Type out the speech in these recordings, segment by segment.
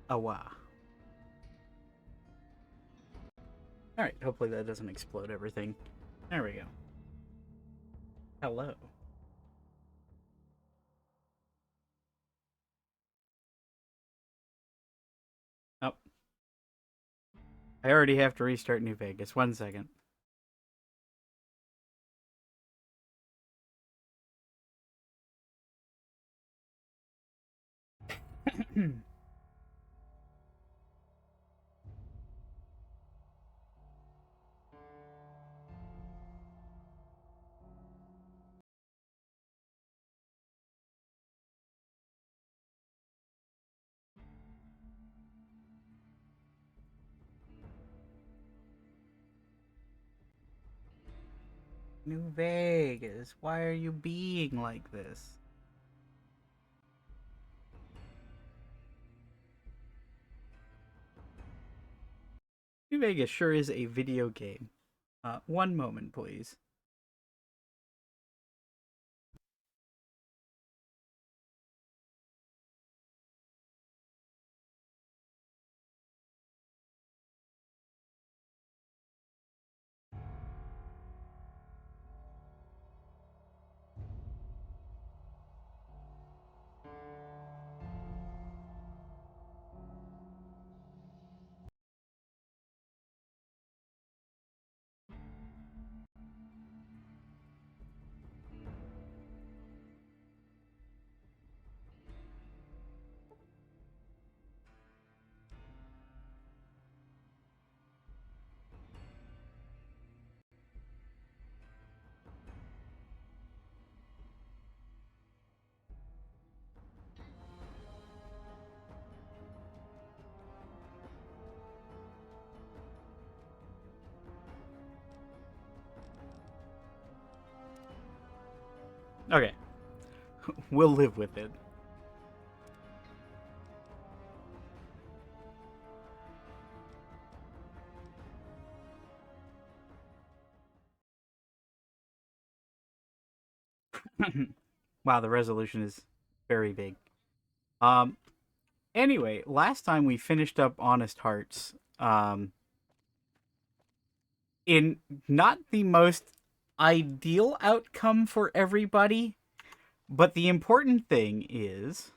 Oh, wow. Alright, hopefully that doesn't explode everything. There we go. Hello. Oh, I already have to restart New Vegas. 1 second. New Vegas, why are you being like this? New Vegas sure is a video game. 1 moment, please. Okay, we'll live with it. Wow, the resolution is very big. Um, anyway, last time we finished up Honest Hearts, in not the most ideal outcome for everybody, but the important thing is,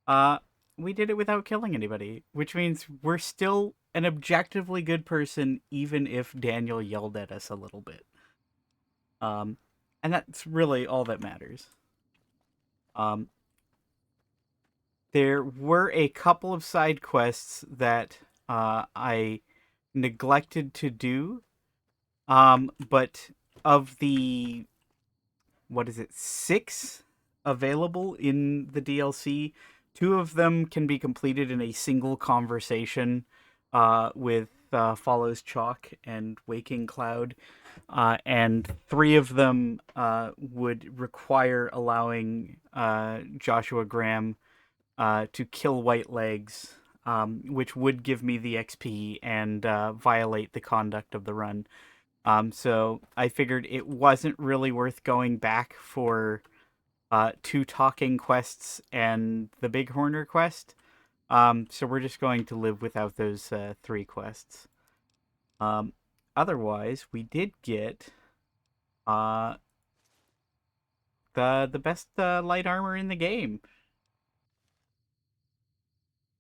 uh, we did it without killing anybody, which means we're still an objectively good person, even if Daniel yelled at us a little bit. Um, and that's really all that matters. Um, there were a couple of side quests that I neglected to do, but of the what is it, six available in the DLC, two of them can be completed in a single conversation with Follows Chalk and Waking Cloud, and three of them would require allowing Joshua Graham to kill White Legs, which would give me the XP and violate the conduct of the run. So I figured it wasn't really worth going back for two talking quests and the Big Horner quest. So we're just going to live without those three quests. Um, otherwise, we did get uh, the best light armor in the game.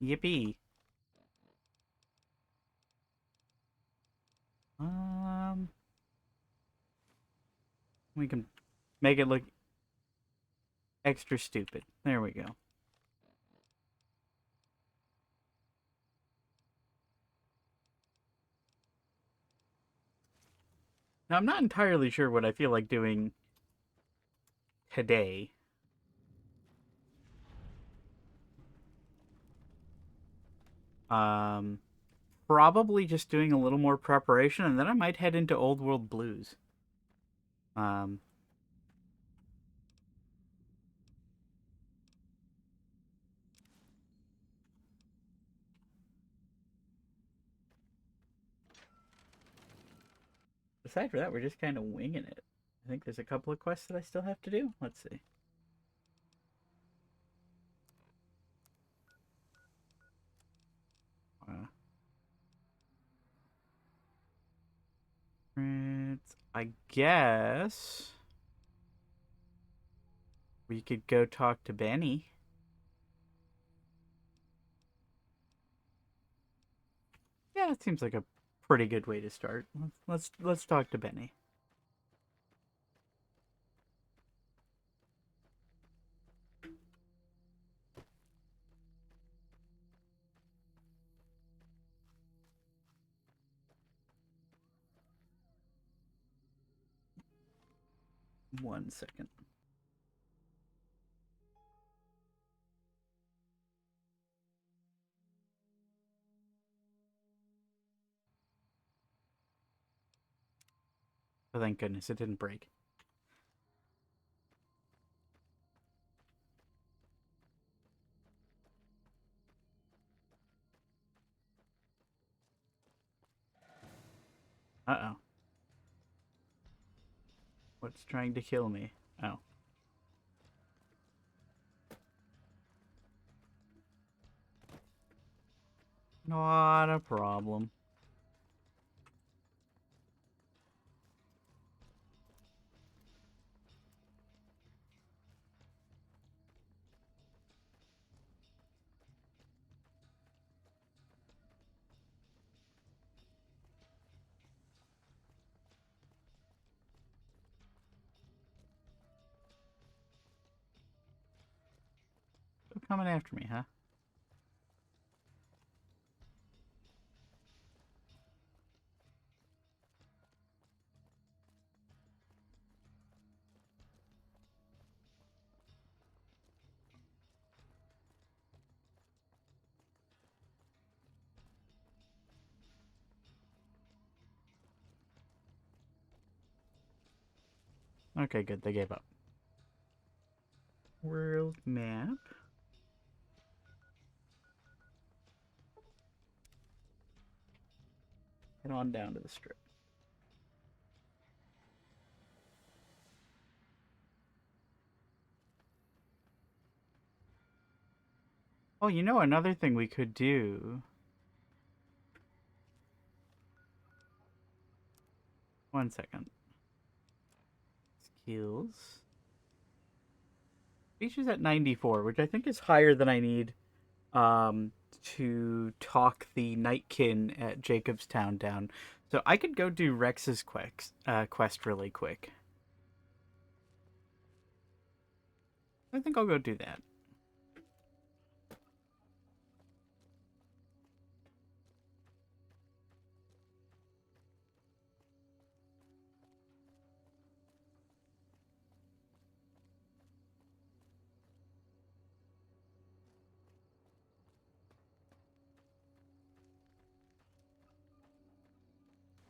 Yippee! Um, we can make it look extra stupid. There we go. Now I'm not entirely sure what I feel like doing today. Um, Probably just doing a little more preparation, and then I might head into Old World Blues. Um, Aside from that, we're just kind of winging it. I think there's a couple of quests that I still have to do. Let's see. I guess we could go talk to Benny. Yeah, it seems like a pretty good way to start. Let's talk to Benny. 1 second. Oh, thank goodness it didn't break. Uh-oh. What's trying to kill me? Oh. Not a problem. Still coming after me, huh? Okay, good. They gave up. World map. Head on down to the strip. Oh, you know another thing we could do. 1 second. Skills. Features at 94, which I think is higher than I need um, to talk the Nightkin at Jacobstown down. So I could go do Rex's quest really quick. I think I'll go do that.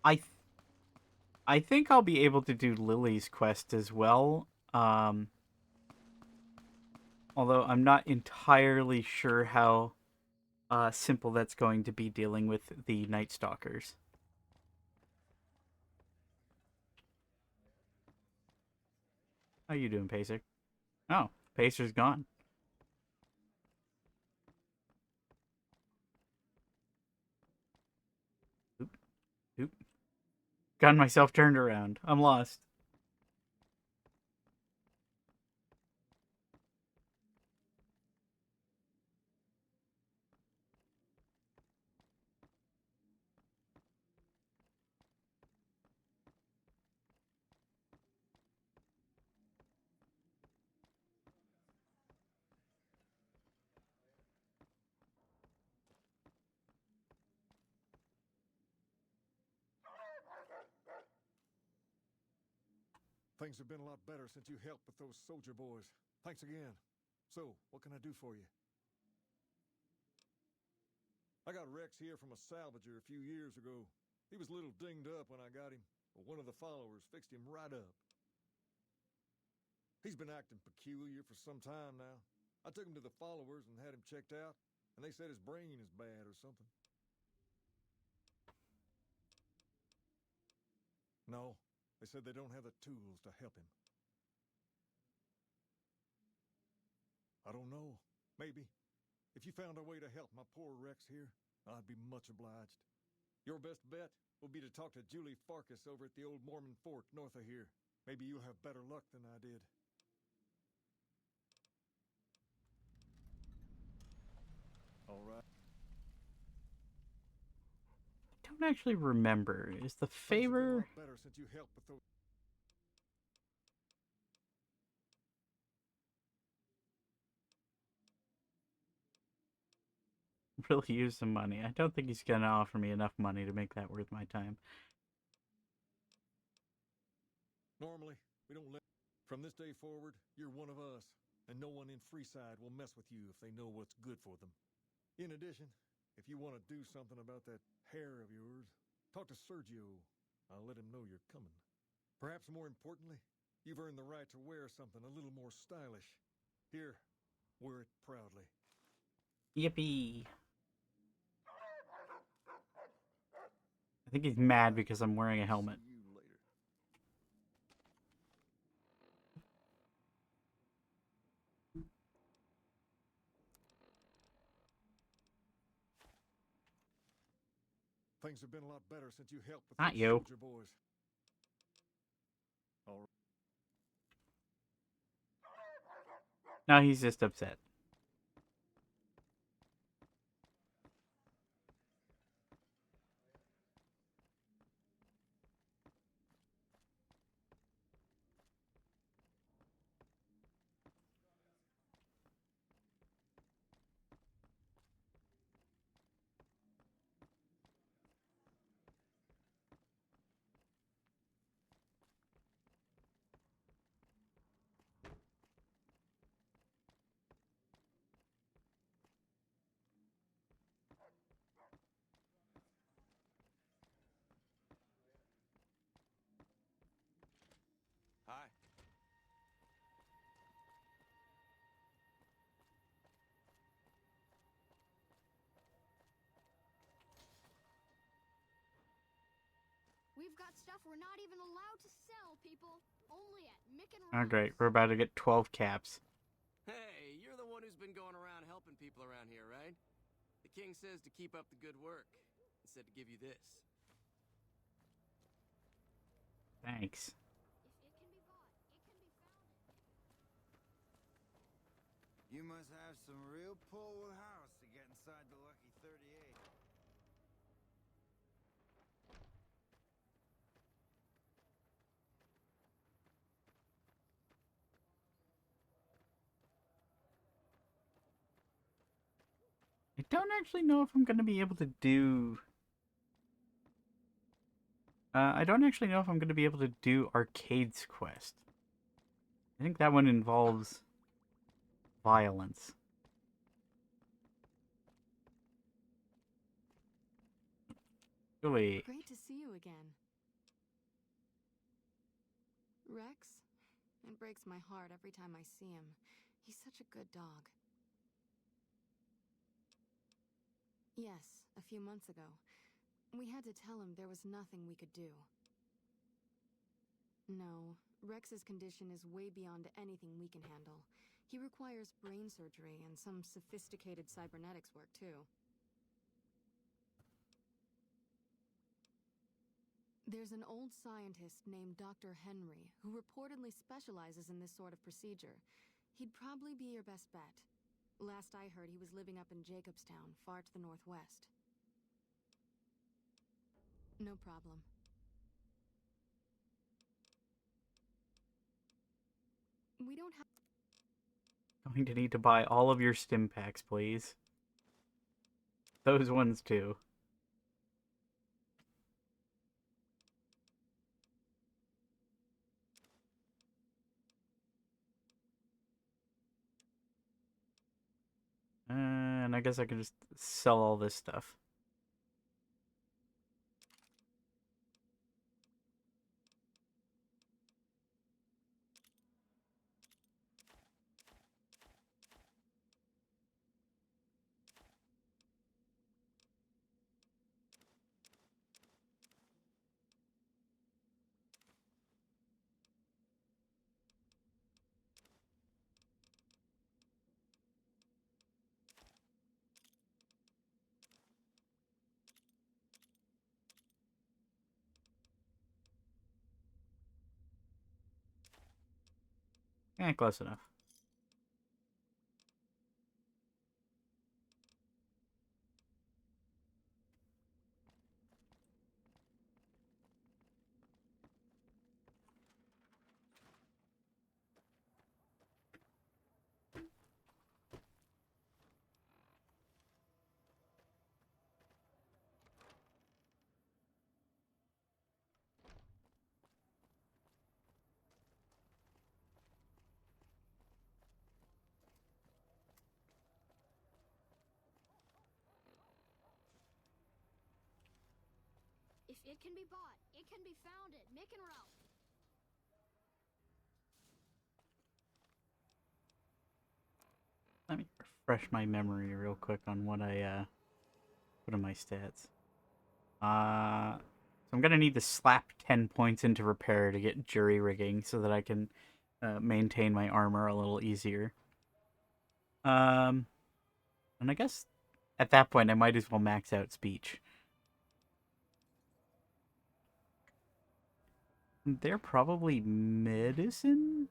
I th- I think I'll be able to do Lily's quest as well. Um, Although I'm not entirely sure how simple that's going to be dealing with the Night Stalkers. How you doing, Pacer? Oh, Pacer's gone. Oop, oop. Got myself turned around. I'm lost. Things have been a lot better since you helped with those soldier boys. Thanks again. So, what can I do for you? I got Rex here from a salvager a few years ago. He was a little dinged up when I got him, but one of the followers fixed him right up. He's been acting peculiar for some time now. I took him to the followers and had him checked out, and they said his brain is bad or something. No, they said they don't have the tools to help him. I don't know. Maybe. If you found a way to help my poor Rex here, I'd be much obliged. Your best bet will be to talk to Julie Farkas over at the old Mormon fort north of here. Maybe you'll have better luck than I did. All right. I don't actually remember. Is the Things have been a favor... lot better since you helped with those. really use some money? I don't think he's gonna offer me enough money to make that worth my time. Normally, we don't let. From this day forward, you're one of us, and no one in Freeside will mess with you if they know what's good for them. In addition, if you want to do something about that hair of yours, talk to Sergio. I'll let him know you're coming. Perhaps more importantly, you've earned the right to wear something a little more stylish. Here, wear it proudly. Yippee! I think he's mad because I'm wearing a helmet. See you later. Things have been a lot better since you helped with Not those you. soldier boys. All right. No, he's just upset. Hi. We've got stuff we're not even allowed to sell, people. Only at Mick and Oh, Ron's. great. We're about to get 12 caps. Hey, you're the one who's been going around helping people around here, right? The king says to keep up the good work. He said to give you this. Thanks. If it can be bought, it can be found. You must have some real pull with house to get inside the Lucky 38. I don't actually know if I'm going to be able to do... I don't actually know if I'm going to be able to do Arcade's quest. I think that one involves violence. Wait. Great to see you again. Rex? It breaks my heart every time I see him. He's such a good dog. Yes, a few months ago. We had to tell him there was nothing we could do. No, Rex's condition is way beyond anything we can handle. He requires brain surgery and some sophisticated cybernetics work, too. There's an old scientist named Dr. Henry who reportedly specializes in this sort of procedure. He'd probably be your best bet. Last I heard, he was living up in Jacobstown, far to the northwest. No problem. We don't have... Going to need to buy all of your stim packs, please. Those ones, too. And I guess I can just sell all this stuff. Close enough. If it can be bought, it can be founded. Mick and Ralph. Let me refresh my memory real quick on what I put in my stats. So I'm gonna need to slap 10 points into repair to get jury rigging so that I can maintain my armor a little easier. And I guess at that point I might as well max out speech. They're probably medicine?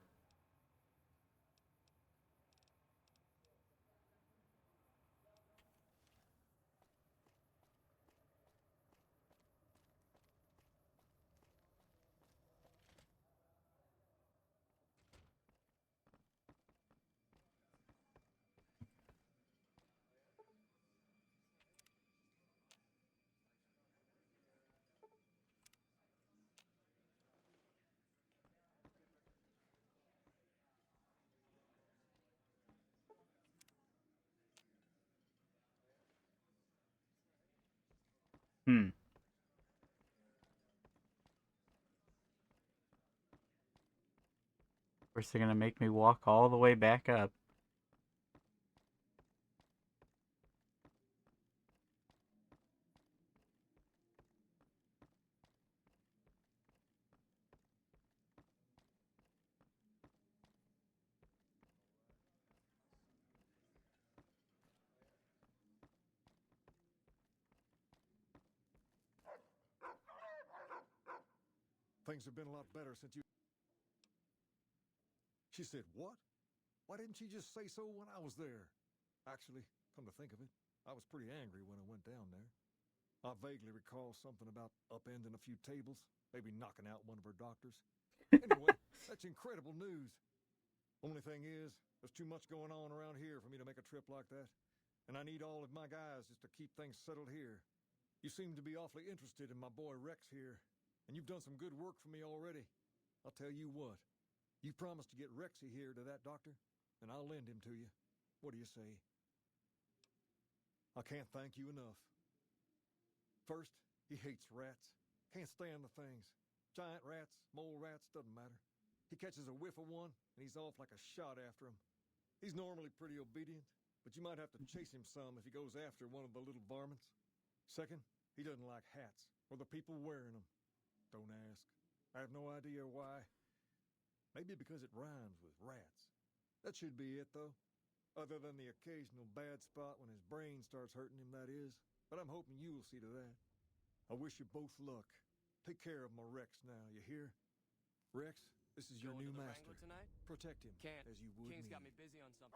Hmm. Of course, they're gonna make me walk all the way back up. Things have been a lot better since you... She said, what? Why didn't she just say so when I was there? Actually, come to think of it, I was pretty angry when I went down there. I vaguely recall something about upending a few tables, maybe knocking out one of her doctors. Anyway, that's incredible news. Only thing is, there's too much going on around here for me to make a trip like that. And I need all of my guys just to keep things settled here. You seem to be awfully interested in my boy Rex here, and you've done some good work for me already. I'll tell you what, you promised to get Rexy here to that doctor, and I'll lend him to you. What do you say? I can't thank you enough. First, he hates rats. Can't stand the things. Giant rats, mole rats, doesn't matter. He catches a whiff of one, and he's off like a shot after him. He's normally pretty obedient, but you might have to chase him some if he goes after one of the little varmints. Second, he doesn't like hats, or the people wearing them. Don't ask. I have no idea why. Maybe because it rhymes with rats. That should be it, though. Other than the occasional bad spot when his brain starts hurting him, that is. But I'm hoping you'll see to that. I wish you both luck. Take care of my Rex now, you hear? Rex, this is your Going new to the master. Wrangler tonight? Protect him Can't. as you would King's me. got me busy on something.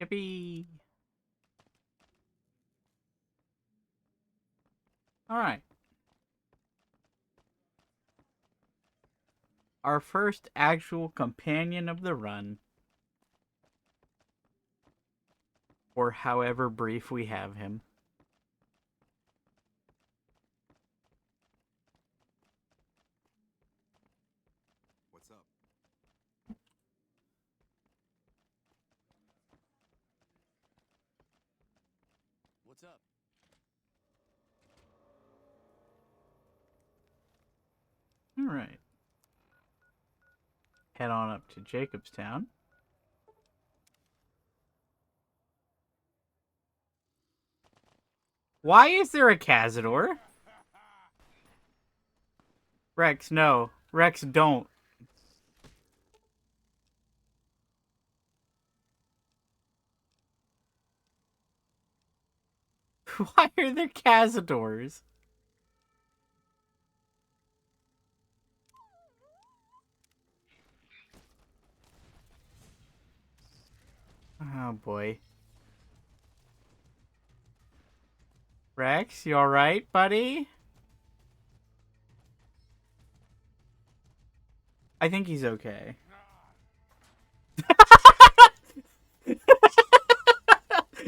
Yippee! Alright. Our first actual companion of the run. Or however brief we have him. What's up? What's up? Alright. Head on up to Jacobstown. Why is there a Cazador? Rex, no. Rex, don't. Why are there Cazadors? Oh boy. Rex, you alright, buddy? I think he's okay.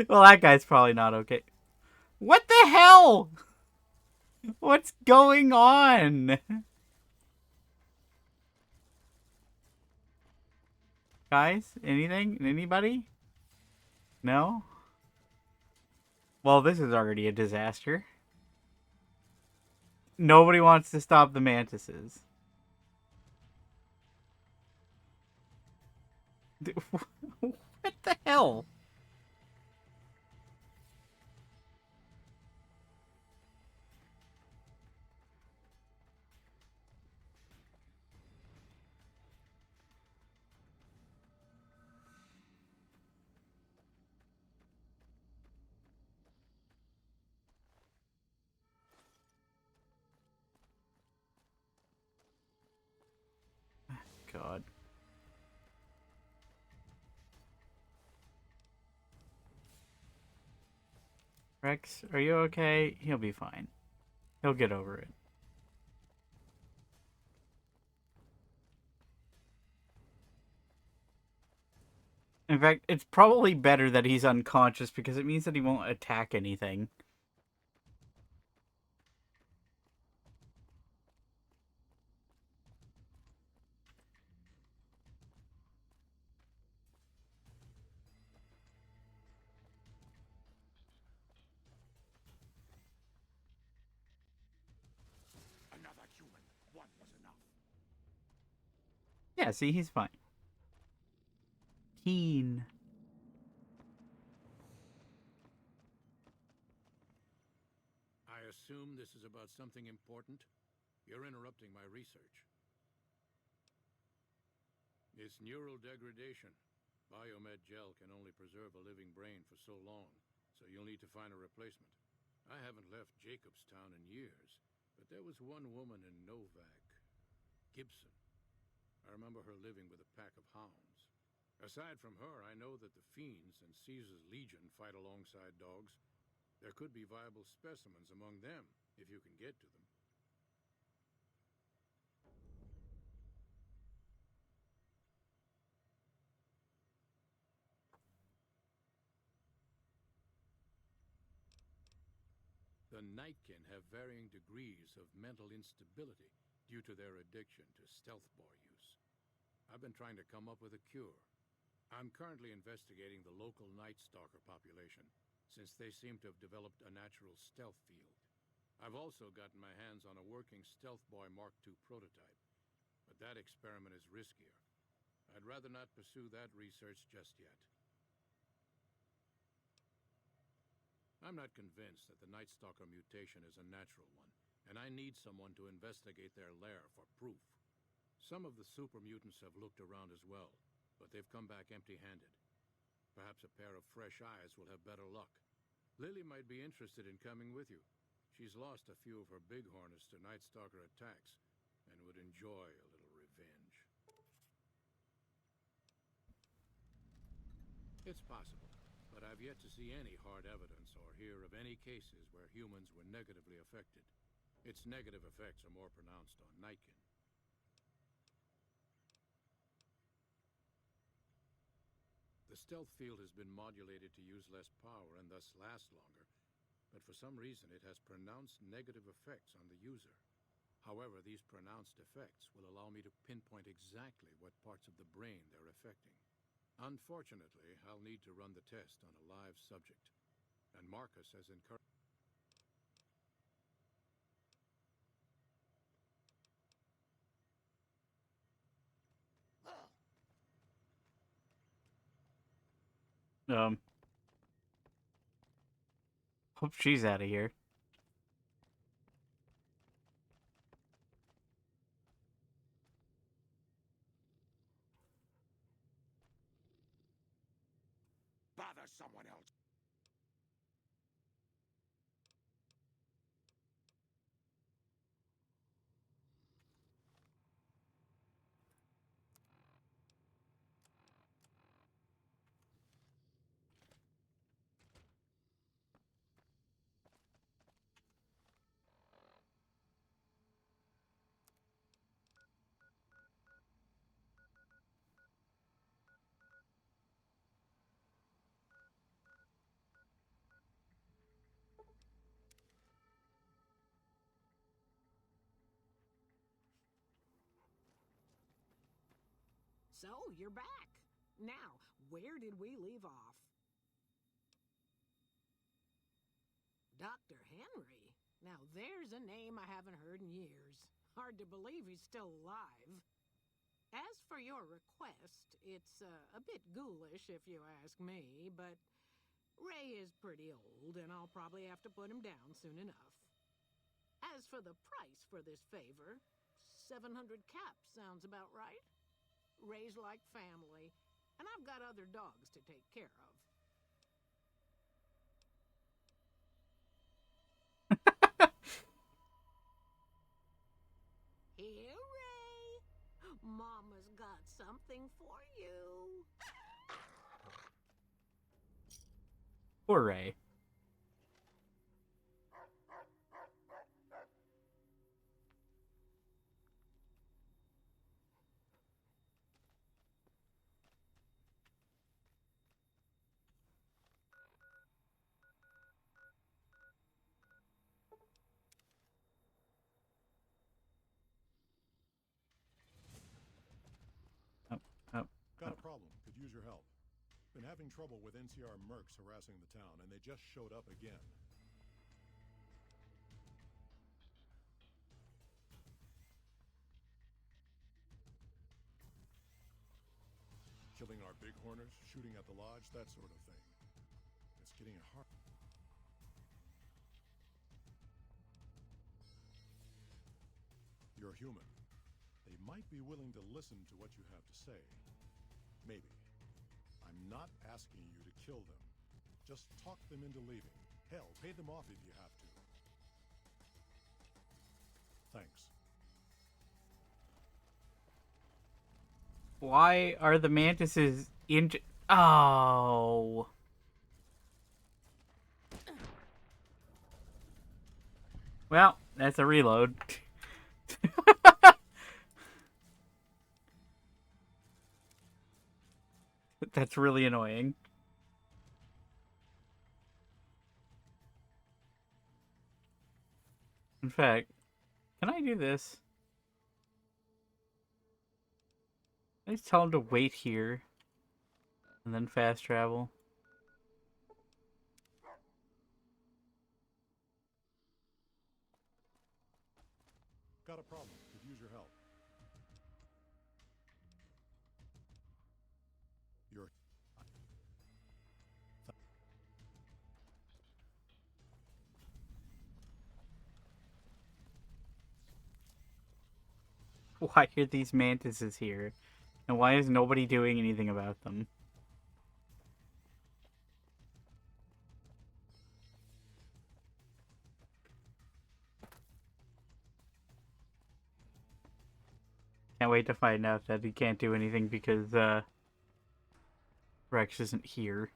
Well, that guy's probably not okay. What the hell? What's going on? Guys, anything? Anybody? No? Well, this is already a disaster. Nobody wants to stop the mantises. What the hell? God. Rex, are you okay? He'll be fine. He'll get over it. In fact, it's probably better that he's unconscious because it means that he won't attack anything. Another human. One was enough. Yeah, see, he's fine. Keen. I assume this is about something important? You're interrupting my research. It's neural degradation. Biomed gel can only preserve a living brain for so long, so you'll need to find a replacement. I haven't left Jacobstown in years, but there was one woman in Novak, Gibson. I remember her living with a pack of hounds. Aside from her, I know that the Fiends and Caesar's Legion fight alongside dogs. There could be viable specimens among them, if you can get to them. The Nightkin have varying degrees of mental instability due to their addiction to stealth boy use. I've been trying to come up with a cure. I'm currently investigating the local Night Stalker population, since they seem to have developed a natural stealth field. I've also gotten my hands on a working Stealth Boy Mark II prototype, but that experiment is riskier. I'd rather not pursue that research just yet. I'm not convinced that the Night Stalker mutation is a natural one, and I need someone to investigate their lair for proof. Some of the super mutants have looked around as well, but they've come back empty-handed. Perhaps a pair of fresh eyes will have better luck. Lily might be interested in coming with you. She's lost a few of her bighorners to Night Stalker attacks, and would enjoy a little revenge. It's possible, but I've yet to see any hard evidence or hear of any cases where humans were negatively affected. Its negative effects are more pronounced on Nightkin. The stealth field has been modulated to use less power and thus last longer, but for some reason it has pronounced negative effects on the user. However, these pronounced effects will allow me to pinpoint exactly what parts of the brain they're affecting. Unfortunately, I'll need to run the test on a live subject, and Marcus has encouraged. Um, hope she's out of here. Bother someone else. So, you're back. Now, where did we leave off? Dr. Henry? Now, there's a name I haven't heard in years. Hard to believe he's still alive. As for your request, it's a bit ghoulish if you ask me, but Ray is pretty old, and I'll probably have to put him down soon enough. As for the price for this favor, 700 caps sounds about right. Ray's like family, and I've got other dogs to take care of. Here, Ray. Mama's got something for you. Poor Ray. Oh, oh, Got a problem. Could use your help. Been having trouble with NCR mercs harassing the town, and they just showed up again. Killing our bighorners, shooting at the lodge, that sort of thing. It's getting hard. You're human. They might be willing to listen to what you have to say. Maybe. I'm not asking you to kill them. Just talk them into leaving. Hell, pay them off if you have to. Thanks. Why are the mantises Oh. Well, that's a reload. That's really annoying. In fact, can I do this? I just tell him to wait here and then fast travel. Got a problem. Could use your help. You're... Why are these mantises here? And why is nobody doing anything about them? Can't wait to find out that he can't do anything because Rex isn't here.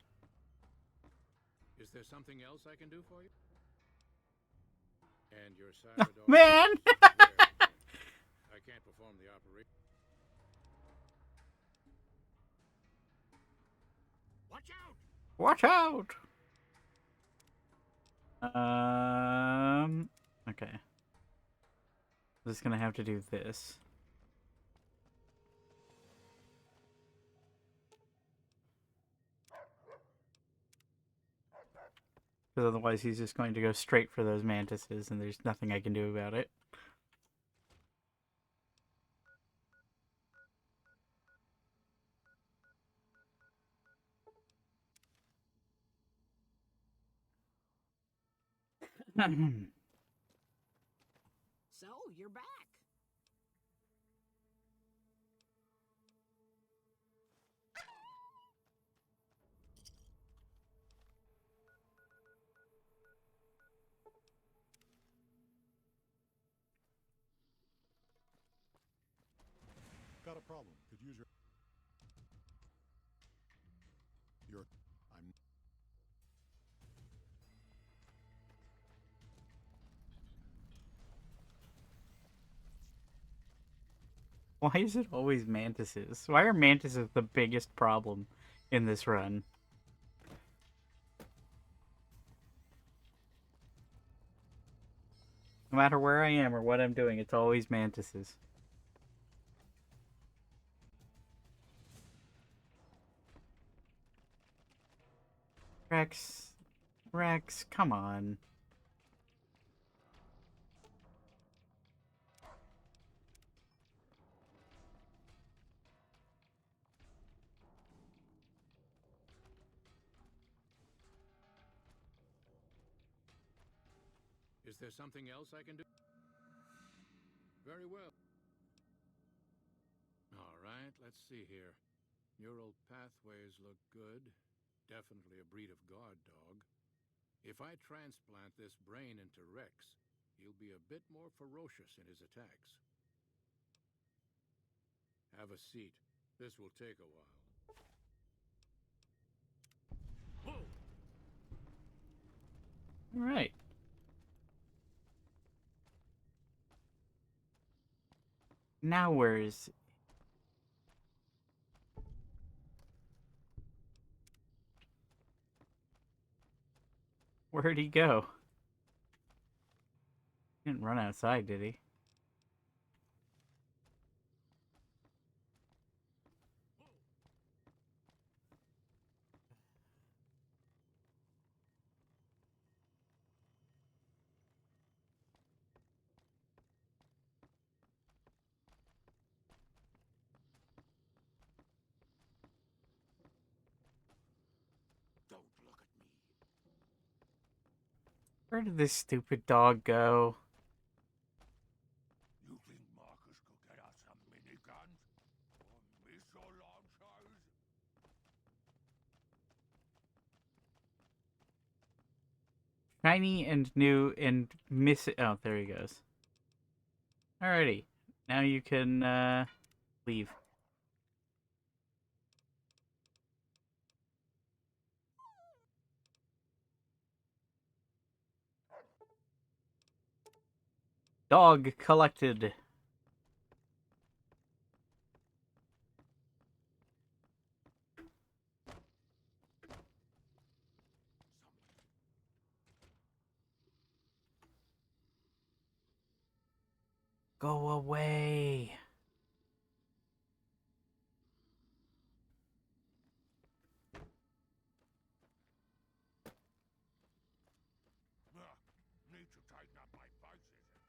Is there something else I can do for you? And your cyber dog... Man! I can't perform the operation. Watch out! Watch out! Okay. I'm just gonna have to do this. Because otherwise he's just going to go straight for those mantises, and there's nothing I can do about it. So, you're back. Got a problem. Could use your... You're... I'm... Why is it always mantises? Why are mantises the biggest problem in this run? No matter where I am or what I'm doing, it's always mantises. Rex. Rex, come on. Is there something else I can do? Very well. All right, let's see here. Neural pathways look good. Definitely a breed of guard dog. If I transplant this brain into Rex, he'll be a bit more ferocious in his attacks. Have a seat. This will take a while. Whoa! All right. Now where's... Where'd he go? He didn't run outside, did he? Don't look at me. Where did this stupid dog go? You think Marcus could get us some miniguns? Or missile launchers? Shiny and new and miss it. Oh, there he goes. Alrighty. Now you can, leave. Dog collected. Go away. Need to tighten up my vices again.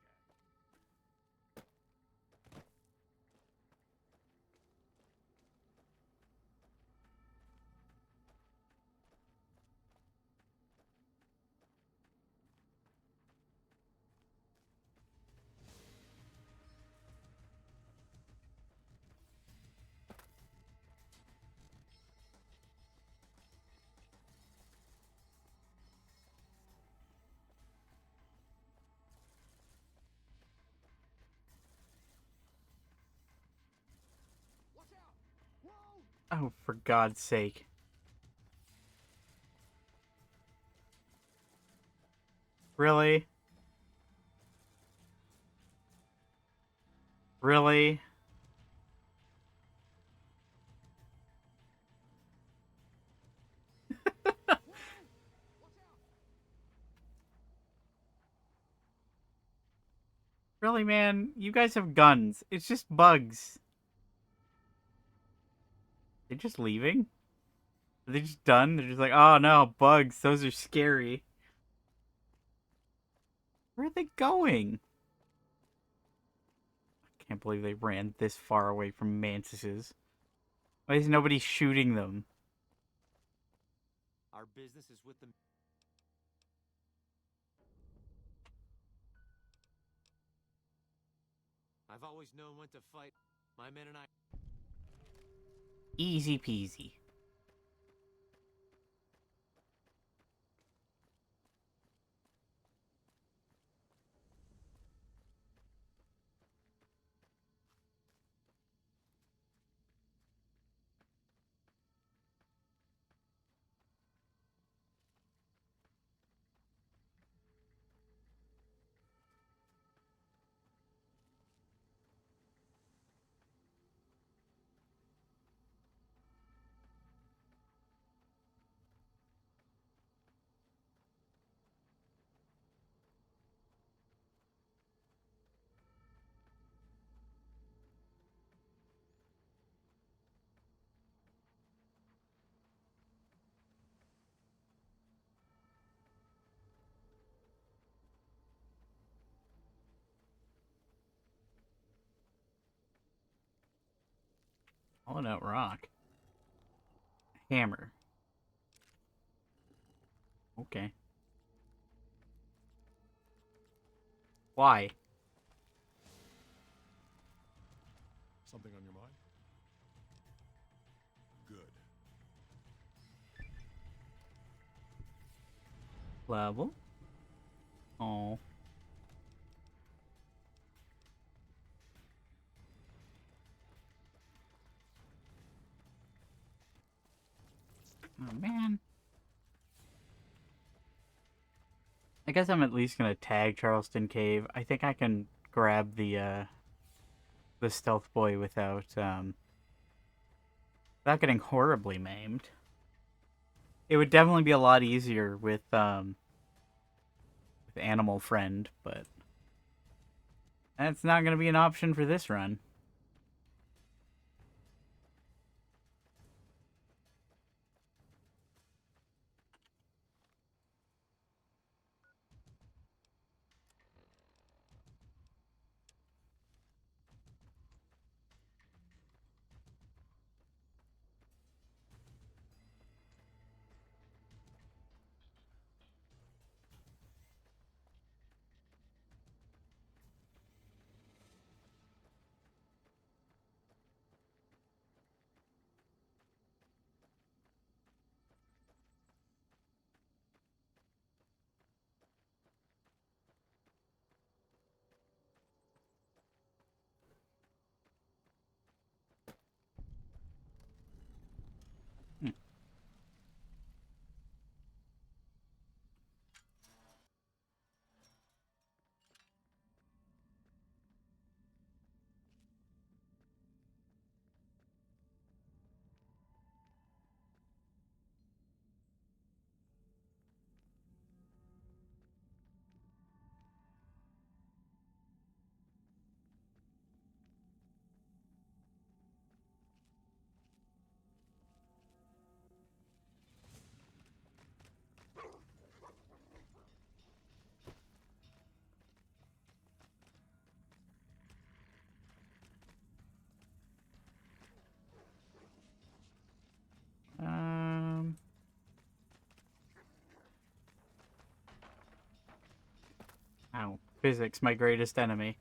Oh, for God's sake. Really? Really? Really, man? You guys have guns. It's just bugs. They're just leaving? Are they just done? They're just like, oh no, bugs. Those are scary. Where are they going? I can't believe they ran this far away from mantises. Why is nobody shooting them? Our business is with the... I've always known when to fight. My men and I... Easy peasy. Hollowed out rock. Hammer. Okay. Why? Something on your mind? Good. Level. Oh. Oh, man. I guess I'm at least gonna tag Charleston Cave. I think I can grab the stealth boy without getting horribly maimed. It would definitely be a lot easier with Animal Friend, but that's not gonna be an option for this run. Um. Ow. Physics, my greatest enemy.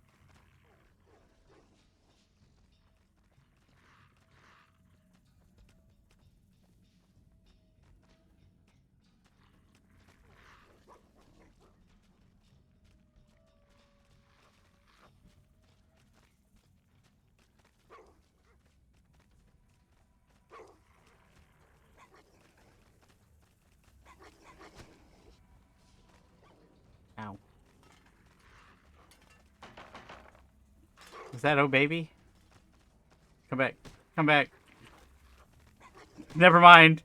Ow. Is that oh baby? Come back. Come back. Never mind.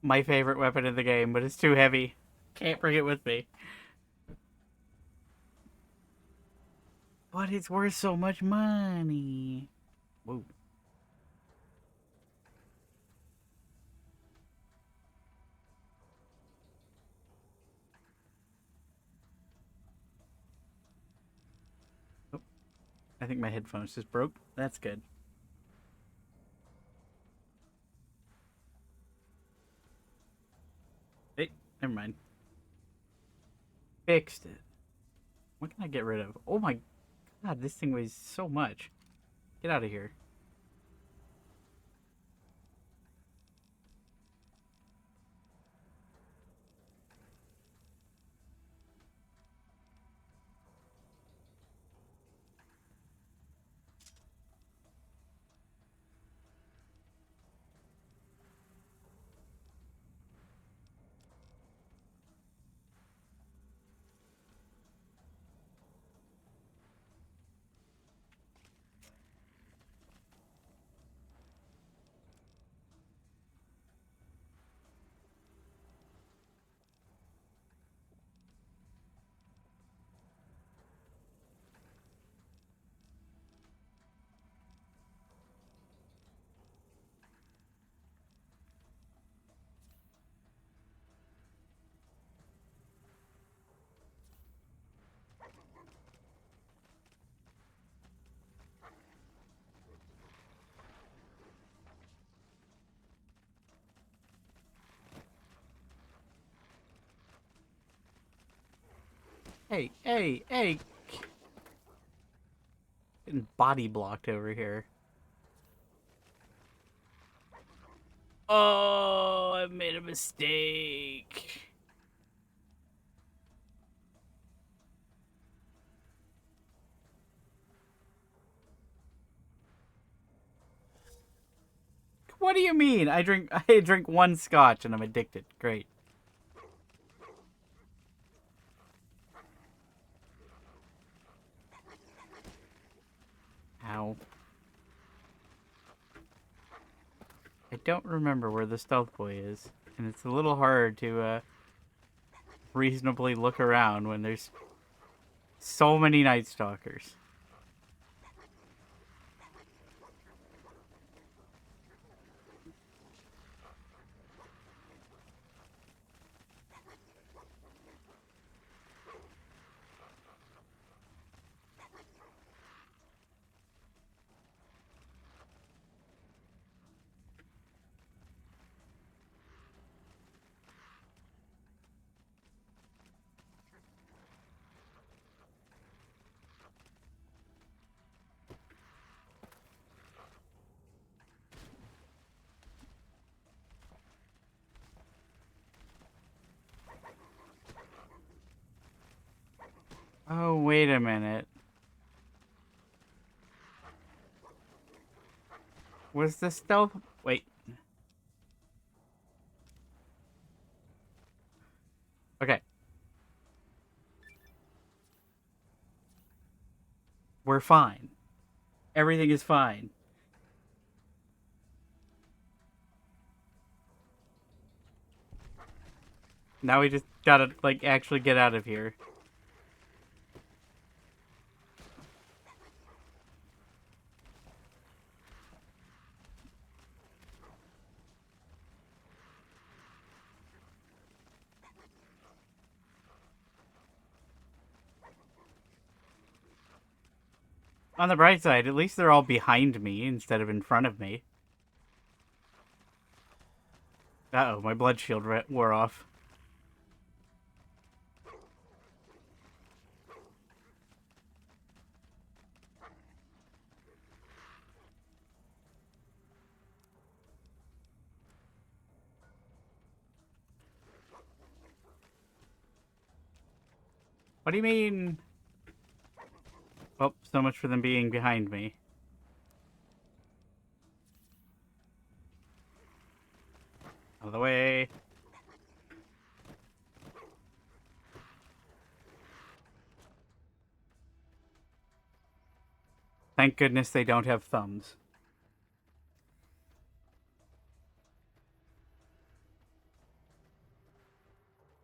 My favorite weapon in the game, but it's too heavy. Can't bring it with me. But it's worth so much money. Whoa. Oh, I think my headphones just broke. That's good. Hey, never mind. Fixed it. What can I get rid of? Oh my god, this thing weighs so much. Get out of here. Hey, hey, hey! Getting body blocked over here. Oh, I made a mistake. What do you mean? I drink one scotch and I'm addicted. Great. Ow. I don't remember where the stealth boy is, and it's a little hard to reasonably look around when there's so many Night Stalkers. Oh, wait a minute. Was the stealth... Wait. Okay. We're fine. Everything is fine. Now we just gotta, like, actually get out of here. On the bright side, at least they're all behind me instead of in front of me. Uh-oh, my blood shield wore off. What do you mean? Well, so much for them being behind me. Out of the way. Thank goodness they don't have thumbs.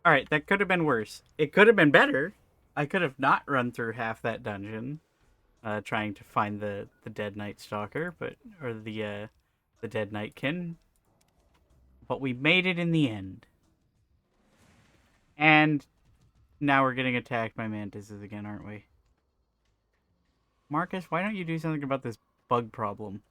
Alright, that could have been worse. It could have been better. I could have not run through half that dungeon trying to find the dead Night Stalker, or the dead Nightkin. But we made it in the end. And now we're getting attacked by mantises again, aren't we? Marcus, why don't you do something about this bug problem?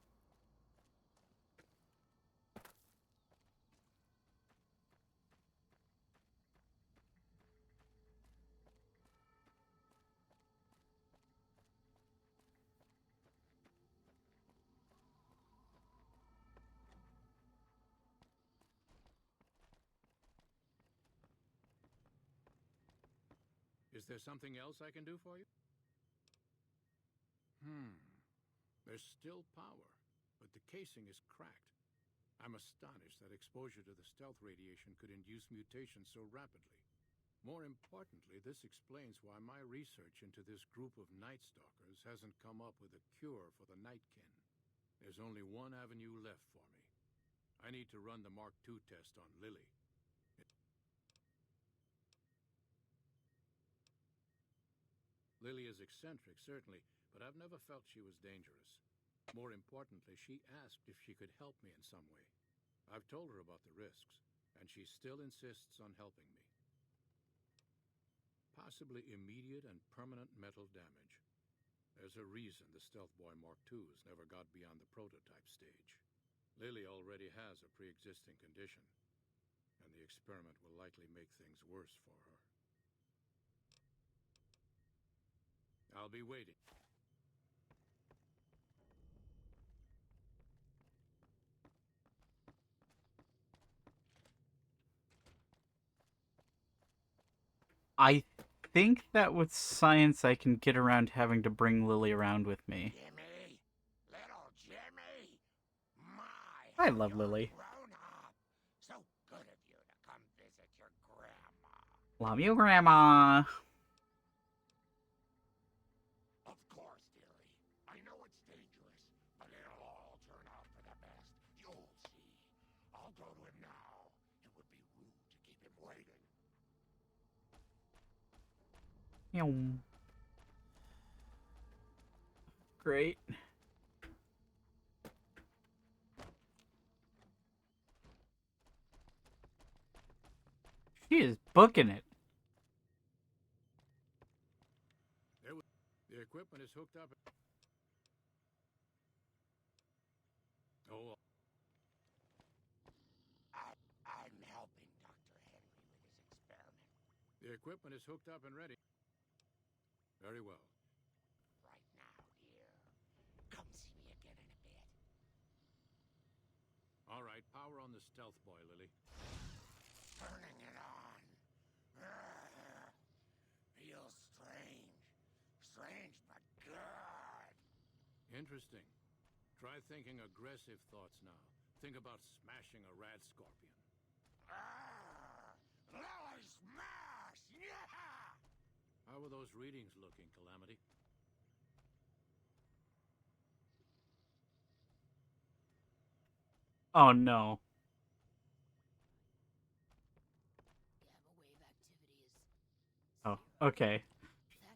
Is there something else I can do for you? There's still power, but the casing is cracked. I'm astonished that exposure to the stealth radiation could induce mutations so rapidly. More importantly, this explains why my research into this group of Night Stalkers hasn't come up with a cure for the Nightkin. There's only one avenue left for me. I need to run the Mark II test on Lily. Lily is eccentric, certainly, but I've never felt she was dangerous. More importantly, she asked if she could help me in some way. I've told her about the risks, and she still insists on helping me. Possibly immediate and permanent mental damage. There's a reason the Stealth Boy Mark IIs never got beyond the prototype stage. Lily already has a pre-existing condition, and the experiment will likely make things worse for her. I'll be waiting. I think that with science I can get around having to bring Lily around with me. Jimmy, little Jimmy, my, I how love you're Lily. grown up. So good of you to come visit your grandma. Love you, Grandma. Of course, dearie. I know it's dangerous, but it'll all turn out for the best. You'll see. I'll go to him now. It would be rude to keep him waiting. Meow. Great. She is booking it. The equipment is hooked up. Oh, I'm helping Dr. Henry with his experiment the equipment is hooked up and ready. Very well. right now, dear. Come see me again in a bit. All right, power on the stealth boy, Lily. Turning it on. Feels strange. Strange, but good. Interesting. Try thinking aggressive thoughts now. Think about smashing a rad scorpion. Lily smash! Yeah! How are those readings looking, Calamity? Oh no. Oh, okay.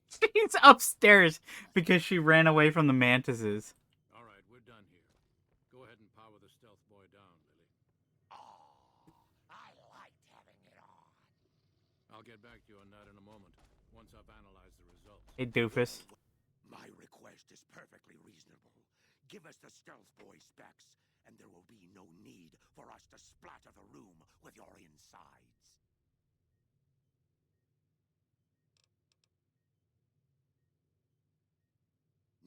She's upstairs because she ran away from the mantises. All right, we're done here. Go ahead and power the stealth boy down, Lily. Oh, I liked having it on. I'll get back to you on that in a moment, once I've analyzed the results. Hey, doofus. My request is perfectly reasonable. Give us the stealth boy specs, and there will be no need for us to splatter the room with your insides.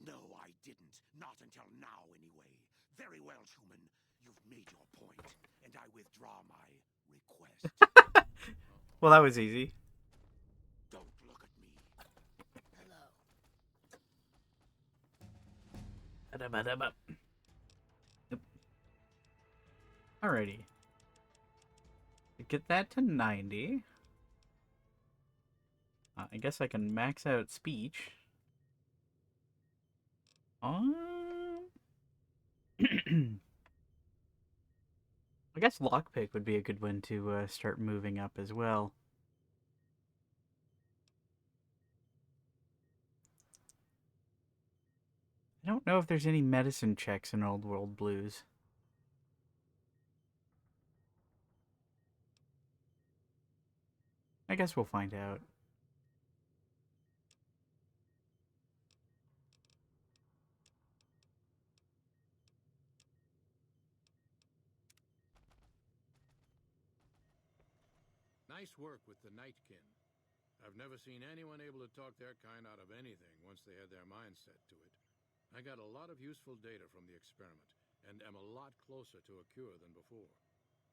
No, I didn't. Not until now, anyway. Very well, Schumann. You've made your point, and I withdraw my request. Well, that was easy. Don't look at me. Hello. Yep. Alrighty. Get that to 90. I guess I can max out speech. I guess lockpick would be a good one to start moving up as well. I don't know if there's any medicine checks in Old World Blues. I guess we'll find out. Nice work with the Nightkin. I've never seen anyone able to talk their kind out of anything once they had their mind set to it. I got a lot of useful data from the experiment, and am a lot closer to a cure than before.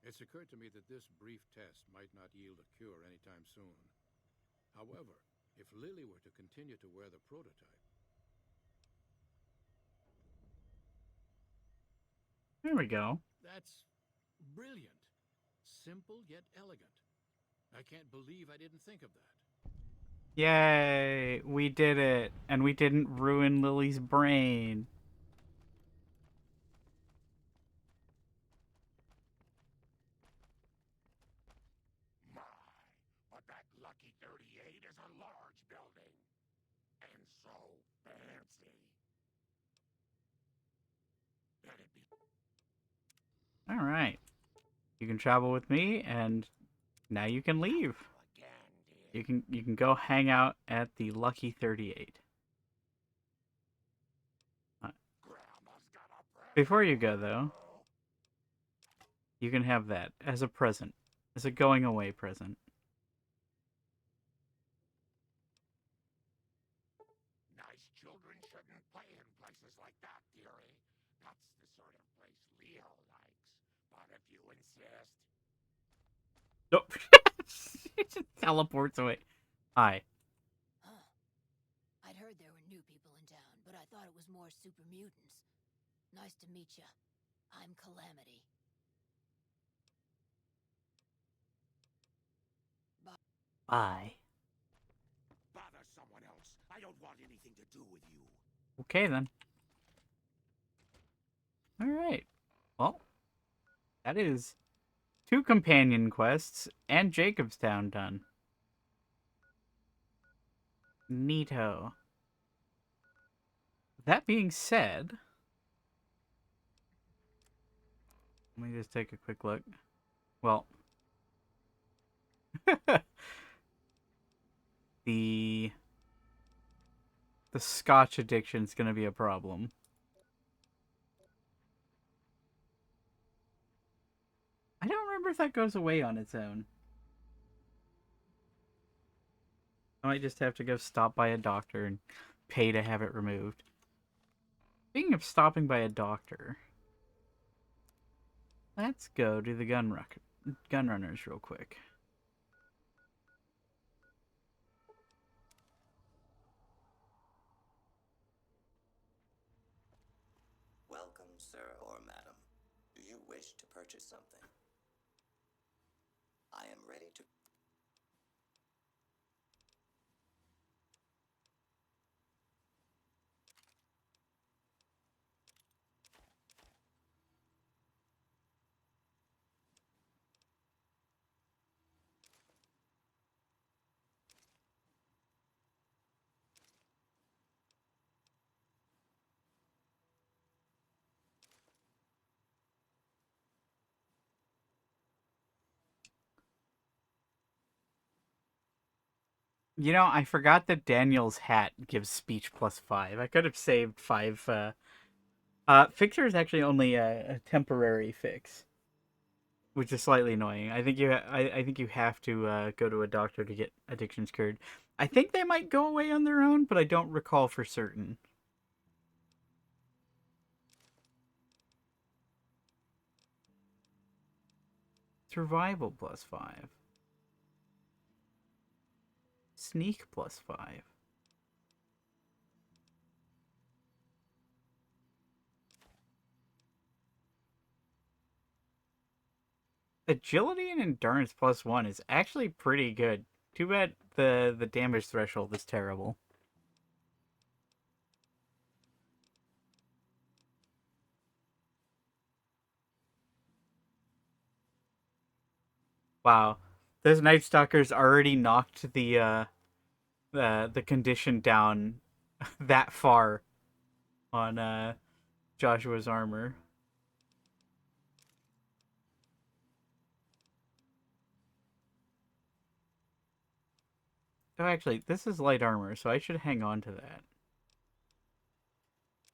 It's occurred to me that this brief test might not yield a cure anytime soon. However, if Lily were to continue to wear the prototype... There we go. That's brilliant. Simple yet elegant. I can't believe I didn't think of that. Yay! We did it! And we didn't ruin Lily's brain. My, but that Lucky 38 is a large building. And so fancy. That'd be... Alright. You can travel with me, and now you can leave. Again, You can go hang out at the Lucky 38. Grandma's got a present. Before you go, though, you can have that as a present. As a going away present. Nice if you insist. Nope. It just teleports away. Hi. Huh. I'd heard there were new people in town, but I thought it was more super mutants. Nice to meet ya. I'm Calamity. Bye. Bother someone else. I don't want anything to do with you. Okay, then. Alright. Well, that is 2 companion quests and Jacobstown done. Neato. That being said, let me just take a quick look. Well, the scotch addiction is going to be a problem. I don't remember if that goes away on its own. I might just have to go stop by a doctor and pay to have it removed. Speaking of stopping by a doctor, let's go to the gun runners real quick. Welcome, sir or madam. Do you wish to purchase something? I am ready to... You know, I forgot that Daniel's hat gives speech +5. I could have saved 5. Fixer is actually only a temporary fix, which is slightly annoying. I think I think you have to go to a doctor to get addictions cured. I think they might go away on their own, but I don't recall for certain. Survival +5. Sneak +5. Agility and endurance +1 is actually pretty good. Too bad the damage threshold is terrible. Wow, those Night Stalkers already knocked the condition down that far on Joshua's armor. Oh, actually, this is light armor, so I should hang on to that.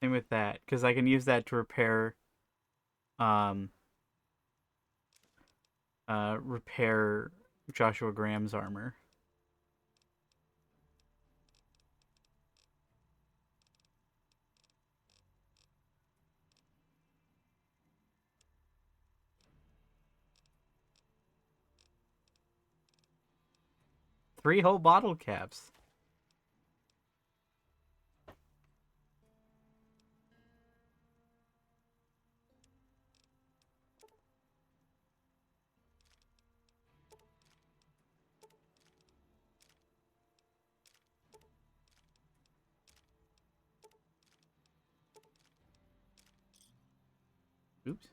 Same with that, because I can use that to repair, repair Joshua Graham's armor. Three whole bottle caps. Oops.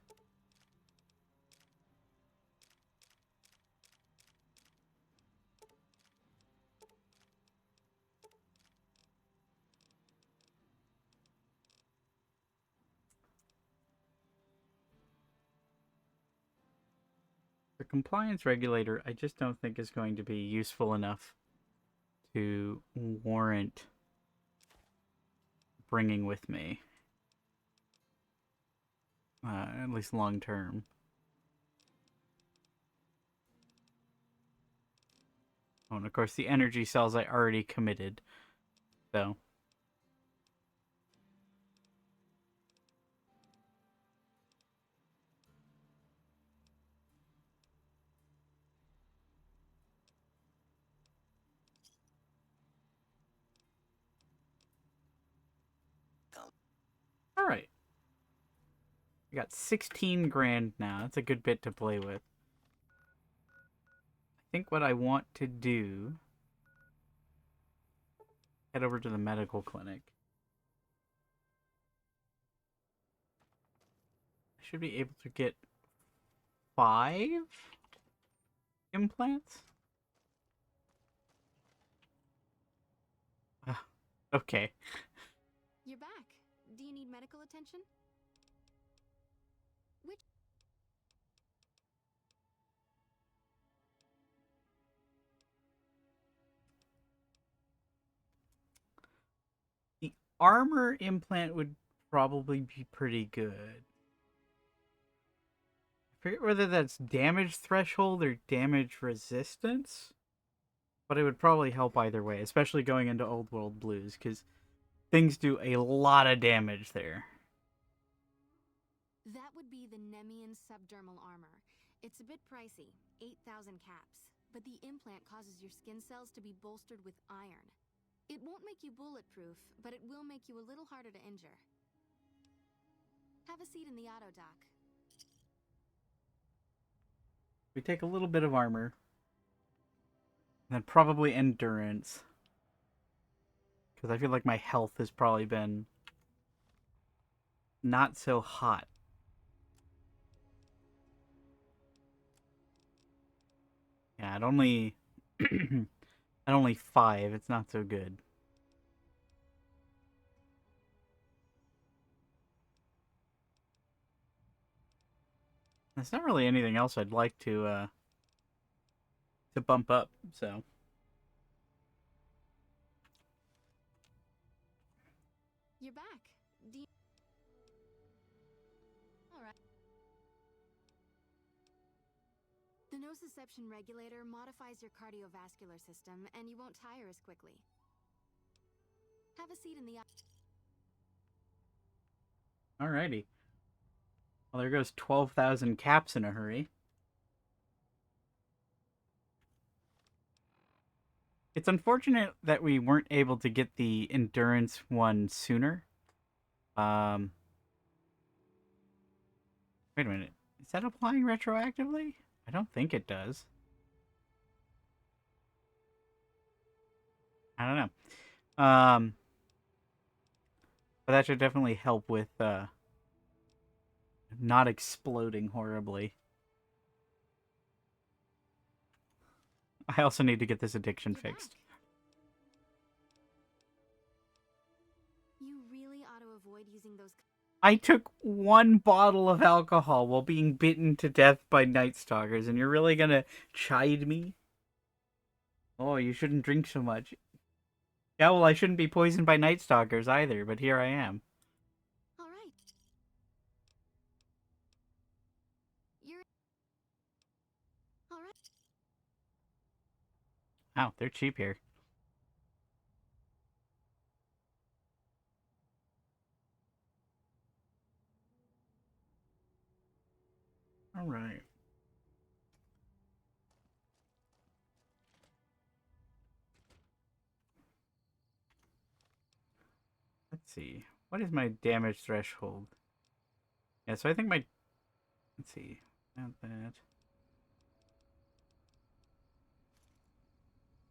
The compliance regulator, I just don't think is going to be useful enough to warrant bringing with me. At least long term. Oh, and of course the energy cells I already committed. So. I got 16 grand now. That's a good bit to play with. I think what I want to do... head over to the medical clinic. I should be able to get 5 implants? Okay. You're back. Do you need medical attention? Which... The armor implant would probably be pretty good. I forget whether that's damage threshold or damage resistance. But it would probably help either way, especially going into Old World Blues, because things do a lot of damage there. That would be the Nemean subdermal armor. It's a bit pricey, 8,000 caps, but the implant causes your skin cells to be bolstered with iron. It won't make you bulletproof, but it will make you a little harder to injure. Have a seat in the auto dock. We take a little bit of armor. And then probably endurance. Because I feel like my health has probably been not so hot. Yeah, at only 5, it's not so good. There's not really anything else I'd like to bump up, so. You're back. Alright. The nociception regulator modifies your cardiovascular system, and you won't tire as quickly. Have a seat in the... Alrighty. Well, there goes 12,000 caps in a hurry. It's unfortunate that we weren't able to get the endurance one sooner. Wait a minute. Is that applying retroactively? I don't think it does. I don't know. But that should definitely help with not exploding horribly. I also need to get this addiction fixed. You really ought to avoid using those... I took 1 bottle of alcohol while being bitten to death by Night Stalkers, and you're really gonna chide me? Oh, you shouldn't drink so much. Yeah, well, I shouldn't be poisoned by Night Stalkers either, but here I am. Alright. You're... Alright. Wow, they're cheap here. Alright. Let's see. What is my damage threshold? Yeah, so I think my... Let's see. Not that.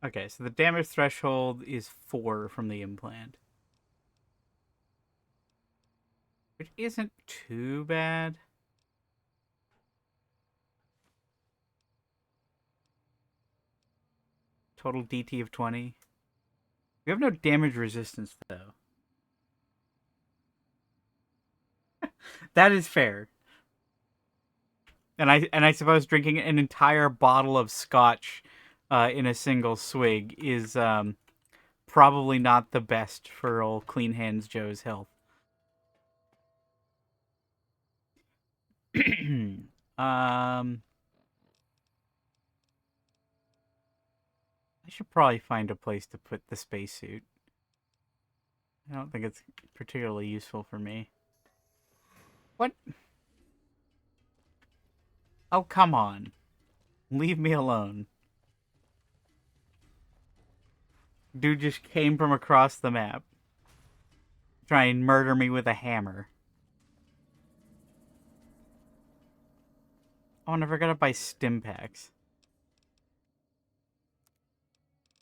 Okay, so the damage threshold is 4 from the implant. Which isn't too bad. Total DT of 20. We have no damage resistance, though. That is fair. And I suppose drinking an entire bottle of scotch in a single swig is probably not the best for old Clean Hands Joe's health. I should probably find a place to put the spacesuit. I don't think it's particularly useful for me. What? Oh, come on. Leave me alone. Dude just came from across the map. Try and murder me with a hammer. Oh, and I forgot to buy stim packs.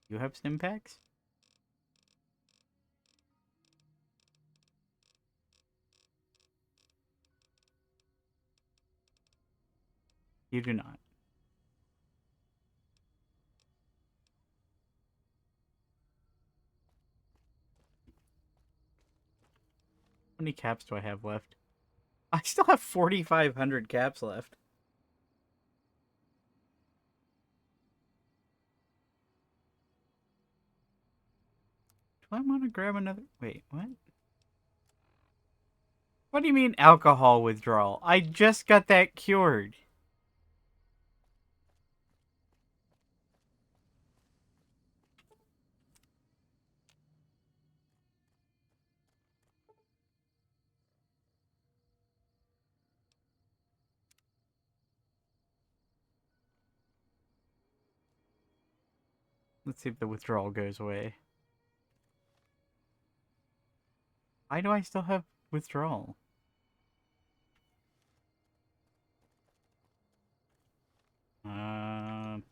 You have stim packs? You do not. How many caps do I have left? I still have 4,500 caps left. Do I want to grab another? Wait, what? What do you mean alcohol withdrawal? I just got that cured. Let's see if the withdrawal goes away. Why do I still have withdrawal? Um...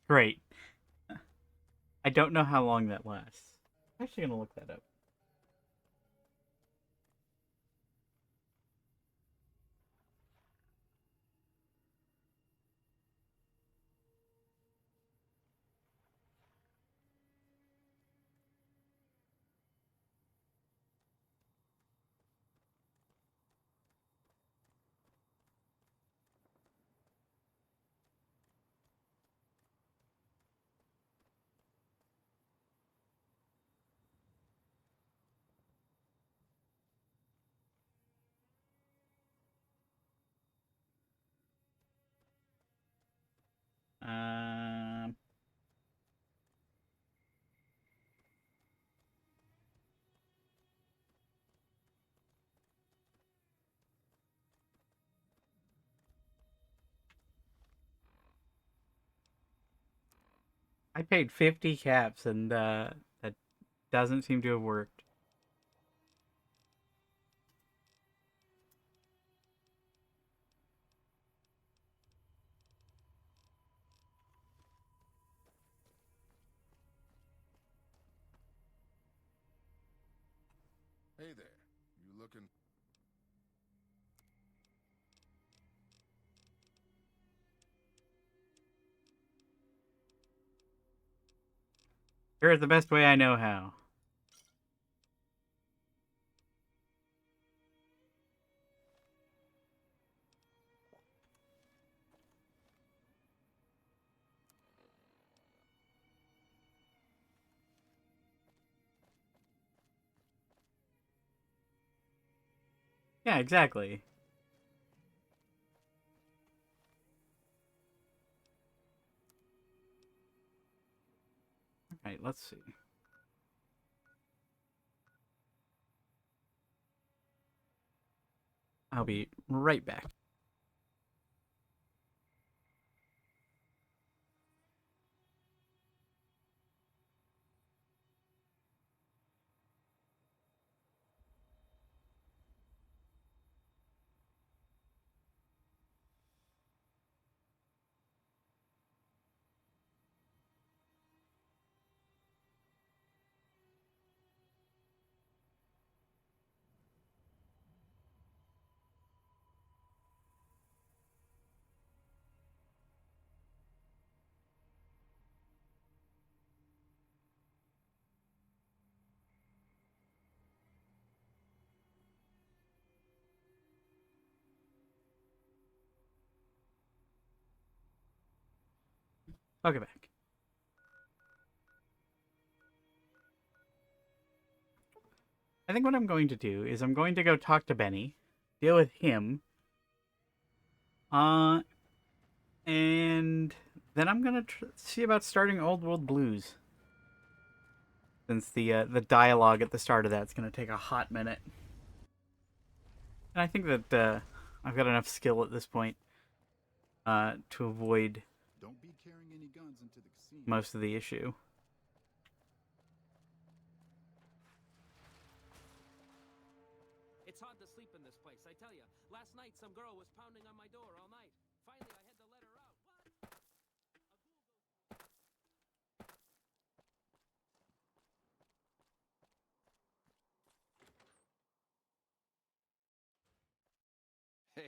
Great. I don't know how long that lasts. I'm actually gonna look that up. Um... I paid 50 caps and that doesn't seem to have worked. Hey there. You looking? Here's the best way I know how. Yeah, exactly. Alright, let's see. I'll be right back. I'll get back. I think what I'm going to do is I'm going to go talk to Benny, deal with him, and then I'm gonna see about starting Old World Blues. Since the dialogue at the start of that's gonna take a hot minute. And I think that I've got enough skill at this point to avoid Don't be carrying any guns into the casino. most of the issue. It's hard to sleep in this place, I tell you. Last night, some girl was pounding on my door all night. Finally, I had to let her out. What?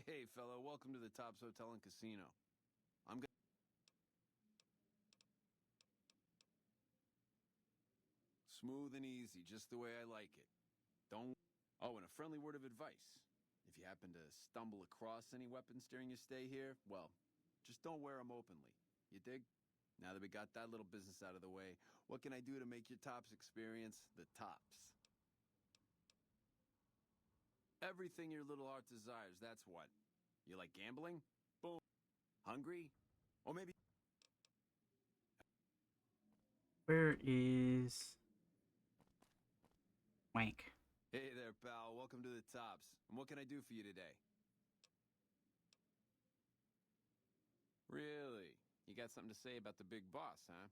Hey, fellow, welcome to the Tops Hotel and Casino. I'm gonna... Smooth and easy, just the way I like it. Don't... Oh, and a friendly word of advice. If you happen to stumble across any weapons during your stay here, well, just don't wear them openly. You dig? Now that we got that little business out of the way, what can I do to make your Tops experience the tops? Everything your little heart desires, that's what. You like gambling? Boom. Hungry? Or maybe... Where is Wank? Hey there, pal. Welcome to the Tops. And what can I do for you today? Really? You got something to say about the big boss, huh?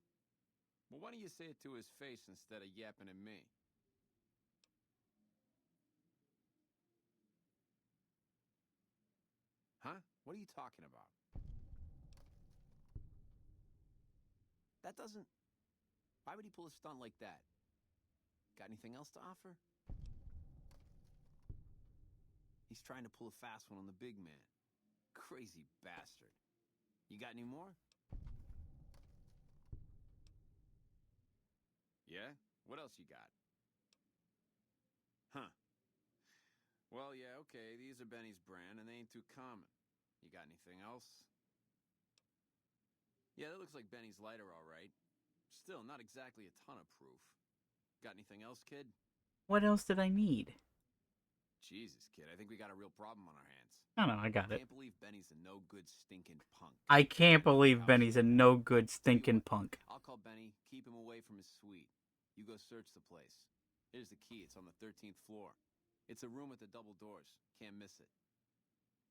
Well, why don't you say it to his face instead of yapping at me? Huh? What are you talking about? That doesn't... Why would he pull a stunt like that? Got anything else to offer? He's trying to pull a fast one on the big man. Crazy bastard. You got any more? Yeah? What else you got? Huh. Well, yeah, okay, these are Benny's brand, and they ain't too common. You got anything else? Yeah, that looks like Benny's lighter, all right. Still, not exactly a ton of proof. Got anything else, kid? What else did I need? Jesus, kid, I think we got a real problem on our hands. I don't know, I got it. Can't believe Benny's a no-good stinking punk. I can't believe Benny's a no-good stinking punk. I'll call Benny, keep him away from his suite. You go search the place. Here's the key, it's on the 13th floor. It's a room with the double doors. Can't miss it.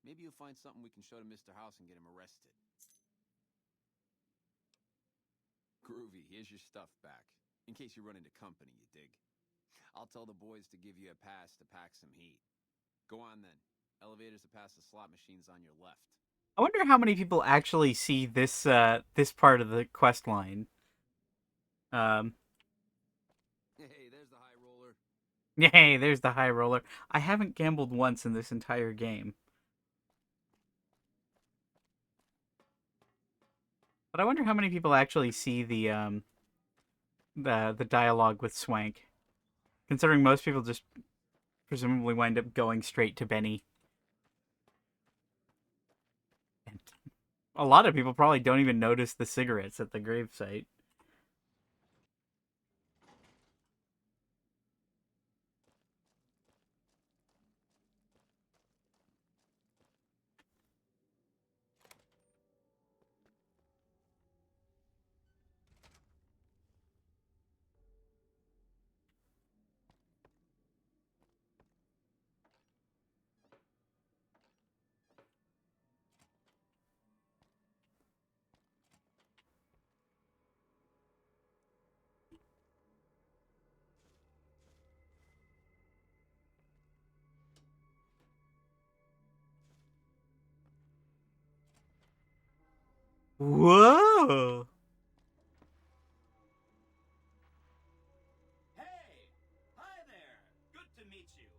Maybe you'll find something we can show to Mr. House and get him arrested. Groovy, here's your stuff back. In case you run into company, you dig? I'll tell the boys to give you a pass to pack some heat. Go on then. Elevators to pass the slot machines on your left. I wonder how many people actually see this this part of the quest line. Hey, there's the high roller. Yay, there's the high roller. I haven't gambled once in this entire game. But I wonder how many people actually see the dialogue with Swank. Considering most people just presumably wind up going straight to Benny. And a lot of people probably don't even notice the cigarettes at the gravesite. Whoa! Hey! Hi there! Good to meet you.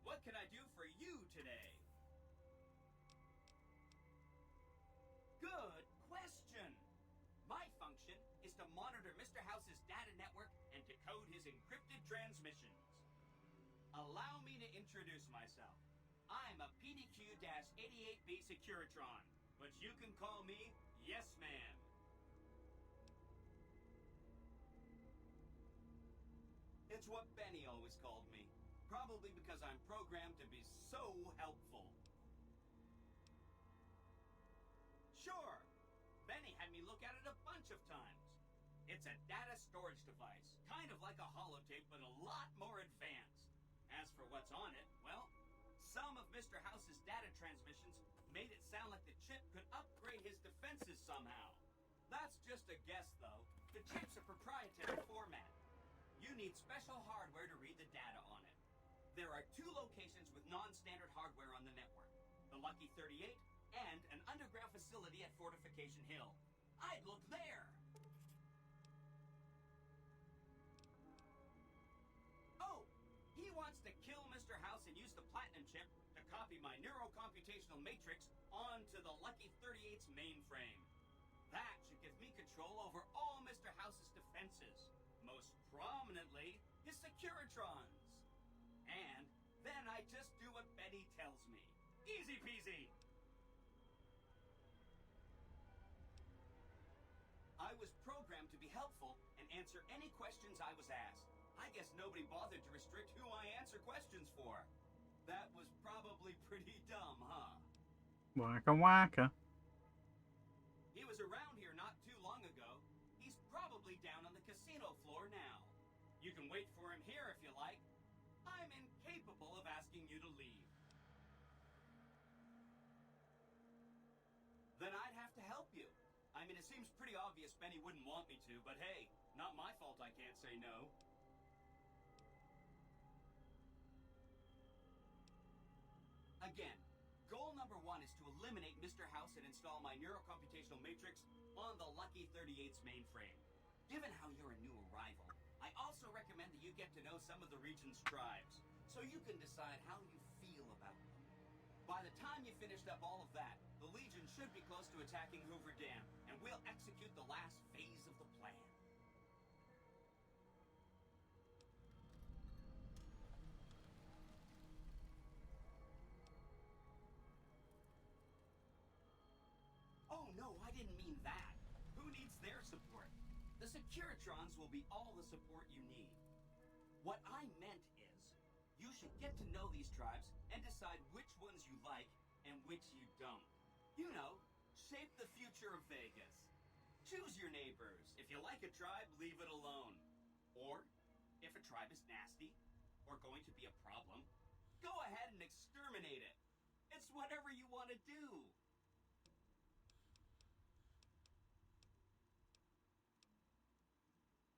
What can I do for you today? Good question! My function is to monitor Mr. House's data network and decode his encrypted transmissions. Allow me to introduce myself. I'm a PDQ-88B Securitron, but you can call me Yes Man. It's what Benny always called me. Probably because I'm programmed to be so helpful. Sure, Benny had me look at it a bunch of times. It's a data storage device, kind of like a holotape, but a lot more advanced. As for what's on it, well, some of Mr. House's data transmissions made it sound like the chip could upgrade his defenses somehow. That's just a guess, though. The chip's a proprietary format. You need special hardware to read the data on it. There are 2 locations with non-standard hardware on the network. The Lucky 38 and an underground facility at Fortification Hill. I'd look there! Oh! He wants to kill Mr. House and use the Platinum chip to copy my neurocomputational matrix onto the Lucky 38's mainframe. That should give me control over all Mr. House's defenses. Most prominently, his Securitrons. And then I just do what Benny tells me. Easy peasy! I was programmed to be helpful and answer any questions I was asked. I guess nobody bothered to restrict who I answer questions for. That was probably pretty dumb, huh? Waka waka. He was around here not too long ago. He's probably down on the casino floor now. You can wait for him here if you like. I'm incapable of asking you to leave. Then I'd have to help you. I mean, it seems pretty obvious Benny wouldn't want me to, but hey, not my fault I can't say no. Again, goal number 1 is to eliminate Mr. House and install my neurocomputational matrix on the Lucky 38's mainframe. Given how you're a new arrival, I also recommend that you get to know some of the region's tribes, so you can decide how you feel about them. By the time you finished up all of that, the Legion should be close to attacking Hoover Dam, and we'll execute the last phase of the plan. Oh no, I didn't mean that. Who needs their support? The Securitrons will be all the support you need. What I meant is, you should get to know these tribes and decide which ones you like and which you don't. You know, shape the future of Vegas. Choose your neighbors. If you like a tribe, leave it alone. Or, if a tribe is nasty, or going to be a problem, go ahead and exterminate it. It's whatever you want to do.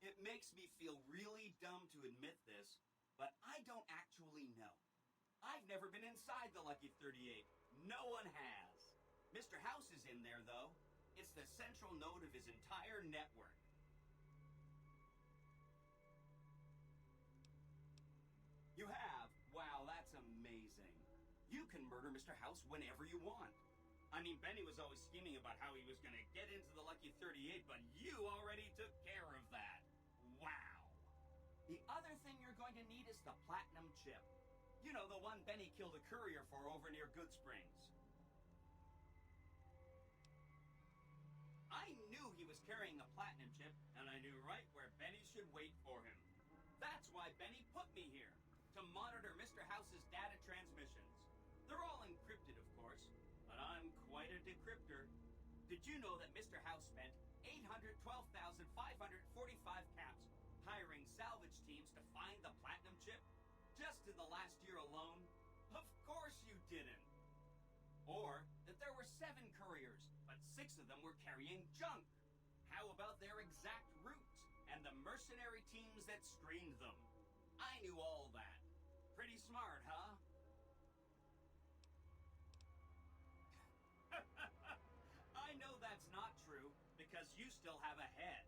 It makes me feel really dumb to admit this, but I don't actually know. I've never been inside the Lucky 38. No one has. Mr. House is in there, though. It's the central node of his entire network. You have? Wow, that's amazing. You can murder Mr. House whenever you want. I mean, Benny was always scheming about how he was going to get into the Lucky 38, but you already took care of that. Wow. The other thing you're going to need is the Platinum chip. You know, the one Benny killed a courier for over near Good Springs. I knew he was carrying the Platinum chip, and I knew right where Benny should wait for him. That's why Benny put me here, to monitor Mr. House's data transmissions. They're all encrypted, of course, but I'm quite a decryptor. Did you know that Mr. House spent 812,545 caps hiring salvage teams to find the Platinum chip? Just in the last year alone? Of course you didn't. Or that there were 7 couriers, but 6 of them were carrying junk. How about their exact routes and the mercenary teams that screened them? I knew all that. Pretty smart, huh? I know that's not true, because you still have a head.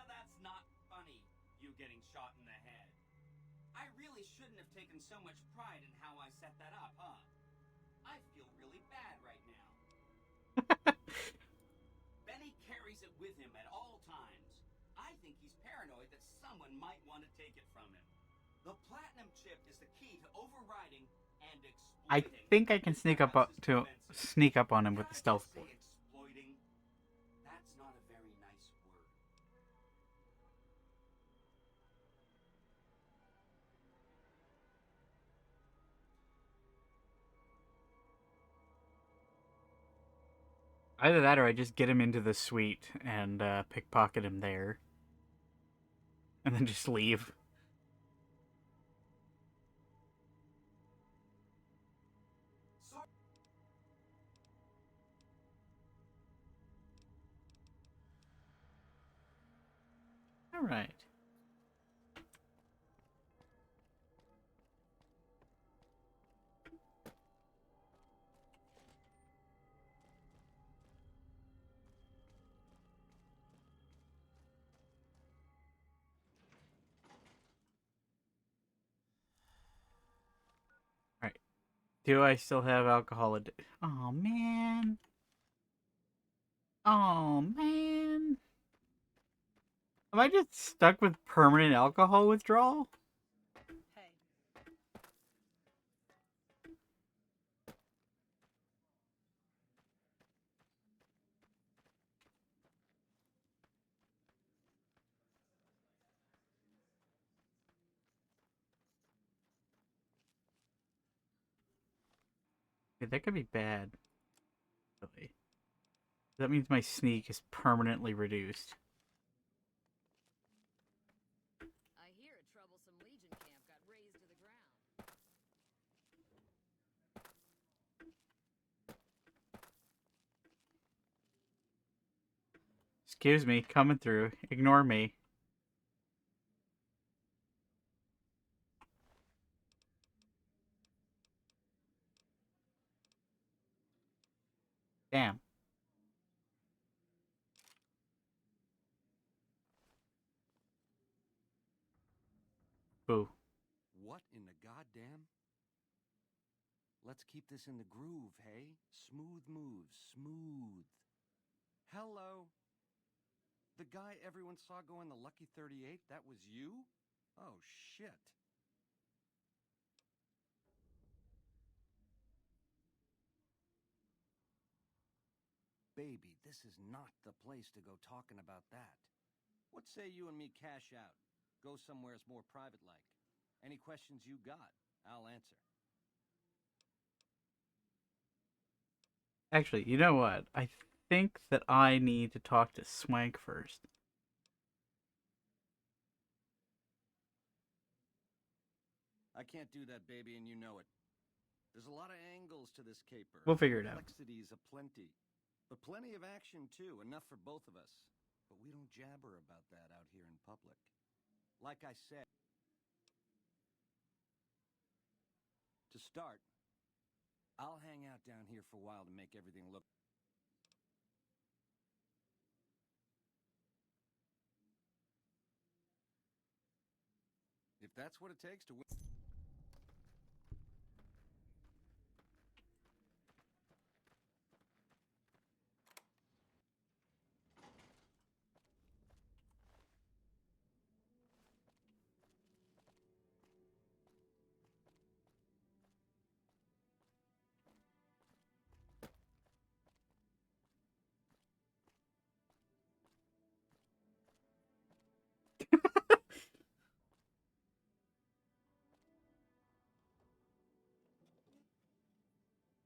That's not funny, you getting shot in the head. I really shouldn't have taken so much pride in how I set that up, huh? I feel really bad right now. Benny carries it with him at all times. I think he's paranoid that someone might want to take it from him. The Platinum chip is the key to overriding and I exploiting. think I can sneak up on him with the stealth board. Exploiting? That's not a very nice word. Either that or I just get him into the suite and pickpocket him there. And then just leave. All right. All right. Do I still have alcohol? Oh man. Oh man. Am I just stuck with permanent alcohol withdrawal? Hey. Yeah, that could be bad. Really. That means my sneak is permanently reduced. I hear a troublesome Legion camp got razed to the ground. Excuse me, coming through. Ignore me. Damn. Boo. What in the goddamn? Let's keep this in the groove, hey? Smooth moves, smooth. Hello? The guy everyone saw go in the Lucky 38, that was you? Oh, shit. Baby, this is not the place to go talking about that. What say you and me cash out? Go somewheres more private-like. Any questions you got, I'll answer. Actually, you know what? I think that I need to talk to Swank first. I can't do that, baby, and you know it. There's a lot of angles to this caper. We'll figure it out. Complexities aplenty. But plenty of action, too. Enough for both of us. But we don't jabber about that out here in public. Like I said, to start, I'll hang out down here for a while to make everything look... If that's what it takes to win...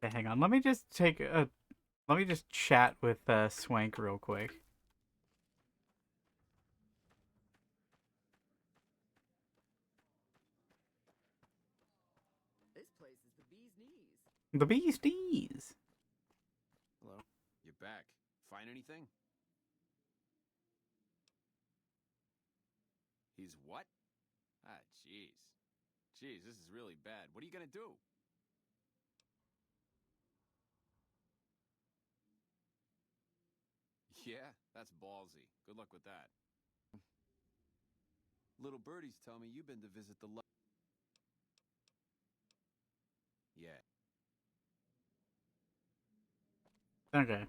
Okay, hang on. Let me just chat with Swank real quick. This place is the bee's knees. The bee's knees. Hello. You're back. Find anything? He's what? Ah, jeez. Jeez, this is really bad. What are you gonna do? Yeah, that's ballsy. Good luck with that. Little birdies tell me you've been to visit the... Yeah. Okay.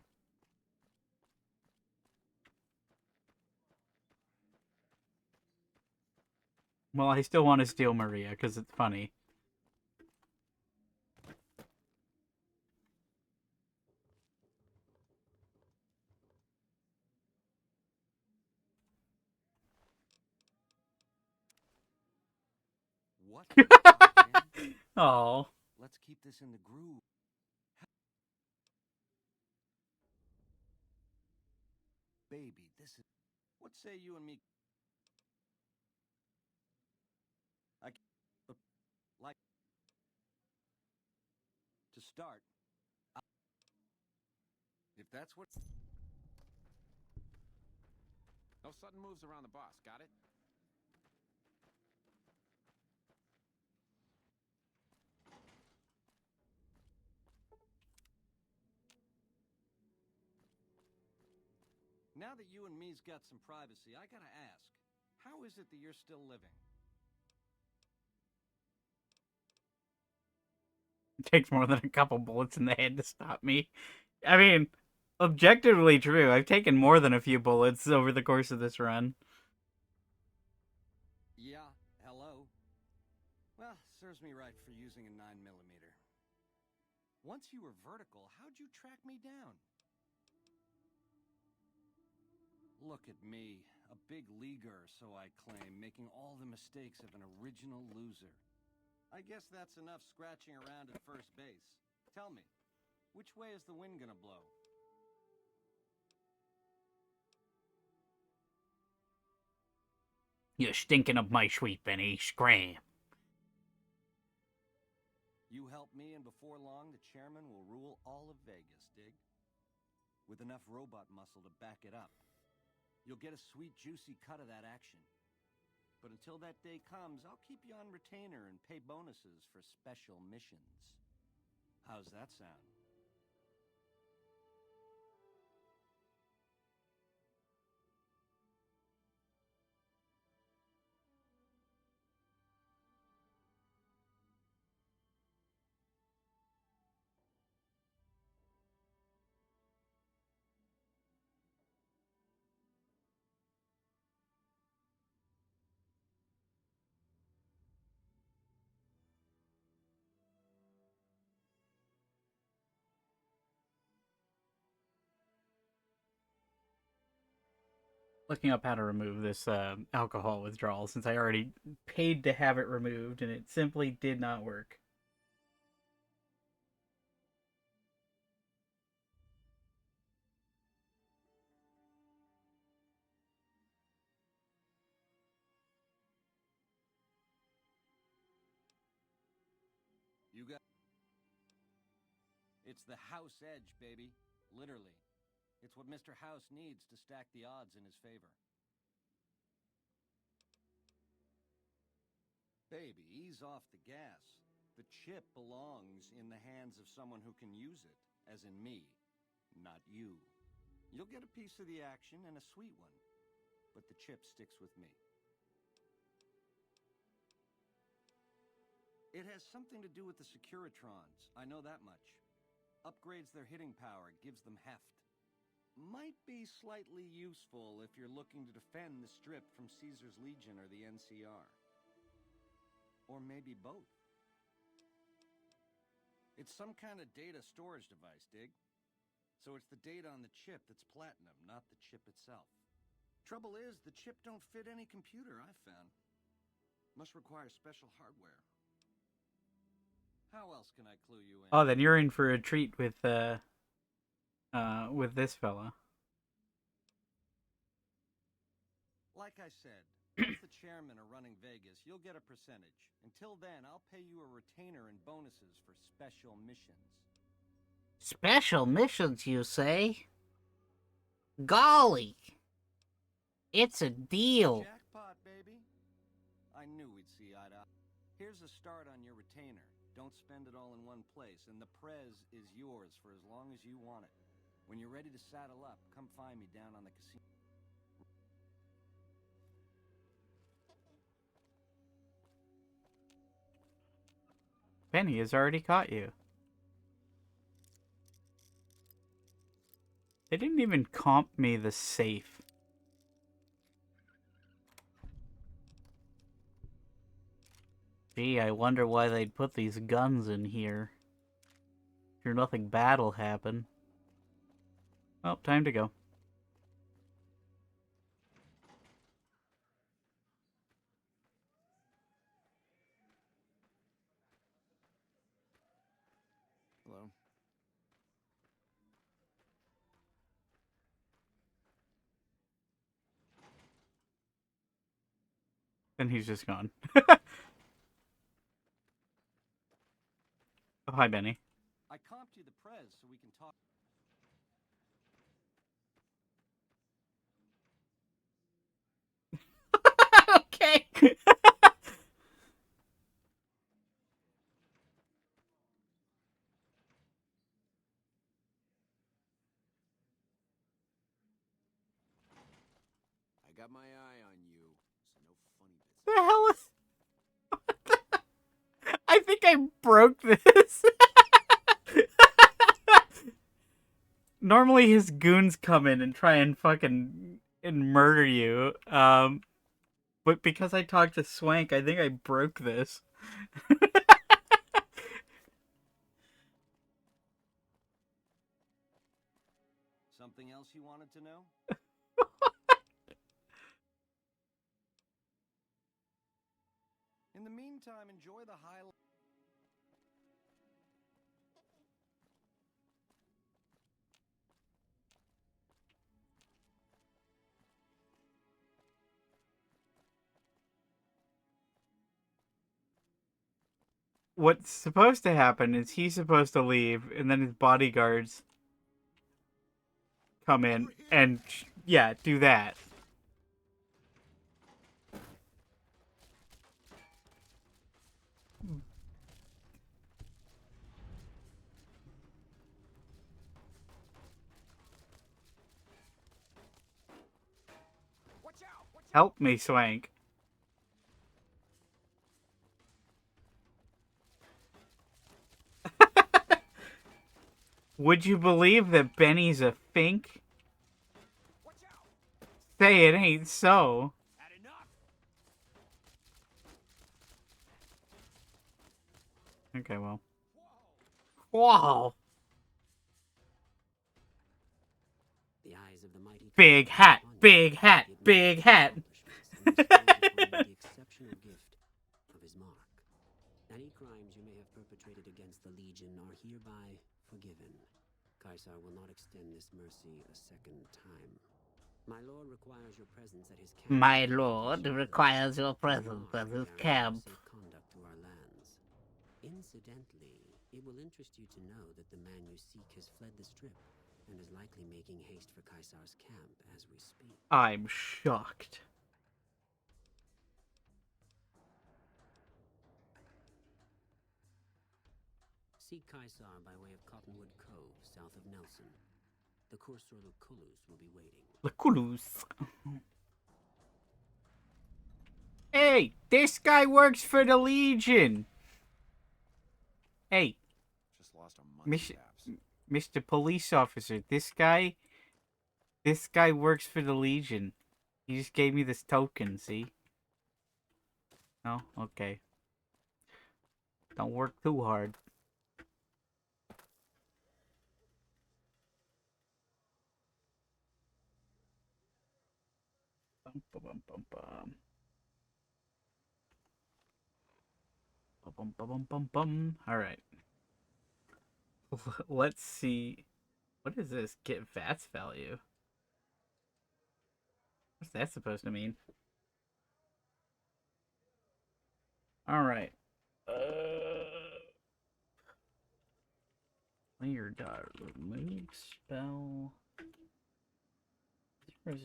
Well, I still want to steal Maria because it's funny. What? Oh. Let's keep this in the groove. Baby, this is... What say you and me... Like... To start... If that's what... No sudden moves around the boss, got it? Now that you and me's got some privacy, I gotta ask, how is it that you're still living? It takes more than a couple bullets in the head to stop me. I mean, objectively true. I've taken more than a few bullets over the course of this run. Yeah, hello. Well, serves me right for using a 9mm. Once you were vertical, how'd you track me down? Look at me, a big leaguer, so I claim, making all the mistakes of an original loser. I guess that's enough scratching around at first base. Tell me, which way is the wind gonna blow? You're stinking up my sweet Benny. Scram. You help me, and before long, the chairman will rule all of Vegas, dig? With enough robot muscle to back it up. You'll get a sweet, juicy cut of that action. But until that day comes, I'll keep you on retainer and pay bonuses for special missions. How's that sound? Looking up how to remove this alcohol withdrawal since I already paid to have it removed and it simply did not work. You got... It's the House Edge, baby. Literally. It's what Mr. House needs to stack the odds in his favor. Baby, ease off the gas. The chip belongs in the hands of someone who can use it, as in me, not you. You'll get a piece of the action, and a sweet one. But the chip sticks with me. It has something to do with the Securitrons, I know that much. Upgrades their hitting power, gives them heft. Might be slightly useful if you're looking to defend the Strip from Caesar's Legion or the NCR. Or maybe both. It's some kind of data storage device, dig? So it's the data on the chip that's platinum, not the chip itself. Trouble is, the chip don't fit any computer I've found. Must require special hardware. How else can I clue you in? Oh, then you're in for a treat with this fella. Like I said, once the chairmen are running Vegas, you'll get a percentage. Until then, I'll pay you a retainer and bonuses for special missions. Special missions, you say? Golly! It's a deal. Jackpot, baby. I knew we'd see eye to eye. Here's a start on your retainer. Don't spend it all in one place, and the prez is yours for as long as you want it. When you're ready to saddle up, come find me down on the casino. Penny has already caught you. They didn't even comp me the safe. Gee, I wonder why they'd put these guns in here. Sure nothing bad'll happen. Well, time to go. Hello. Then he's just gone. Oh, hi, Benny. I comped you the prez so we can talk. The hell is... I think I broke this. Normally his goons come in and try and fucking and murder you. But because I talked to Swank, I think I broke this. Something else you wanted to know? In the meantime, enjoy the high... What's supposed to happen is he's supposed to leave, and then his bodyguards come in and, yeah, do that. Help me, Swank. Would you believe that Benny's a fink? Say it ain't so. Okay, well. Whoa! The eyes of the mighty Big hat, big hat, big hat. the exceptional gift of his mark. Any crimes you may have perpetrated against the Legion are hereby forgiven. Caesar will not extend this mercy a second time. My lord requires your presence at his camp. My lord requires your presence at his camp. Safe conduct through our lands. Incidentally, it will interest you to know that the man you seek has fled the strip and is likely making haste for Caesar's camp as we speak. I'm shocked. Seek Caesar by way of Cottonwood Cove, south of Nelson. The Cursor Lucullus will be waiting. Lucullus. Hey, this guy works for the Legion. Hey. Just lost a Mr. Police Officer, this guy works for the Legion. He just gave me this token, see? Oh, okay. Don't work too hard. Bum, bum, bum, bum. Bum, bum, bum, bum, bum. All right. Let's see. What is this? Get VATS value. What's that supposed to mean? All right. Player dot remove spell 000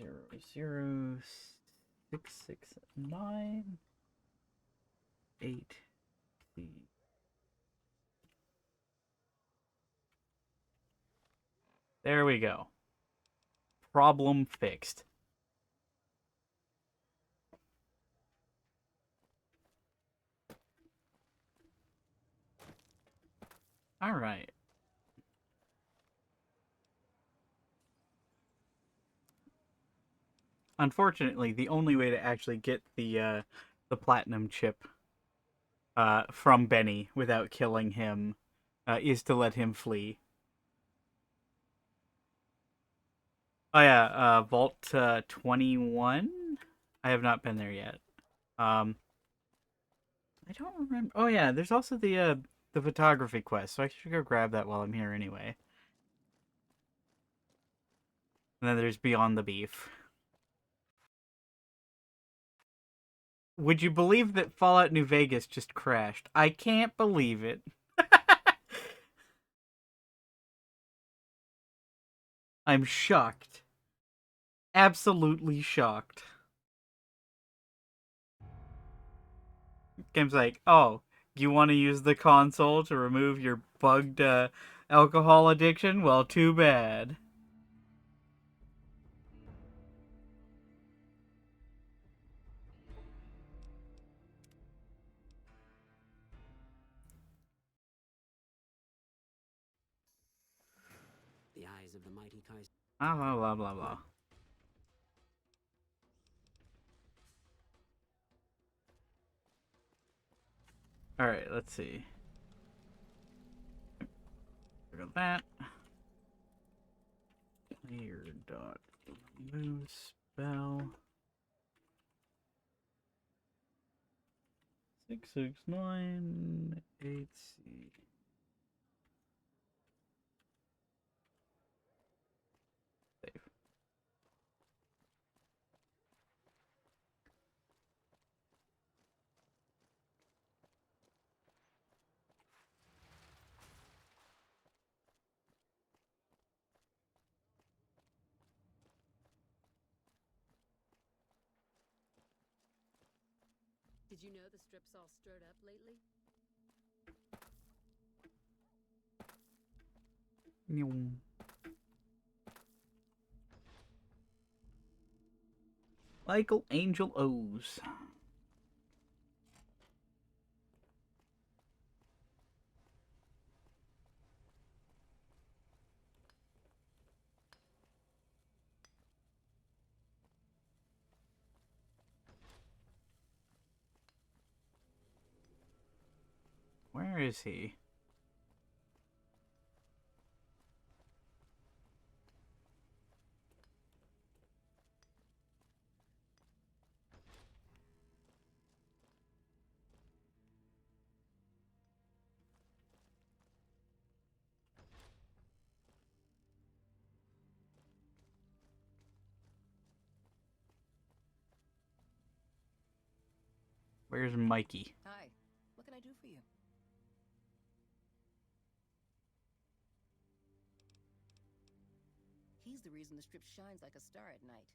669 8 C. There we go. Problem fixed. All right. Unfortunately, the only way to actually get the platinum chip from Benny without killing him is to let him flee. Oh yeah, Vault 21. I have not been there yet. I don't remember. Oh yeah, there's also the photography quest, so I should go grab that while I'm here anyway. And then there's Beyond the Beef. Would you believe that Fallout New Vegas just crashed? I can't believe it. I'm shocked. Absolutely shocked. Game's like, oh, you want to use the console to remove your bugged alcohol addiction? Well, too bad. rise of the mighty Kaiser. Blah, blah, blah, blah, blah. Alright, let's see. Look at that. Player dot move spell. 669 8C. Save. Did you know the strip's all stirred up lately? Michael Angel O's. Where is he? Where's Mikey? Hi. What can I do for you? He's the reason the strip shines like a star at night.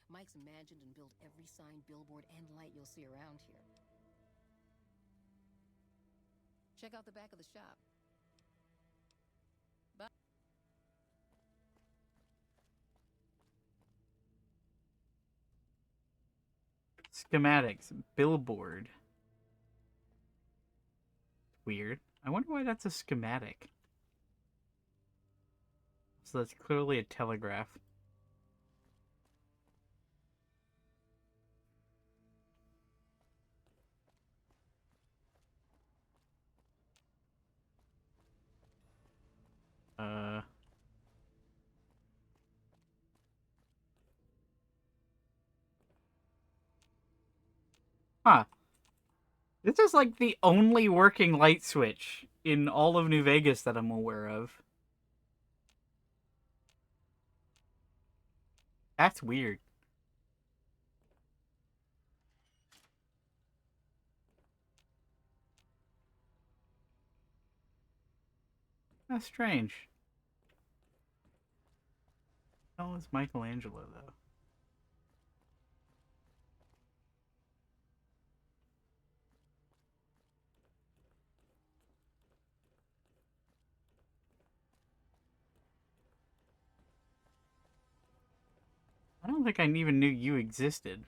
Mike's imagined and built every sign, billboard, and light you'll see around here. Check out the back of the shop. Bye. Schematics. Billboard. Weird. I wonder why that's a schematic. So that's clearly a telegraph. Huh. This is like the only working light switch in all of New Vegas that I'm aware of. That's weird. That's strange. Oh, it's Michelangelo, though. I don't think I even knew you existed.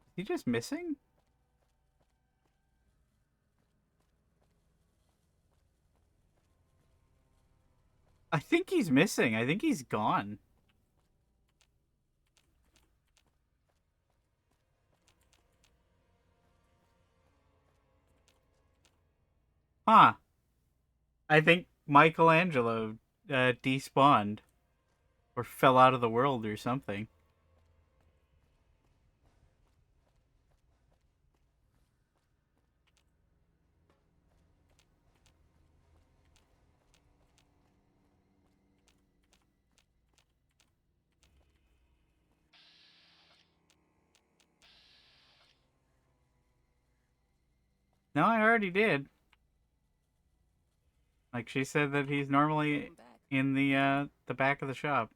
Is he just missing? I think he's missing. I think he's gone. Huh. I think Michelangelo despawned. Or fell out of the world or something. No, I already did. Like she said that he's normally in the back of the shop.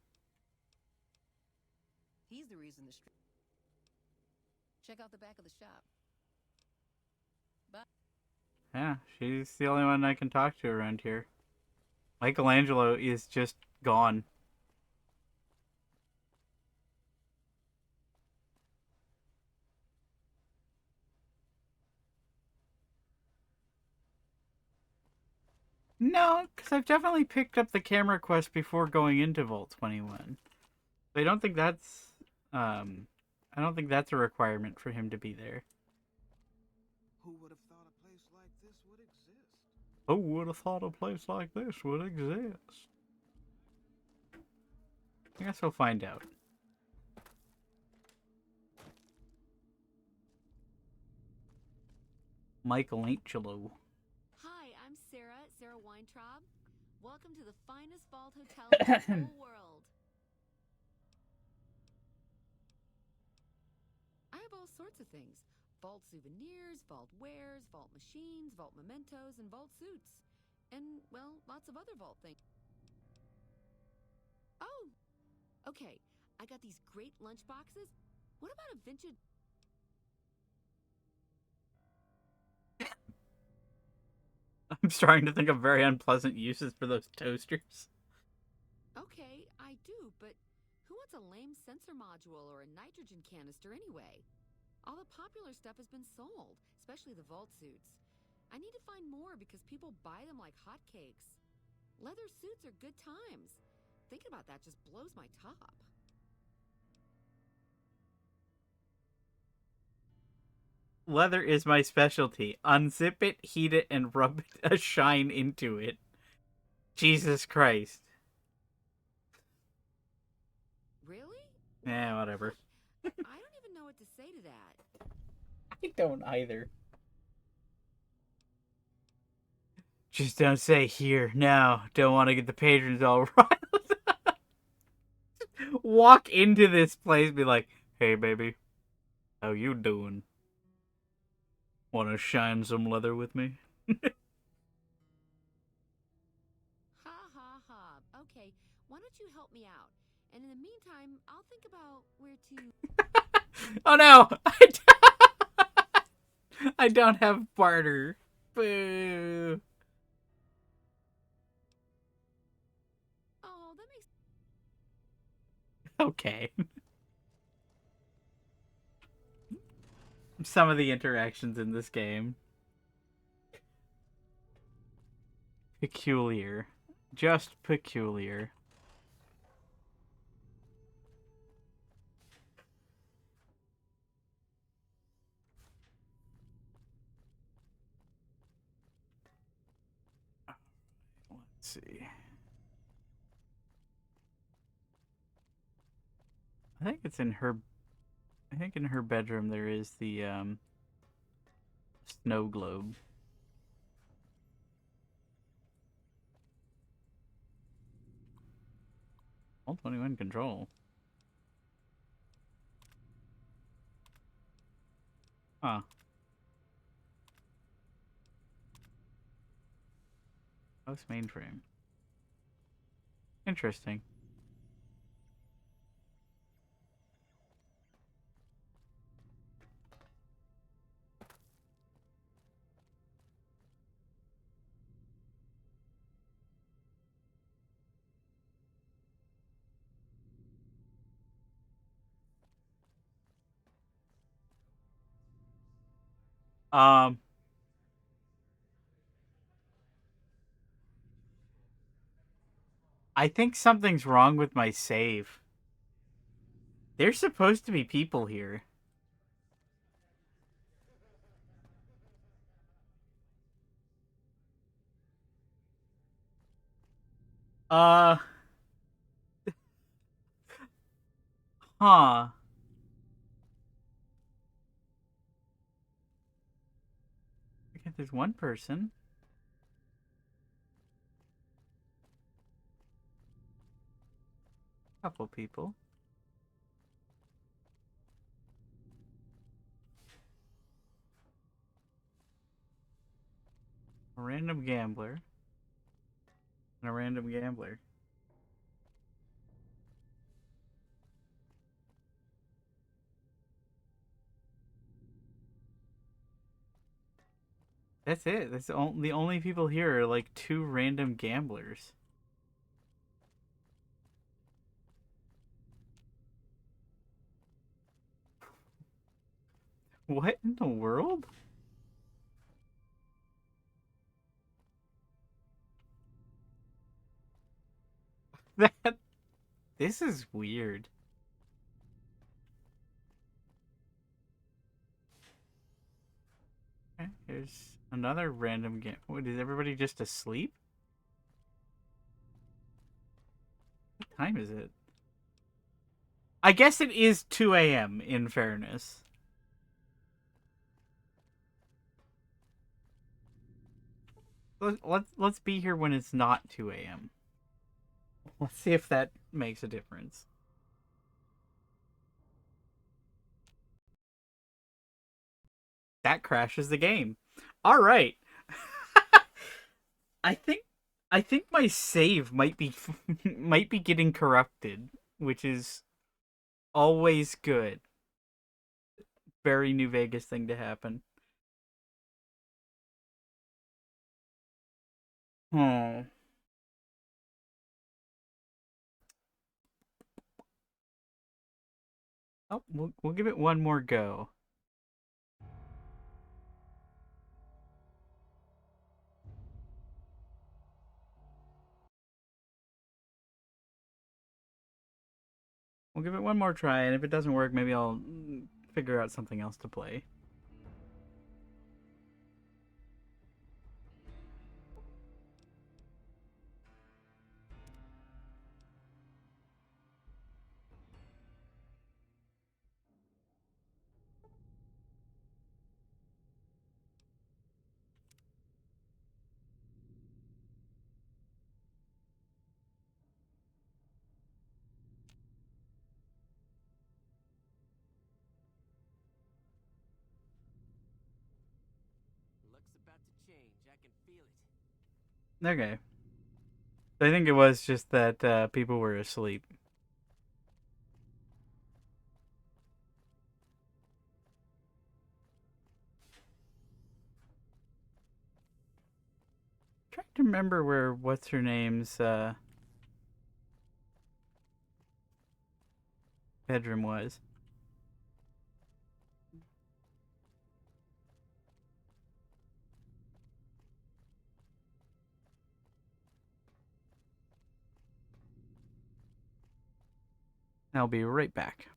He's the reason the strip. Check out the back of the shop. Bye. Yeah, she's the only one I can talk to around here. Michelangelo is just gone. No, because I've definitely picked up the camera quest before going into Vault 21. But I don't think that's I don't think that's a requirement for him to be there. Who would have thought a place like this would exist? Who would have thought a place like this would exist? I guess we'll find out. Michelangelo. Hi, I'm Sarah Weintraub. Welcome to the finest vault hotel in the whole world. I have all sorts of things. Vault souvenirs, vault wares, vault machines, vault mementos, and vault suits. And, well, lots of other vault things. Oh! Okay, I got these great lunch boxes. What about a vintage... I'm starting to think of very unpleasant uses for those toasters. Okay, I do, but who wants a lame sensor module or a nitrogen canister anyway? All the popular stuff has been sold, especially the vault suits. I need to find more because people buy them like hotcakes. Leather suits are good times. Thinking about that just blows my top. Leather is my specialty. Unzip it, heat it, and rub a shine into it. Jesus Christ. Really? Yeah, whatever. I don't even know what to say to that. I don't either. Just don't say here, now. Don't want to get the patrons all riled. Walk into this place, be like, hey baby, how you doing? Want to shine some leather with me? Ha ha ha. Okay, why don't you help me out? And in the meantime, I'll think about where to... Oh no! I don't have barter. Boo. Oh, that makes... Okay. Some of the interactions in this game. Peculiar. Just peculiar. Let's see. I think it's in her... I think in her bedroom there is the, snow globe. All 21 control. Huh. House mainframe. Interesting. Um... I think something's wrong with my save. There's supposed to be people here. Huh. Okay, there's one person. Couple people. A random gambler. And a random gambler. That's it. That's the only people here are like two random gamblers. What in the world? This is weird. Okay, here's another random game. What, is everybody just asleep? What time is it? I guess it is 2 a.m. in fairness. Let's be here when it's not 2 a.m. Let's see if that makes a difference. That crashes the game. All right. I think my save might be might be getting corrupted, which is always good. Very New Vegas thing to happen. Oh. Oh, we'll give it one more go. We'll give it one more try, and if it doesn't work, maybe I'll figure out something else to play. Luck's about to change. I can feel it. Okay. I think it was just that people were asleep. Trying to remember where what's her name's bedroom was. I'll be right back.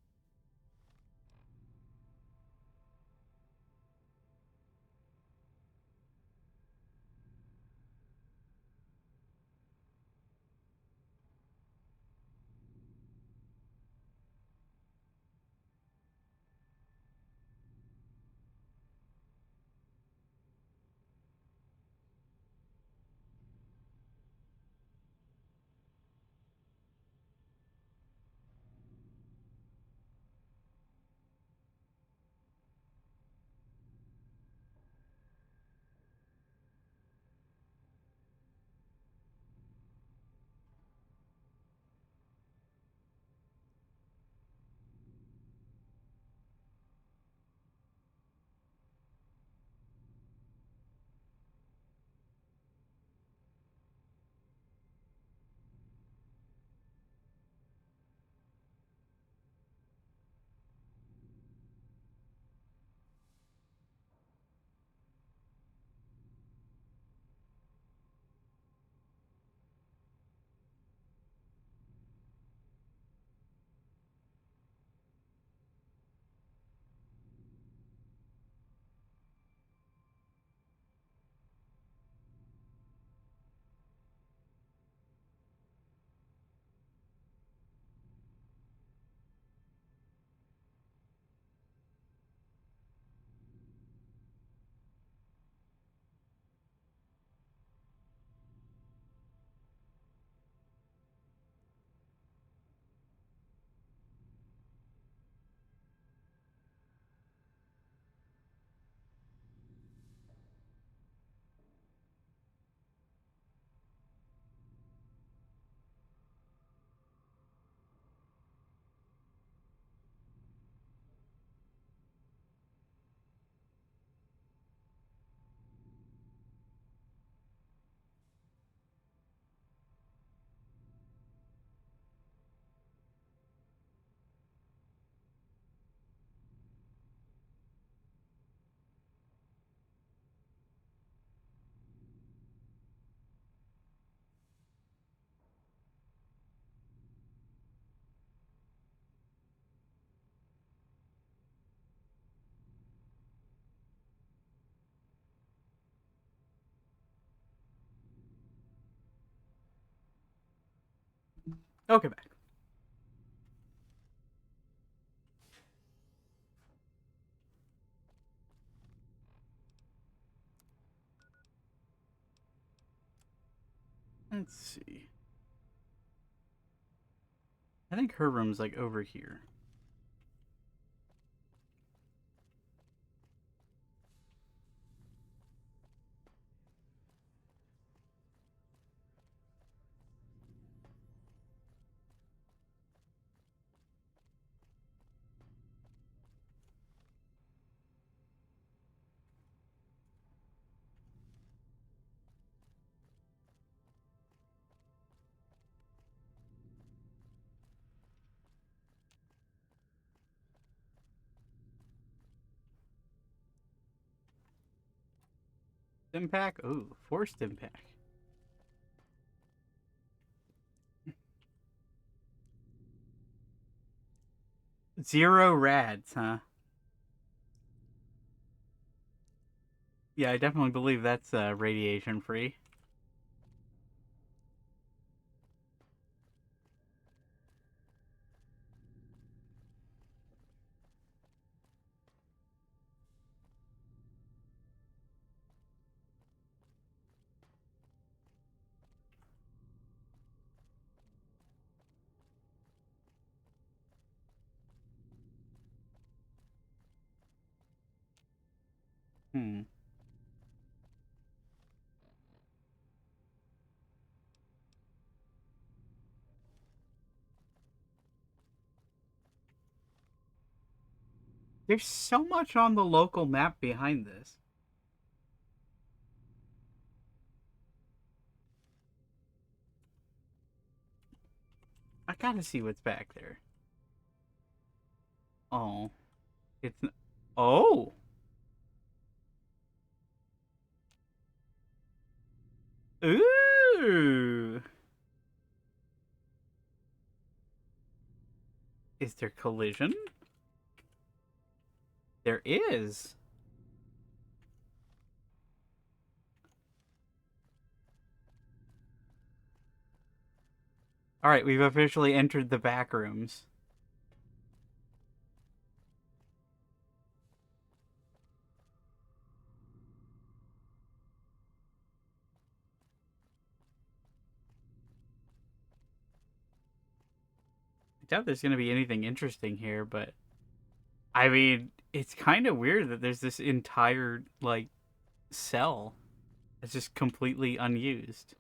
Okay, back. Let's see. I think her room's like over here. Impact? Ooh, forced impact. Zero rads, huh? Yeah, I definitely believe that's radiation free. Hmm. There's so much on the local map behind this. I gotta see what's back there. Oh. It's... Oh! Ooh! Is there collision? There is. Alright, we've officially entered the back rooms. I doubt there's gonna be anything interesting here, but... I mean, it's kind of weird that there's this entire, like, cell that's just completely unused.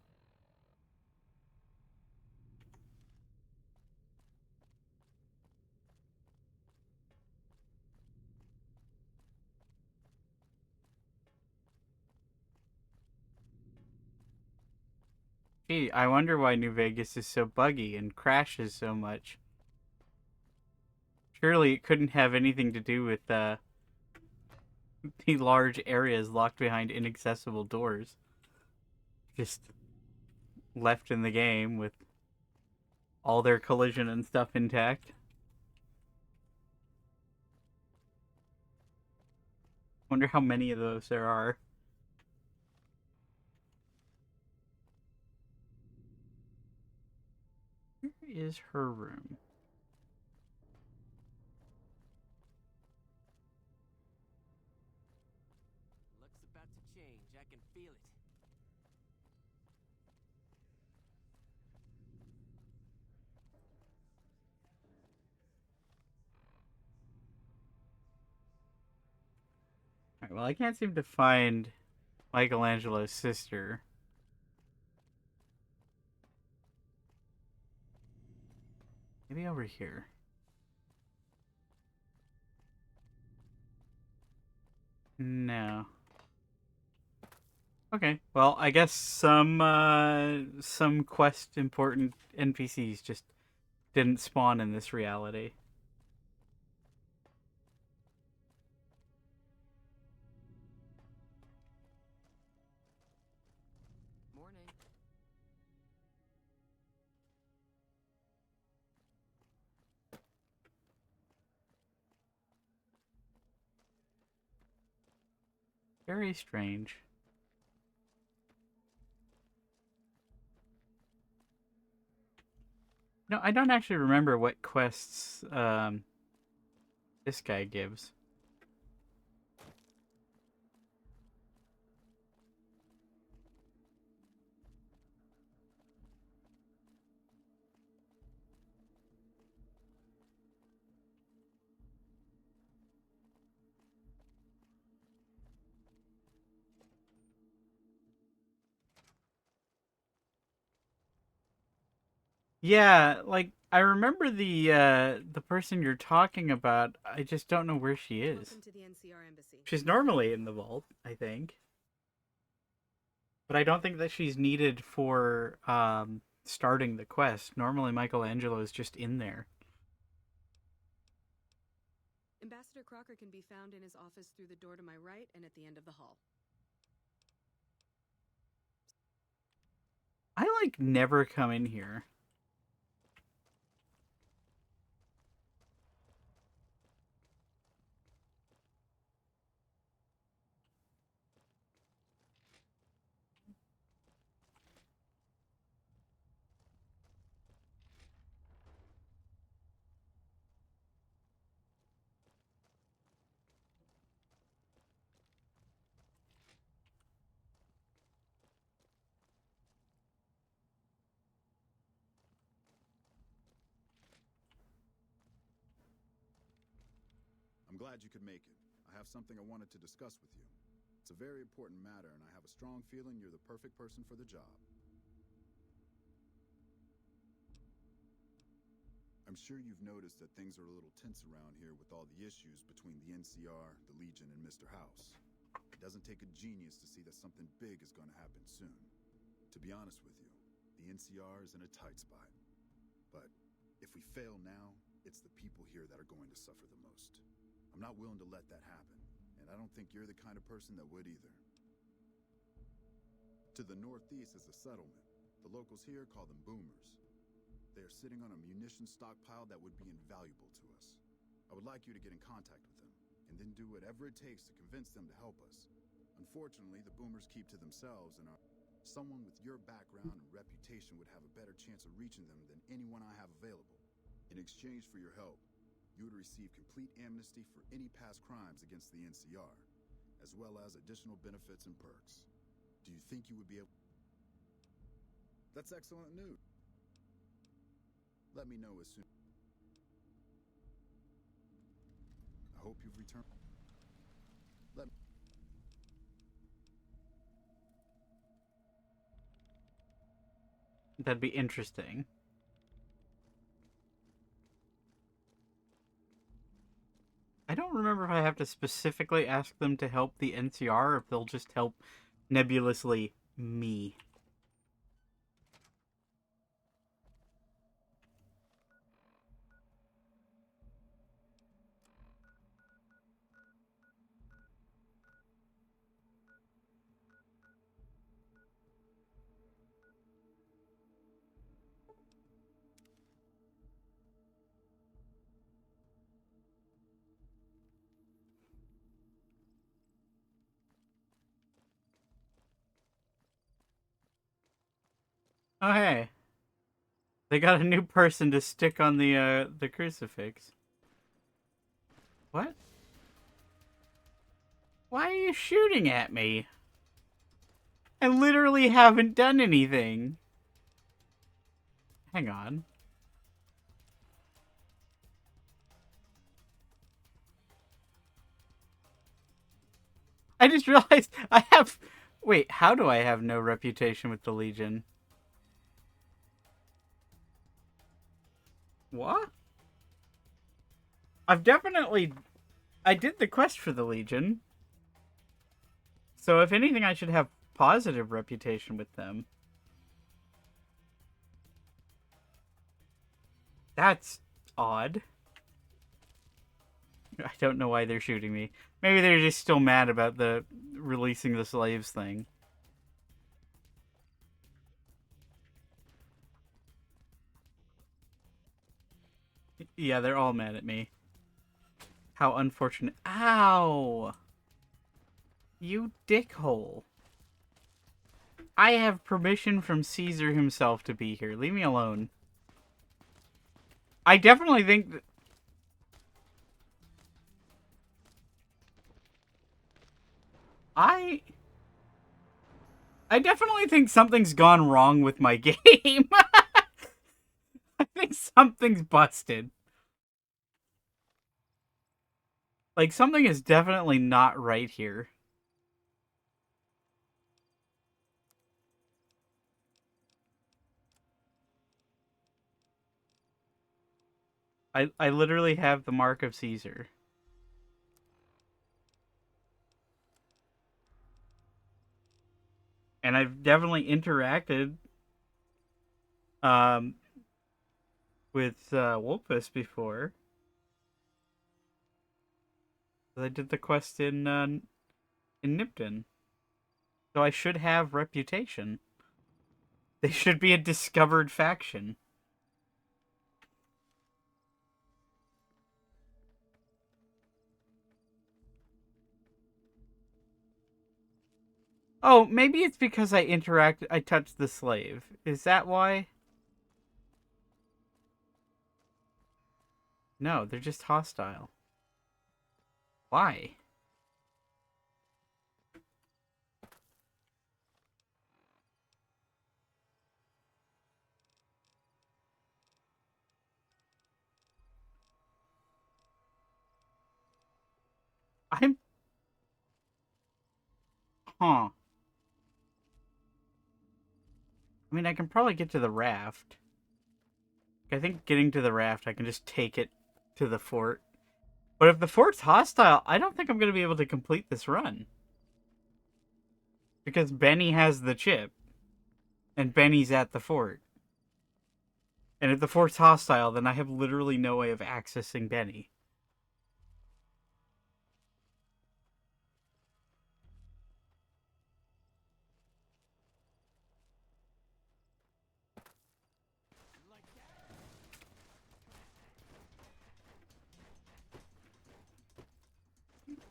Gee, I wonder why New Vegas is so buggy and crashes so much. Surely it couldn't have anything to do with the large areas locked behind inaccessible doors. Just left in the game with all their collision and stuff intact. Wonder how many of those there are. Where is her room? Looks about to change. I can feel it. Alright, well, I can't seem to find Michelangelo's sister. Maybe over here. No. Okay, well, I guess some quest important NPCs just didn't spawn in this reality. Morning. Very strange. No, I don't actually remember what quests this guy gives. Yeah, like I remember the person you're talking about. I just don't know where she is. Welcome to the NCR embassy. She's normally in the vault, I think. But I don't think that she's needed for starting the quest. Normally Michelangelo is just in there. Ambassador Crocker can be found in his office through the door to my right and at the end of the hall. I like never come in here. I'm glad you could make it. I have something I wanted to discuss with you. It's a very important matter, and I have a strong feeling you're the perfect person for the job. I'm sure you've noticed that things are a little tense around here with all the issues between the NCR, the Legion, and Mr. House. It doesn't take a genius to see that something big is going to happen soon. To be honest with you, the NCR is in a tight spot. But if we fail now, it's the people here that are going to suffer the most. I'm not willing to let that happen, and I don't think you're the kind of person that would either. To the northeast is a settlement. The locals here call them boomers. They are sitting on a munitions stockpile that would be invaluable to us. I would like you to get in contact with them, and then do whatever it takes to convince them to help us. Unfortunately, the boomers keep to themselves, and someone with your background and reputation would have a better chance of reaching them than anyone I have available. In exchange for your help, you would receive complete amnesty for any past crimes against the NCR, as well as additional benefits and perks. Do you think you would be able... That's excellent news. Let me know as soon. I hope you've returned. That'd be interesting. I don't remember if I have to specifically ask them to help the NCR or if they'll just help nebulously me. Oh hey, they got a new person to stick on the crucifix. What? Why are you shooting at me? I literally haven't done anything. Hang on. I just realized I have... Wait, how do I have no reputation with the Legion? What? I've definitely... I did the quest for the Legion. So if anything, I should have positive reputation with them. That's odd. I don't know why they're shooting me. Maybe they're just still mad about the releasing the slaves thing. Yeah, they're all mad at me. How unfortunate. Ow! You dickhole. I have permission from Caesar himself to be here. Leave me alone. I definitely think that I definitely think something's gone wrong with my game. I think something's busted. Like, something is definitely not right here. I literally have the mark of Caesar. And I've definitely interacted um, with Wolpus before. I did the quest in Nipton. So I should have reputation. They should be a discovered faction. Oh, maybe it's because I touched the slave. Is that why? No, they're just hostile. Why? I'm... Huh. I mean, I can probably get to the raft. I think getting to the raft, I can just take it to the fort. But if the fort's hostile, I don't think I'm going to be able to complete this run. Because Benny has the chip. And Benny's at the fort. And if the fort's hostile, then I have literally no way of accessing Benny.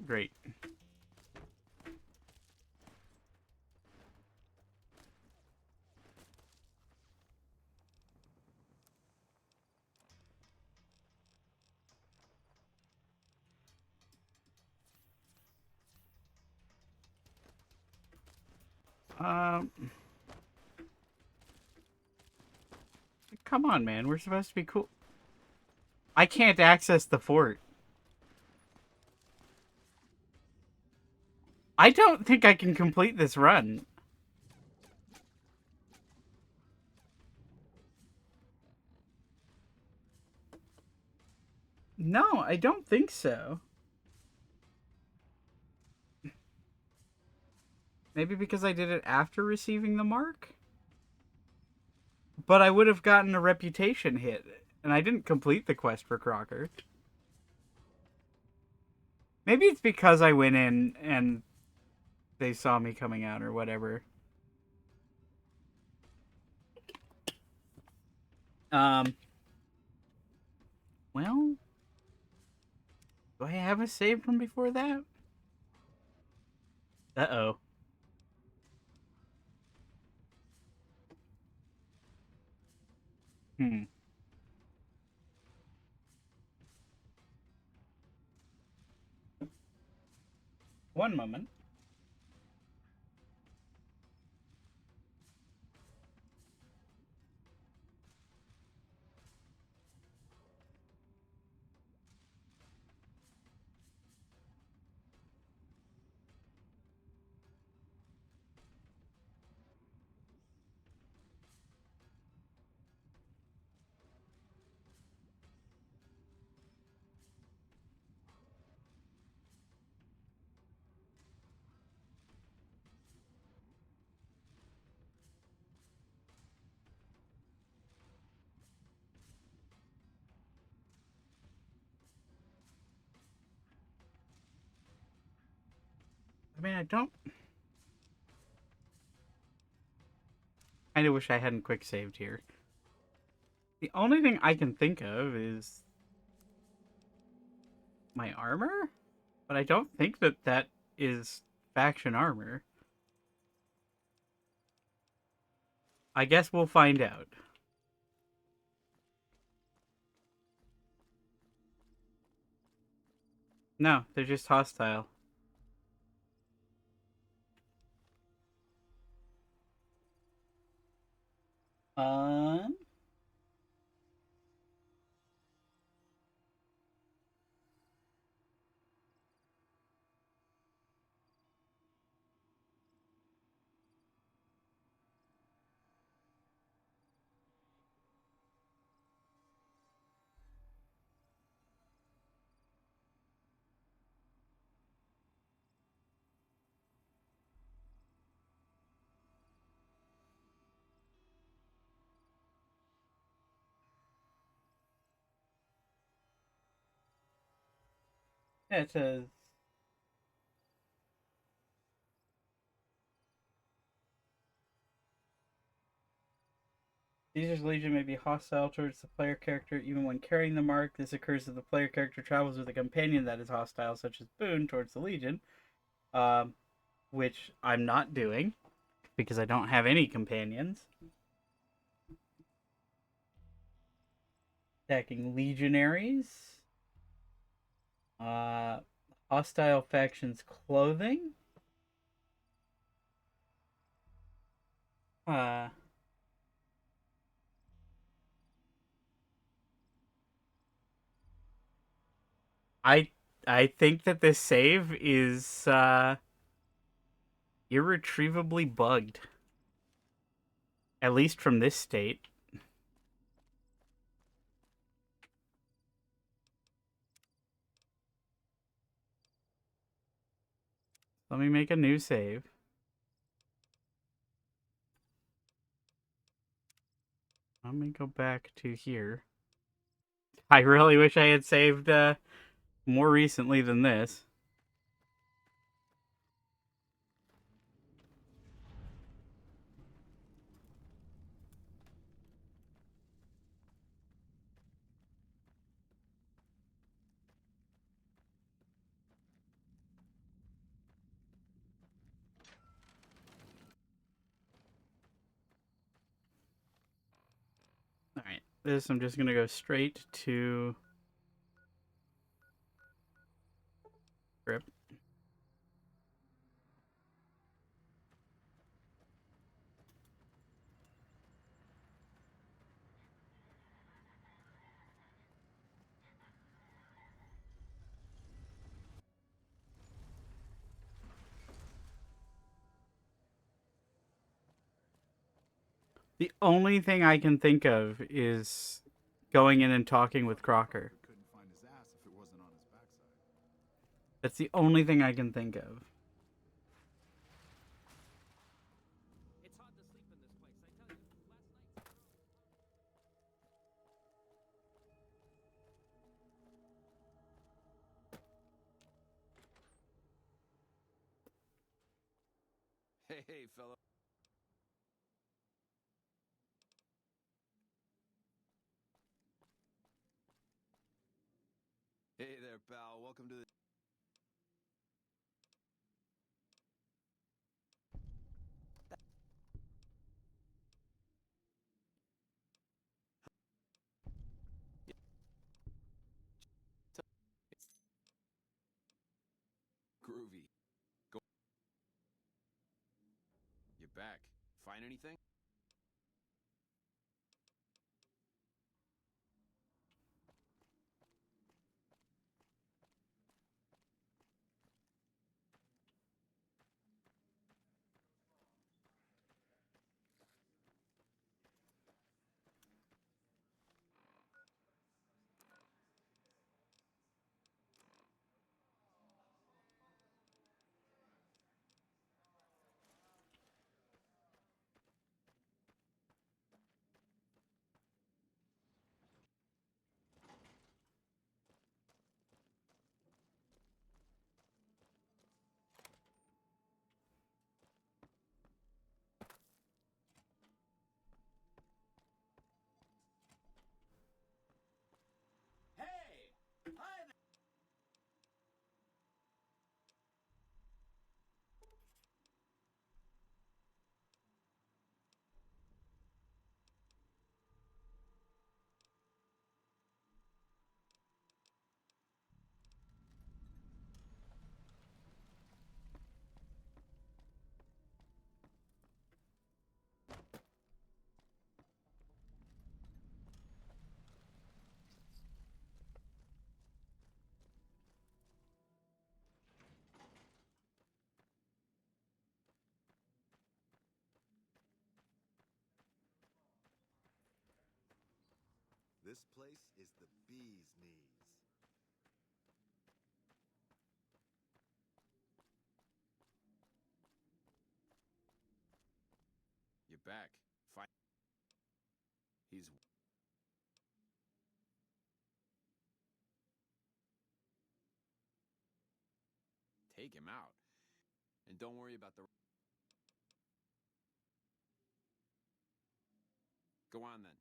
Great. Um... Come on, man. We're supposed to be cool. I can't access the fort. I don't think I can complete this run. No, I don't think so. Maybe because I did it after receiving the mark? But I would have gotten a reputation hit, and I didn't complete the quest for Crocker. Maybe it's because I went in and they saw me coming out or whatever. Well, do I have a save from before that? Uh-oh. Hmm. One moment. I mean, I don't... I kinda wish I hadn't quick saved here. The only thing I can think of is my armor? But I don't think that that is faction armor. I guess we'll find out. No, they're just hostile. Um. Yeah, it says Caesar's Legion may be hostile towards the player character even when carrying the mark. This occurs if the player character travels with a companion that is hostile, such as Boone towards the Legion, um, which I'm not doing because I don't have any companions. Attacking legionaries. Uh, Hostile factions clothing. Uh, I I think that this save is irretrievably bugged. At least from this state. Let me make a new save. Let me go back to here. I really wish I had saved more recently than this. Alright, this I'm just going to go straight to script. The only thing I can think of is going in and talking with Crocker. That's the only thing I can think of. It's hard to sleep in this place, I tell you. Last night, Hey, fella. Hey there, pal. Welcome to the... Groovy. Go... You're back. Find anything? This place is the bee's knees. You're back. Fine. He's... Take him out. And don't worry about the... Go on then.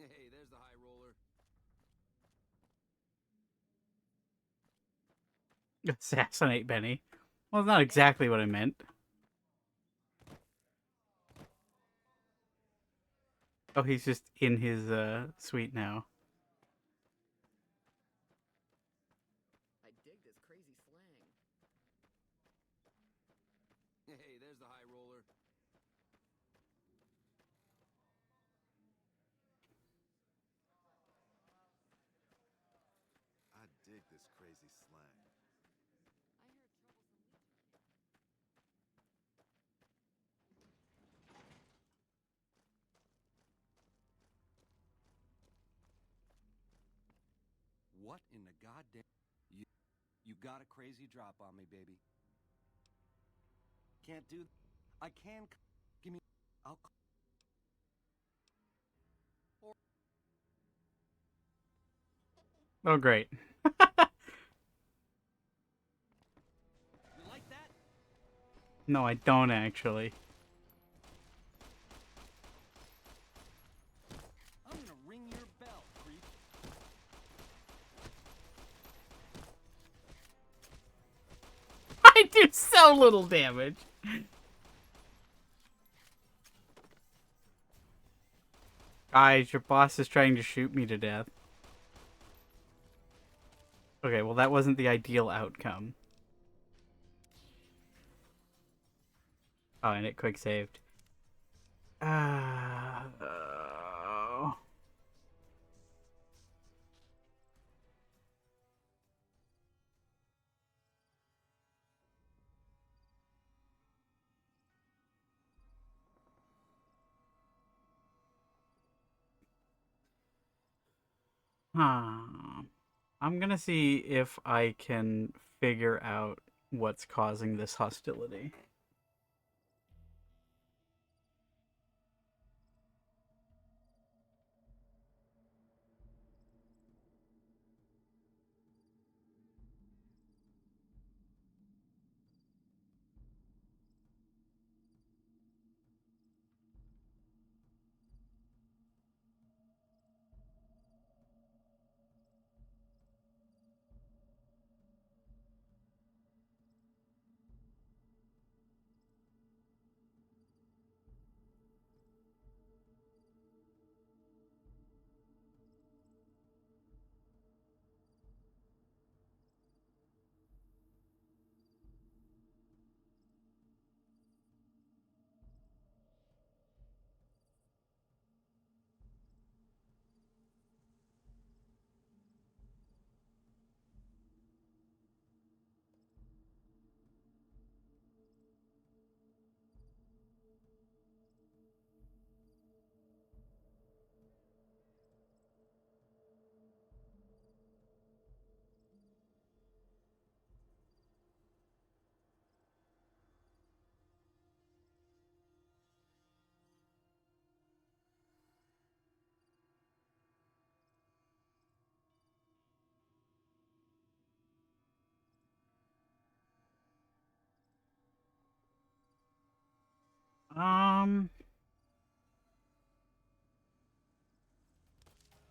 Hey, there's the high roller. Assassinate Benny. Well, not exactly what I meant. Oh, he's just in his suite now. I dig this crazy slang. Hey, there's the high roller. I dig this crazy slang. What in the goddamn... You got a crazy drop on me, baby. Can't do... I can... Give me... I'll... Oh, great. You like that? No, I don't actually. I'm gonna ring your bell, creep. I do so little damage. Guys, your boss is trying to shoot me to death. Okay, well that wasn't the ideal outcome. Oh, and it quick saved. I'm gonna see if I can figure out what's causing this hostility.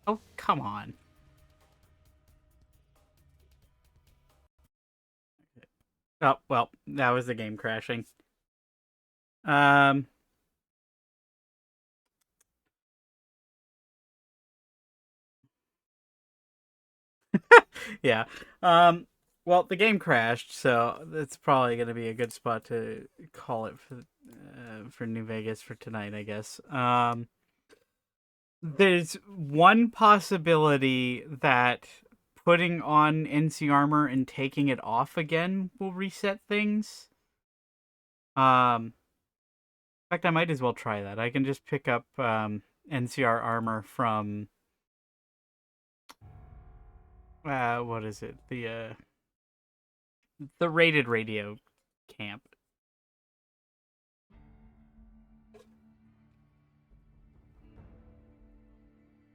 Oh, come on. Oh, well, that was the game crashing. Yeah. Well, the game crashed, so that's probably going to be a good spot to call it for New Vegas for tonight, I guess. There's one possibility that putting on NC armor and taking it off again will reset things. In fact, I might as well try that. I can just pick up NCR armor from what is it? The rated radio camp.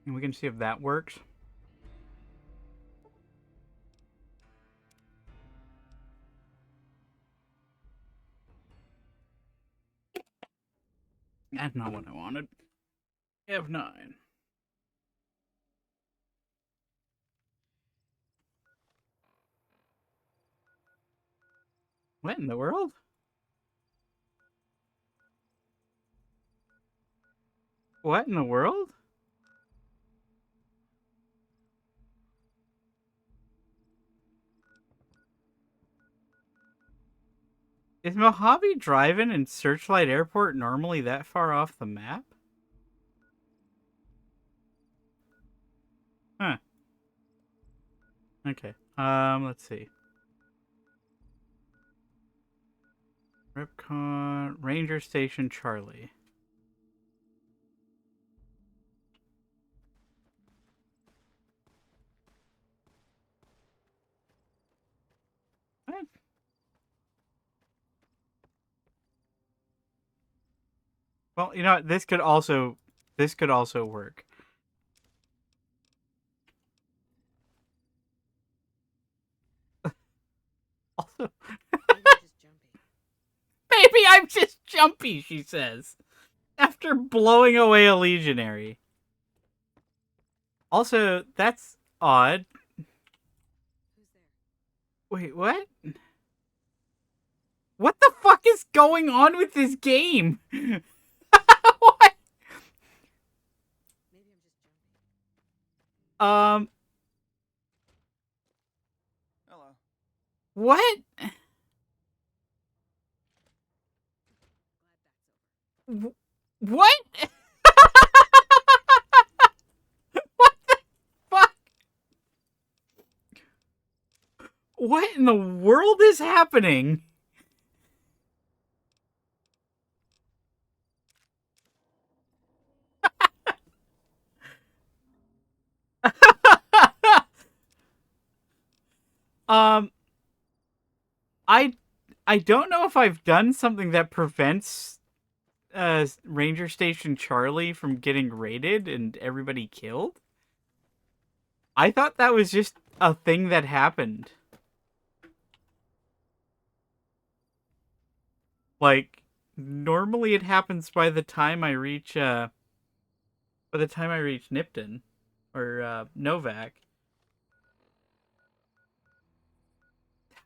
And we can see if that works. That's not what I wanted. F9. What in the world? What in the world? Is Mojave Drive-In and Searchlight Airport normally that far off the map? Huh. Okay. Let's see. Ripcon Ranger Station Charlie. What? Well, you know what? This could also work. Also, maybe I'm just jumpy, she says, after blowing away a legionary. Also, that's odd. Wait, what? What the fuck is going on with this game? What? Hello. What? What? What the fuck? What in the world is happening? Um, I don't know if I've done something that prevents Ranger Station Charlie from getting raided and everybody killed. I thought that was just a thing that happened. Like, normally it happens by the time I reach Nipton or Novak.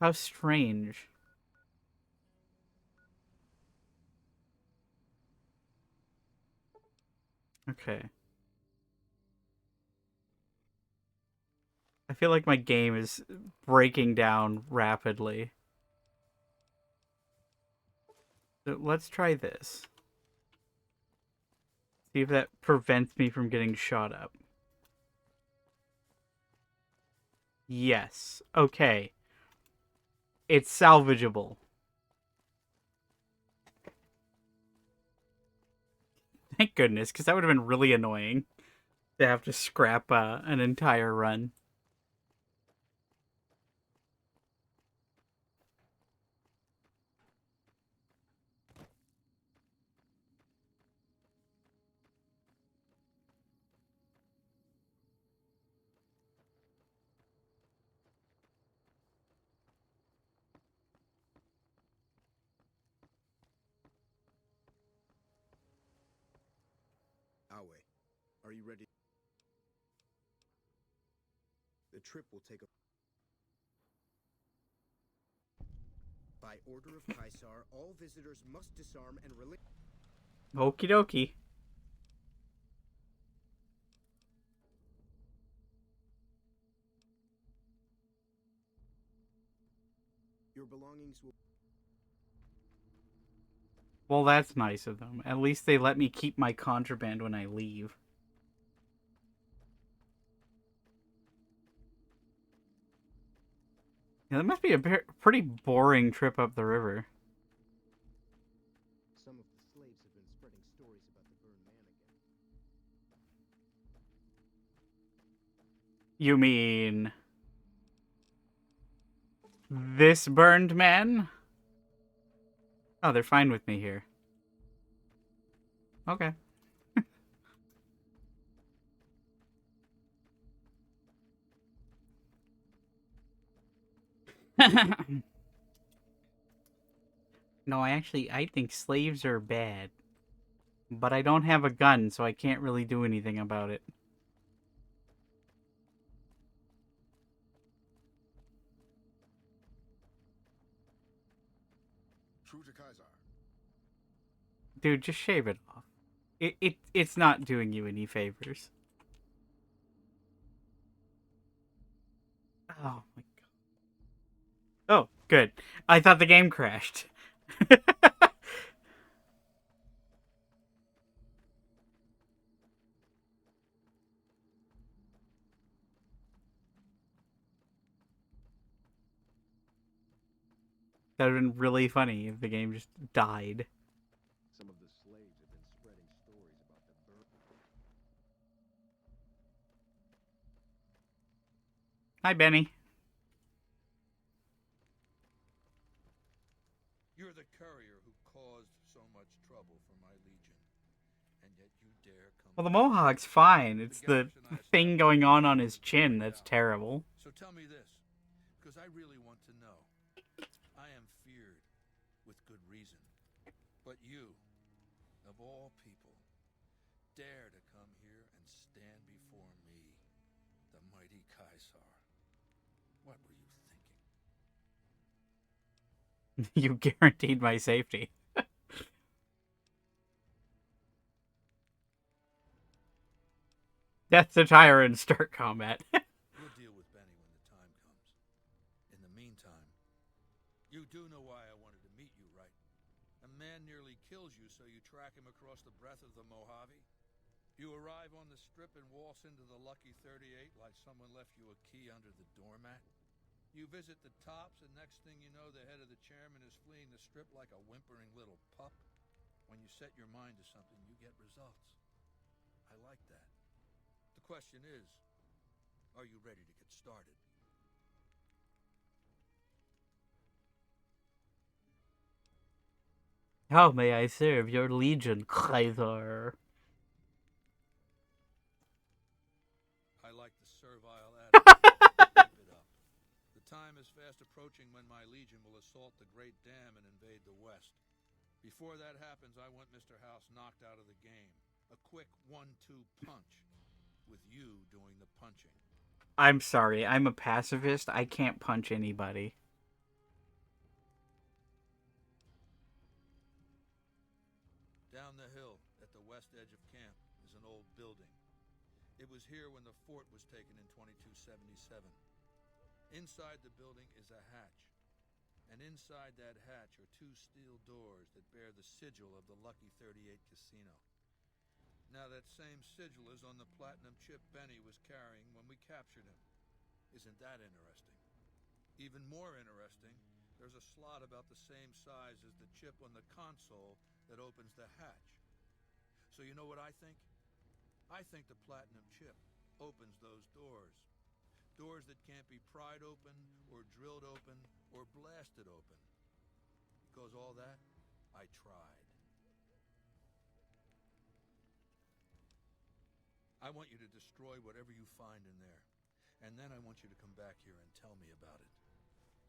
How strange. Okay. I feel like my game is breaking down rapidly. So let's try this. See if that prevents me from getting shot up. Yes. Okay. It's salvageable. Thank goodness, because that would have been really annoying to have to scrap an entire run. Awe, are you ready? The trip will take a... By order of Caesar, all visitors must disarm and release... Okie dokie. Your belongings will... Well, that's nice of them. At least they let me keep my contraband when I leave. Yeah, that must be a pretty boring trip up the river. Some of the slaves have been spreading stories about the burned man again. You mean this burned man? Oh, they're fine with me here. Okay. No, I think slaves are bad. But I don't have a gun, so I can't really do anything about it. True to Kaiser. Dude, just shave it off. It's not doing you any favors. Oh my god. Oh, good. I thought the game crashed. That would have been really funny if the game just died. Some of the slaves have been spreading stories about the burn. Hi, Benny. You're the courier who caused so much trouble for my legion, and yet you dare come. Well, the Mohawk's fine. It's the thing going on his chin that's terrible. So tell me this, because I really want to know. I am feared, with good reason. But you, of all people, dare to come here and stand before me, the mighty Caesar. What were you thinking? You guaranteed my safety. Death to Tyrant, start combat. We'll deal with Benny when the time comes. In the meantime, you do know why I wanted to meet you, right? A man nearly kills you, so you track him across the breadth of the Mojave. You arrive on the strip and waltz into the Lucky 38 like someone left you a key under the doormat. You visit the tops, and next thing you know, the head of the chairman is fleeing the strip like a whimpering little pup. When you set your mind to something, you get results. I like that. The question is, are you ready to get started? How may I serve your legion, Kaiser? I like the servile attitude. Keep it up. The time is fast approaching when my legion will assault the Great Dam and invade the West. Before that happens, I want Mr. House knocked out of the game. A quick 1-2 punch, with you doing the punching. I'm sorry, I'm a pacifist. I can't punch anybody. Down the hill, at the west edge of camp, is an old building. It was here when the fort was taken in 2277. Inside the building is a hatch. And inside that hatch are 2 steel doors that bear the sigil of the Lucky 38 casino. Now that same sigil is on the platinum chip Benny was carrying when we captured him. Isn't that interesting? Even more interesting, there's a slot about the same size as the chip on the console that opens the hatch. So you know what I think? I think the platinum chip opens those doors. Doors that can't be pried open, or drilled open, or blasted open. Because all that, I tried. I want you to destroy whatever you find in there. And then I want you to come back here and tell me about it.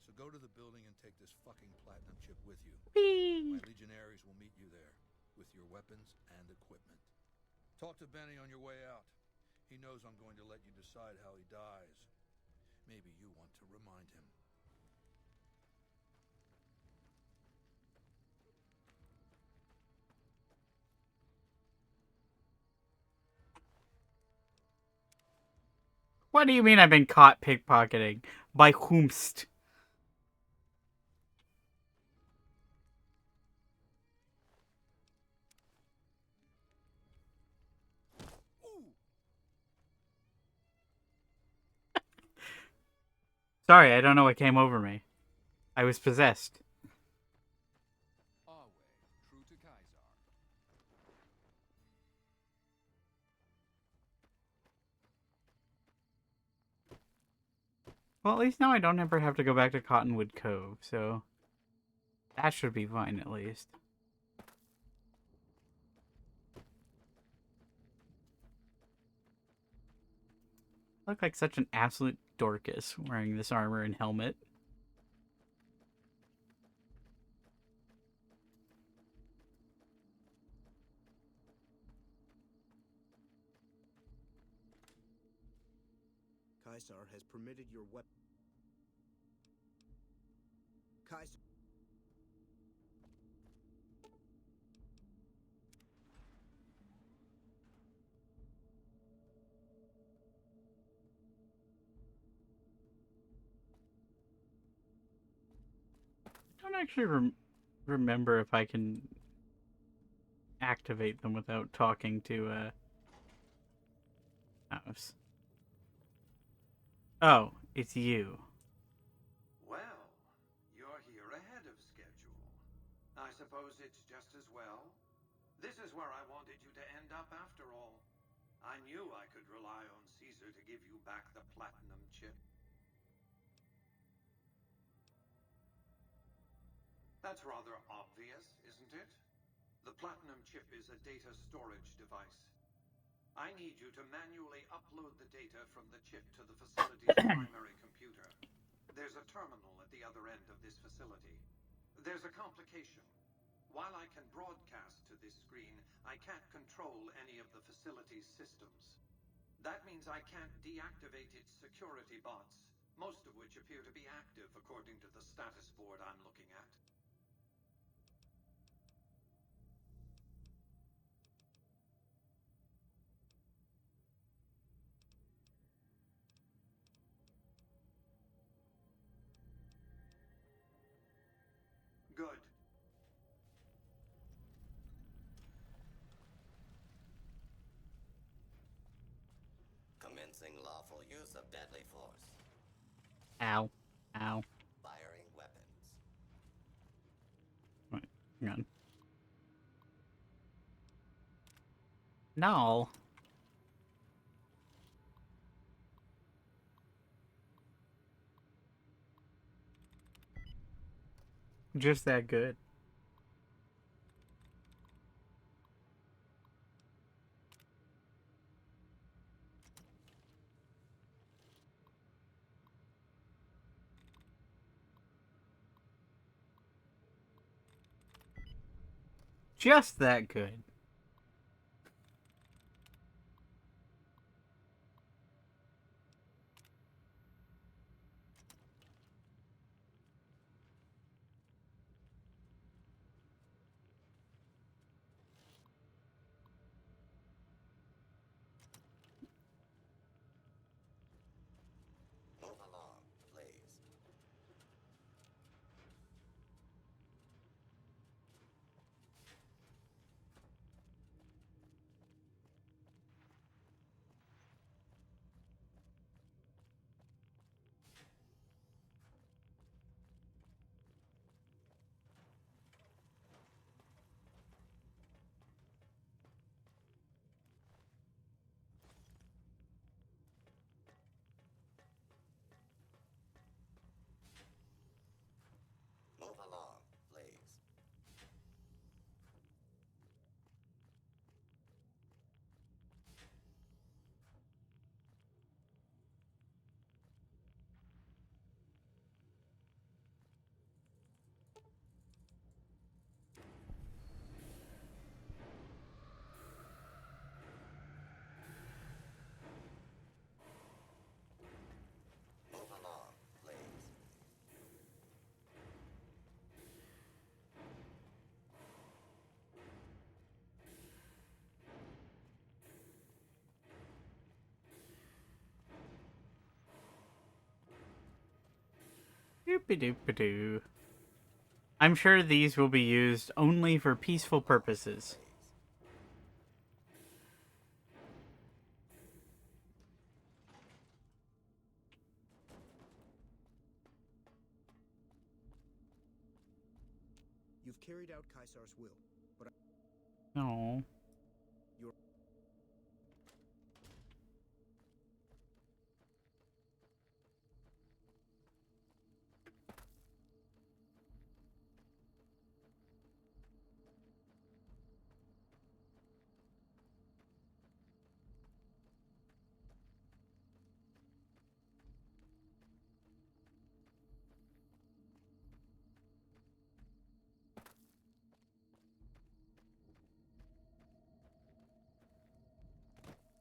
So go to the building and take this fucking platinum chip with you. Whee! My legionaries will meet you there, with your weapons and equipment. Talk to Benny on your way out. He knows I'm going to let you decide how he dies. Maybe you want to remind him. What do you mean I've been caught pickpocketing? By whomst? Sorry, I don't know what came over me. I was possessed. Always true to Kaiser. Well, at least now I don't ever have to go back to Cottonwood Cove, so that should be fine at least. I look like such an absolute Dorcas wearing this armor and helmet. Caesar has permitted your weapon. Caesar. I don't actually remember if I can activate them without talking to House. Oh, it's you. Well, you're here ahead of schedule. I suppose it's just as well. This is where I wanted you to end up after all. I knew I could rely on Caesar to give you back the platinum chip. That's rather obvious, isn't it? The platinum chip is a data storage device. I need you to manually upload the data from the chip to the facility's primary computer. There's a terminal at the other end of this facility. There's a complication. While I can broadcast to this screen, I can't control any of the facility's systems. That means I can't deactivate its security bots, most of which appear to be active according to the status board I'm looking at. Good. Commencing lawful use of deadly force. Ow. Ow. Firing weapons. Wait, hang on. No. Just that good. Just that good. Move along, please. Move along, please. Move along, please. Doopy-doop-a-doo. I'm sure these will be used only for peaceful purposes. You've carried out Caesar's will, but No. you're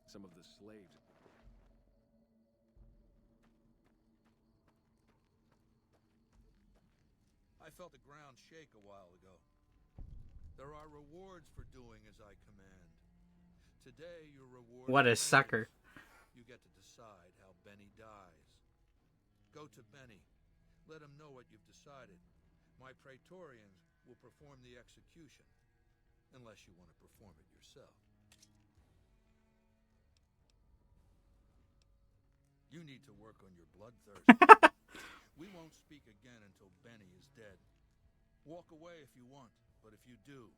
Some of the slaves. I felt the ground shake a while ago. There are rewards for doing as I command. Today, your reward What a is sucker. you get to decide how Benny dies. Go to Benny. Let him know what you've decided. My Praetorians will perform the execution, unless you want to perform it yourself. You need to work on your bloodthirst. We won't speak again until Benny is dead. Walk away if you want, but if you do,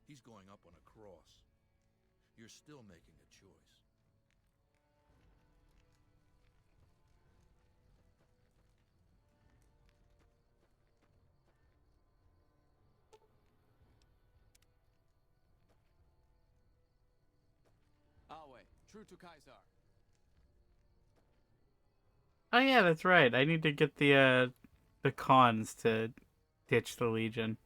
he's going up on a cross. You're still making a choice. Alway, true to Caesar. Oh yeah, that's right. I need to get the cons to ditch the Legion.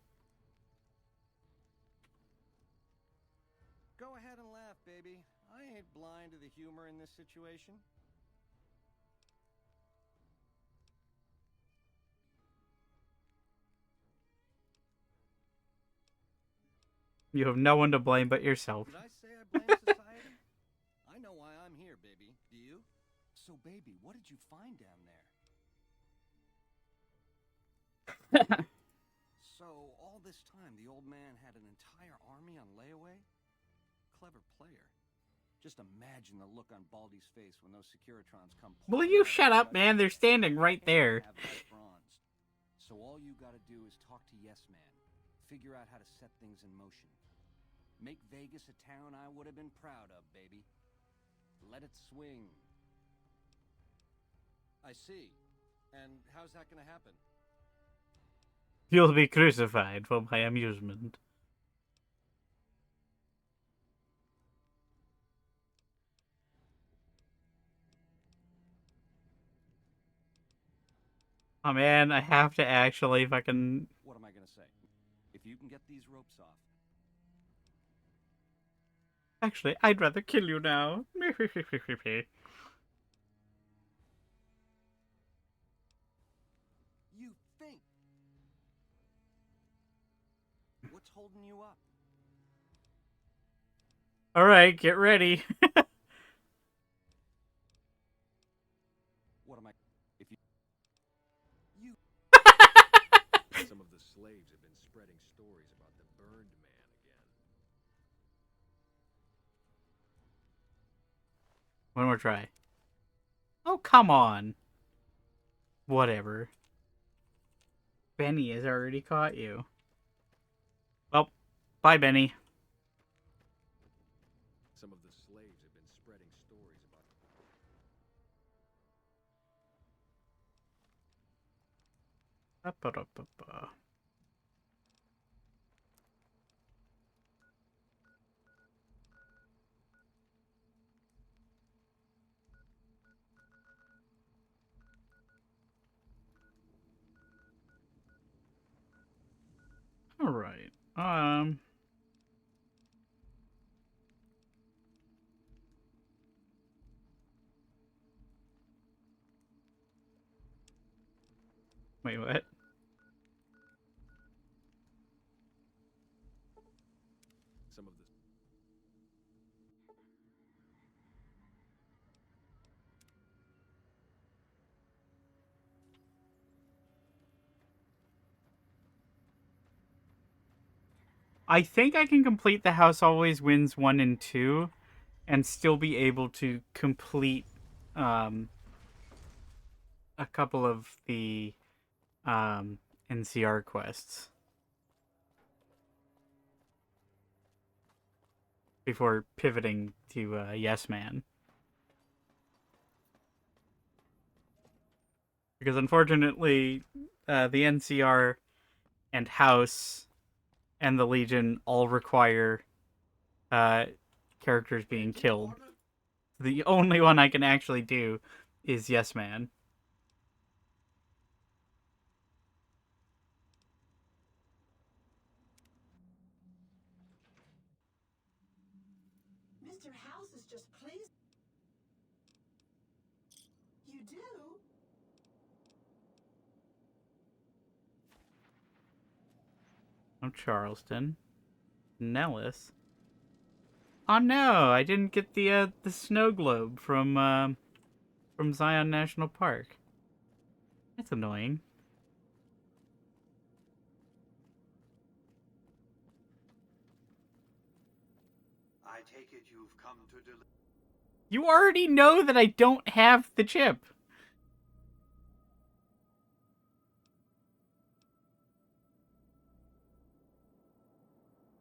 Go ahead and laugh, baby. I ain't blind to the humor in this situation. You have no one to blame but yourself. Did I say I blame society? I know why I'm here, baby. Do you? So, baby, what did you find down there? So, all this time, the old man had an entire army on layaway? Clever player. Just imagine the look on Baldy's face when those Securitrons come. Will you shut up, man? They're standing right there. So all you gotta do is talk to Yes Man. Figure out how to set things in motion. Make Vegas a town I would have been proud of, baby. Let it swing. I see. And how's that gonna happen? You'll be crucified for my amusement. Oh man, I have to actually fucking... What am I gonna say? If you can get these ropes off... Actually, I'd rather kill you now. You think? What's holding you up? Alright, get ready. What am I... If you... You... Some of the slaves have been spreading stories about the burned man again. One more try. Oh, come on. Whatever. Benny has already caught you. Well, bye, Benny. Some of the slaves have been spreading stories about... Ba-ba-da-ba-ba. All right. Wait, what? Some of the... I think I can complete The House Always Wins 1 and 2 and still be able to complete a couple of the NCR quests before pivoting to Yes Man. Because unfortunately, the NCR and House and the Legion all require characters being killed. The only one I can actually do is Yes Man. Mr. House is just pleased. do? Oh, Charleston. Nellis. Oh no, I didn't get the snow globe from Zion National Park. That's annoying. I take it you've come to deliver. You already know that I don't have the chip.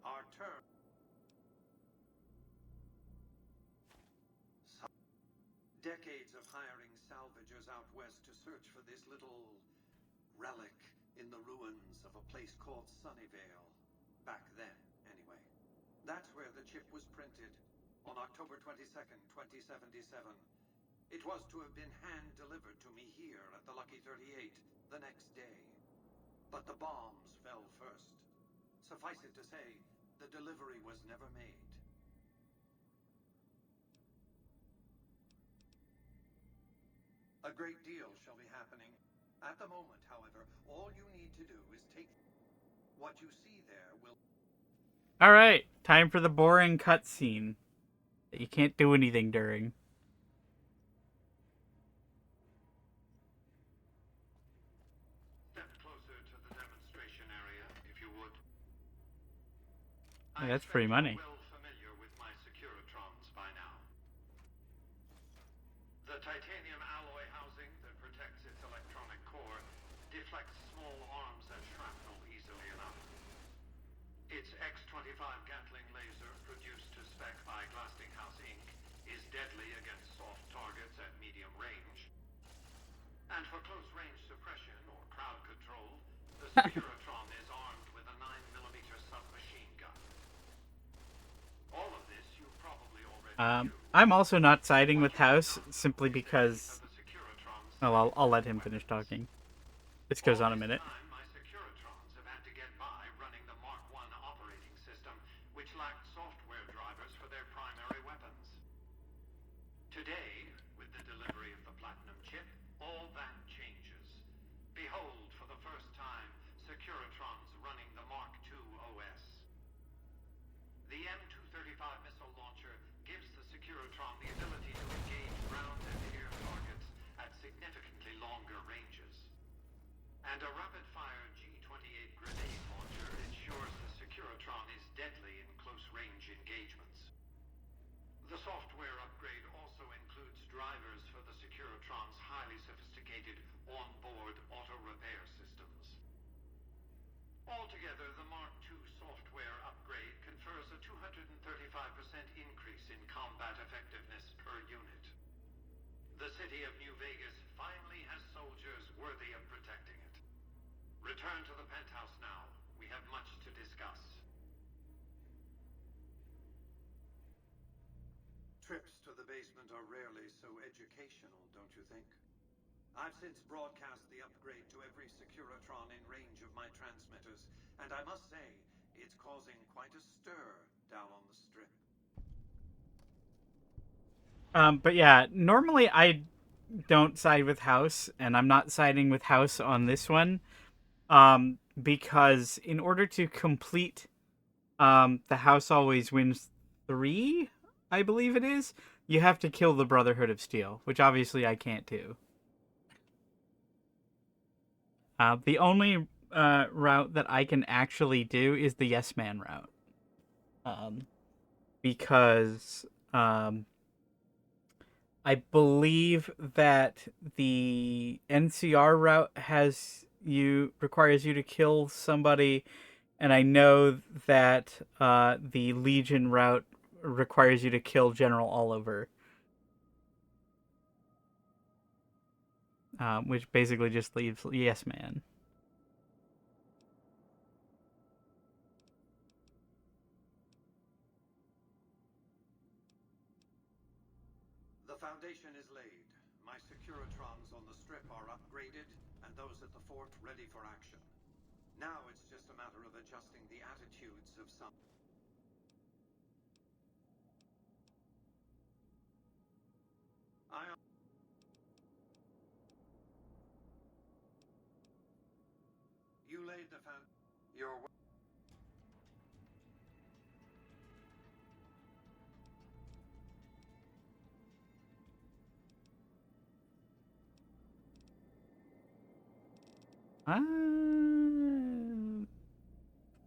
Our turn. Decades of hiring salvagers out west to search for this little relic in the ruins of a place called Sunnyvale. Back then, anyway. That's where the chip was printed, on October 22nd, 2077. It was to have been hand-delivered to me here at the Lucky 38 the next day. But the bombs fell first. Suffice it to say, the delivery was never made. A great deal shall be happening. At the moment, however, all you need to do is take... What you see there will... Alright, time for the boring cutscene that you can't do anything during. Step closer to the demonstration area, if you would. Hey, that's free money. Well familiar with my Securitrons by now. The titanium alloy housing that protects its electronic core deflects small arms and shrapnel easily enough. Its X-25 Gatling laser, produced to spec by Glassinghouse Inc., is deadly against soft targets at medium range. And for close-range suppression or crowd control, the Securitron is armed with a 9mm submachine gun. All of this you probably already knew. I'm also not siding with House simply because. Oh, I'll let him finish talking. This goes on a minute. My Securitrons have had to get by running the Mark I operating system, which lacked software drivers for their primary weapons. Today, with the delivery of the Platinum chip, all that changes. Behold, for the first time, Securitrons running the Mark II OS. The M235 missile launcher gives the Securitron the ability to engage ground and air targets at significantly longer ranges. And a rapid-fire G-28 grenade launcher ensures the Securitron is deadly in close-range engagements. The software upgrade also includes drivers for the Securitron's highly sophisticated on-board auto-repair systems. Altogether, the Mark II software upgrade confers a 235% increase in combat effectiveness per unit. The city of New Vegas finally has soldiers worthy of protecting it. Return to the penthouse now. We have much to discuss. Trips to the basement are rarely so educational, don't you think? I've since broadcast the upgrade to every Securitron in range of my transmitters, and I must say, it's causing quite a stir down on the strip. But yeah, normally I don't side with House, and I'm not siding with House on this one. Because in order to complete the House Always Wins 3, I believe it is, you have to kill the Brotherhood of Steel, which obviously I can't do. The only route that I can actually do is the Yes Man route. Because I believe that the NCR route requires you to kill somebody, and I know that the Legion route requires you to kill General Oliver, which basically just leaves Yes Man. The foundation is laid. My Securitrons on the strip are upgraded, and those at the fort ready for action. Now it's just a matter of adjusting the attitudes of some. laid the foundation. Your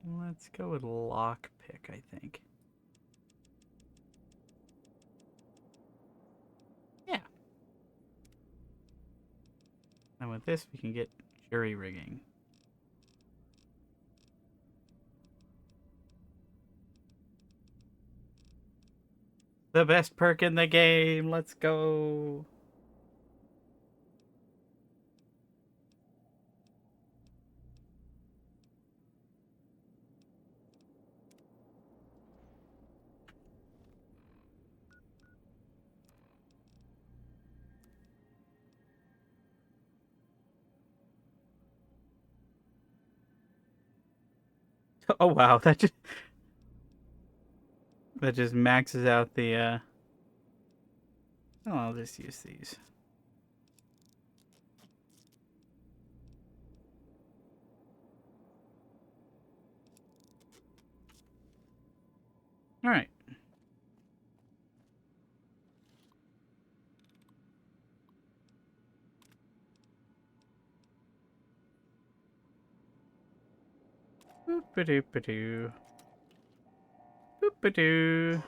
Let's go with lockpick, I think. Yeah. And with this, we can get jury rigging. The best perk in the game. Let's go. Oh wow, that just maxes out the oh, I'll just use these. All right. Boop-a-doop-a-doo. Boop-a-doo.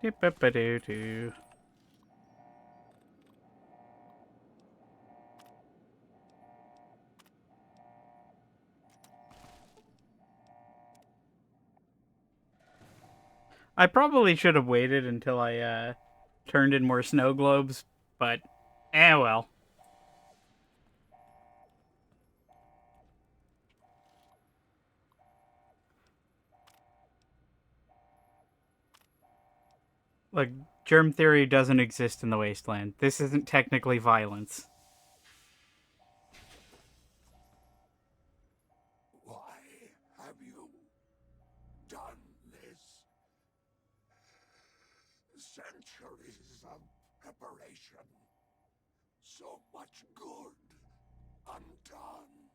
Dip-a-ba-doo-doo. I probably should have waited until I turned in more snow globes, but well. Look, germ theory doesn't exist in the wasteland. This isn't technically violence. Why have you done this? Centuries of preparation. So much good undone.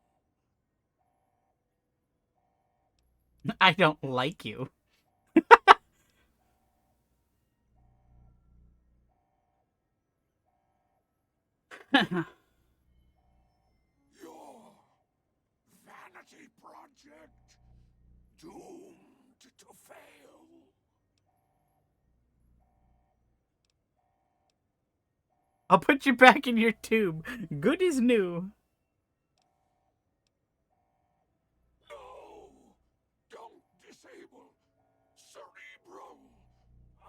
I don't like you. Your vanity project doomed to fail. I'll put you back in your tube. Good as new. No! Don't disable Cerebro.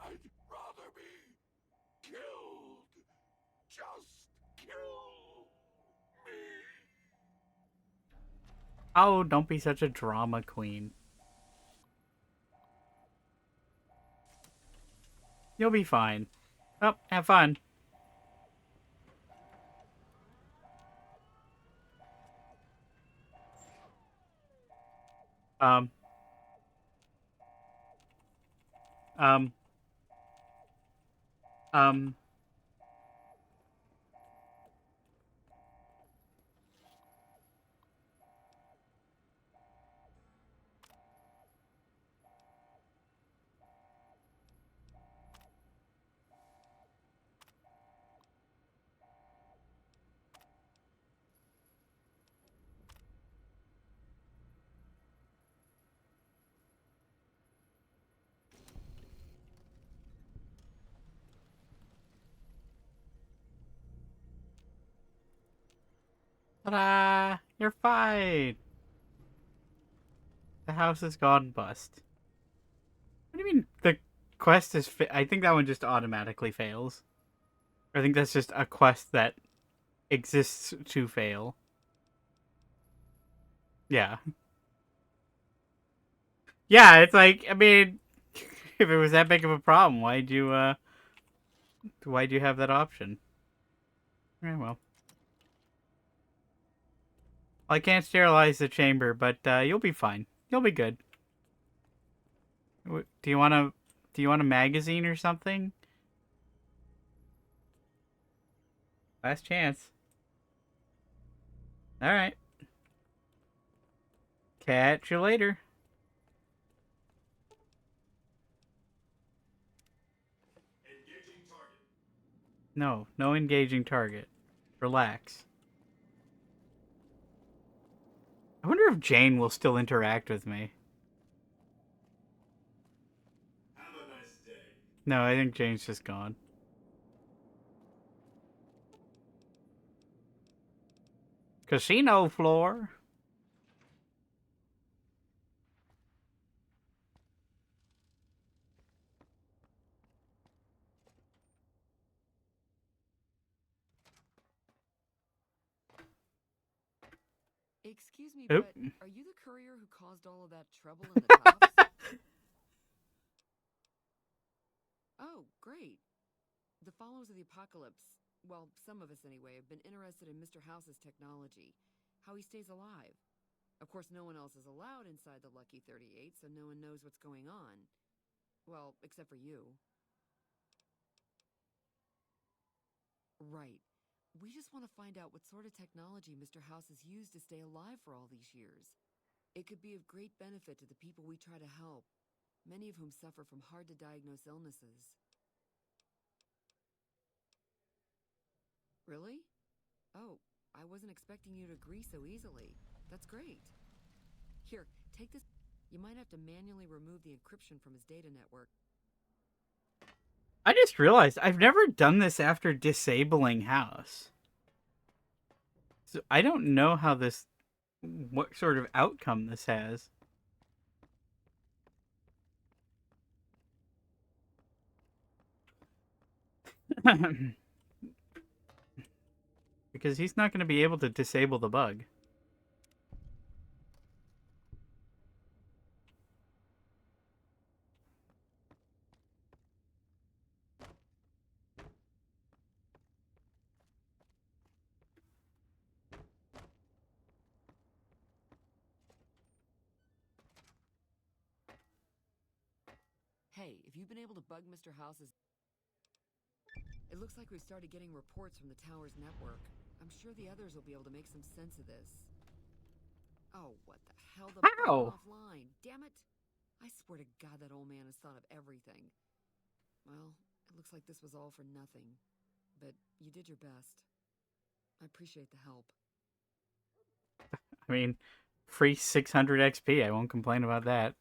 I'd rather be killed. Just kill me. Oh, don't be such a drama queen. You'll be fine. Oh, have fun. Um. Um. Um. Ta-da! You're fine. The house has gone bust. What do you mean the quest is I think that one just automatically fails. I think that's just a quest that exists to fail. Yeah. Yeah, it's like, I mean, if it was that big of a problem, why'd you have that option? Yeah, well. I can't sterilize the chamber, but you'll be fine. You'll be good. Do you want a magazine or something? Last chance. All right. Catch you later. Engaging target. No, no engaging target. Relax. I wonder if Jane will still interact with me. Have a nice day. No, I think Jane's just gone. Casino floor. Excuse me, Oop. but are you the courier who caused all of that trouble in the tops? Oh, great. The followers of the apocalypse, well, some of us anyway, have been interested in Mr. House's technology, how he stays alive. Of course, no one else is allowed inside the Lucky 38, so no one knows what's going on. Well, except for you. Right. We just want to find out what sort of technology Mr. House has used to stay alive for all these years. It could be of great benefit to the people we try to help, many of whom suffer from hard-to-diagnose illnesses. Really? Oh, I wasn't expecting you to agree so easily. That's great. Here, take this. You might have to manually remove the encryption from his data network. I just realized I've never done this after disabling House. So I don't know how this, what sort of outcome this has. Because he's not going to be able to disable the bug. Hey, if you've been able to bug Mr. House's... It looks like we've started getting reports from the tower's network. I'm sure the others will be able to make some sense of this. Oh, what the hell? The bug went offline. Damn it! I swear to God that old man has thought of everything. Well, it looks like this was all for nothing. But you did your best. I appreciate the help. I mean, free 600 XP. I won't complain about that.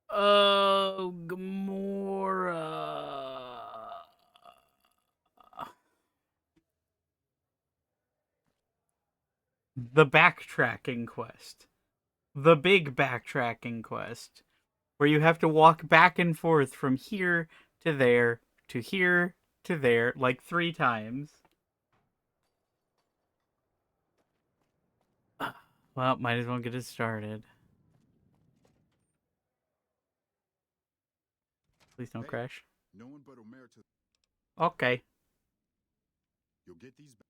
Oh, Gamora. The backtracking quest. The big backtracking quest. Where you have to walk back and forth from here to there to here to there like 3 times. Well, might as well get it started. Please don't crash. No one but Omer to... Okay. You'll get these back.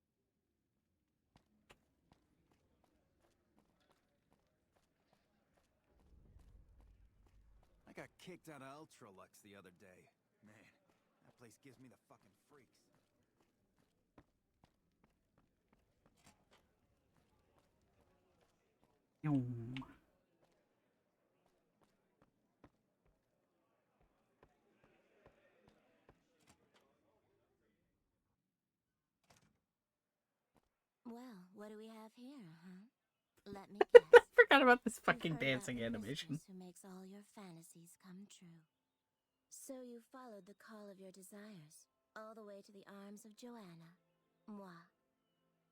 I got kicked out of Ultralux the other day. Man, that place gives me the fucking freaks. Well, what do we have here, huh? Let me guess. I forgot about this fucking dancing animation. Who makes all your fantasies come true. So you followed the call of your desires, all the way to the arms of Joanna. Moi.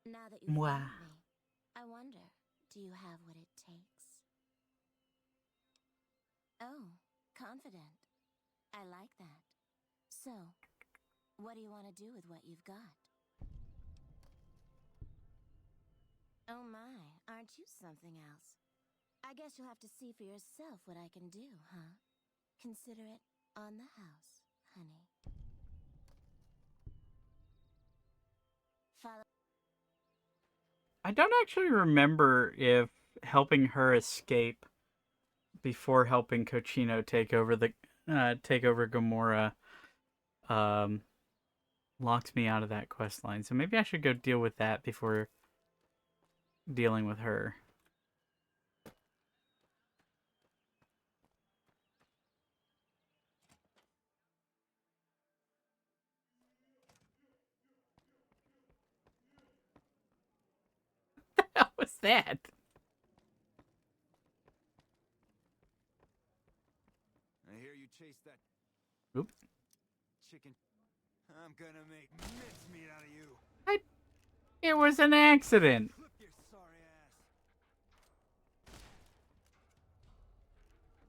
Now that you've found me, I wonder, do you have what it takes? Oh, confident. I like that. So, what do you want to do with what you've got? Oh my, aren't you something else? I guess you'll have to see for yourself what I can do, huh? Consider it on the house, honey. Follow. I don't actually remember if helping her escape before helping Cochino take over Gamora locks me out of that quest line. So maybe I should go deal with that before dealing with her. that? I hear you chase that Oop. chicken. I'm gonna make mincemeat out of you. It was an accident. Clip your sorry ass.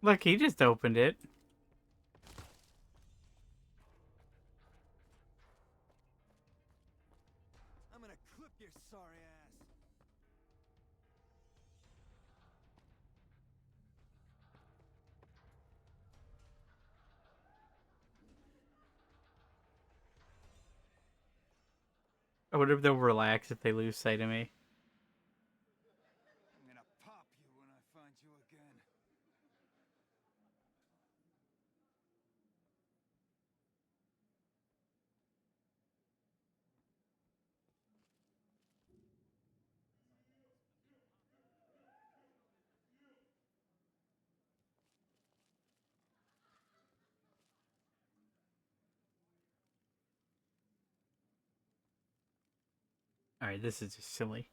Look, he just opened it. I'm gonna clip your sorry ass. I wonder if they'll relax if they lose sight of me. I'm gonna pop you when I find you again. Alright, this is just silly.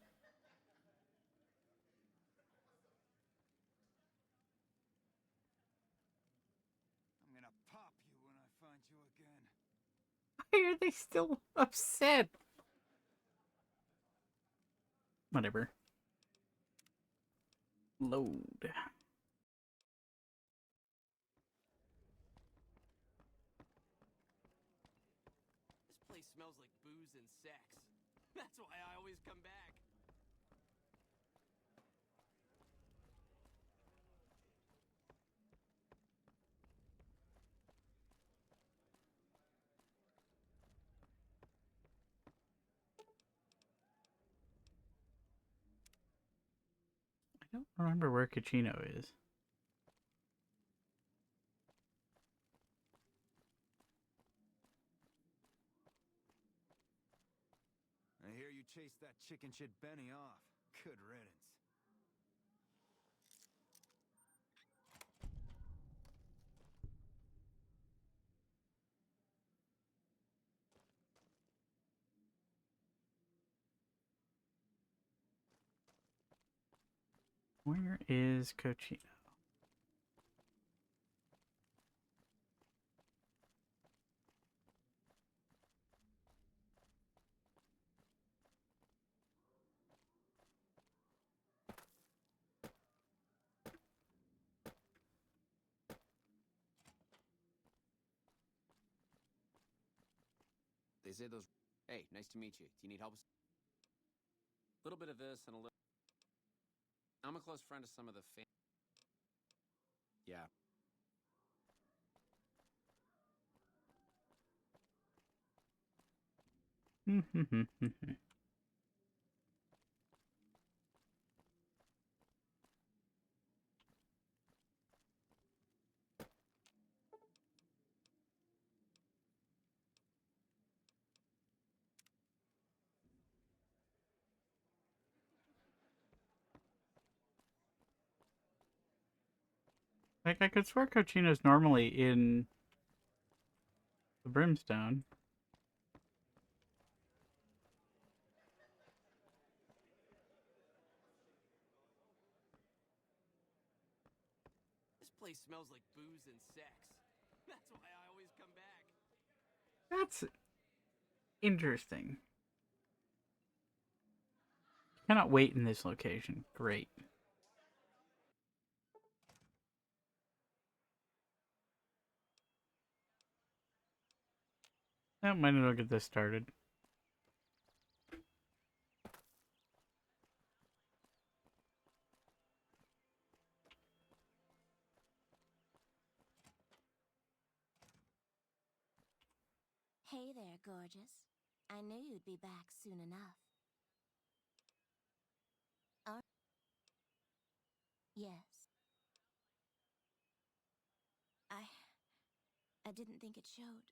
I'm gonna pop you when I find you again. Why are they still upset? Whatever. Load. This place smells like booze and sex. That's why I always come back. I don't remember where Cucino is. I hear you chase that chicken shit Benny off. Good riddance. Where is Cucino? They say those... Hey, nice to meet you. Do you need help? A little bit of this and a little... I'm a close friend of some of the Yeah. Like, I could swear Cucino's normally in the Brimstone. This place smells like booze and sex. That's why I always come back. That's interesting. Cannot wait in this location. Great. That might as well get this started. Hey there, gorgeous. I knew you'd be back soon enough. Yes. I didn't think it showed.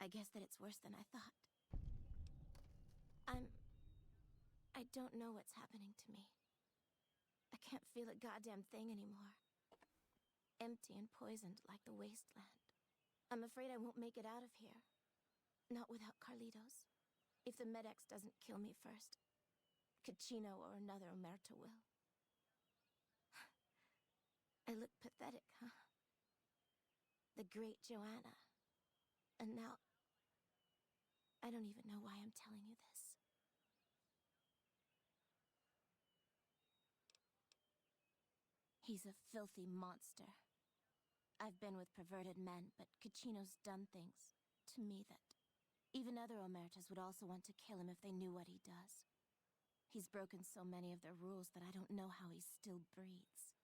I guess that it's worse than I thought. I don't know what's happening to me. I can't feel a goddamn thing anymore. Empty and poisoned like the wasteland. I'm afraid I won't make it out of here. Not without Carlitos. If the Med-X doesn't kill me first. Caccino or another Omerta will. I look pathetic, huh? The great Joanna. And now, I don't even know why I'm telling you this. He's a filthy monster. I've been with perverted men, but Caccino's done things to me that even other Omertas would also want to kill him if they knew what he does. He's broken so many of their rules that I don't know how he still breathes.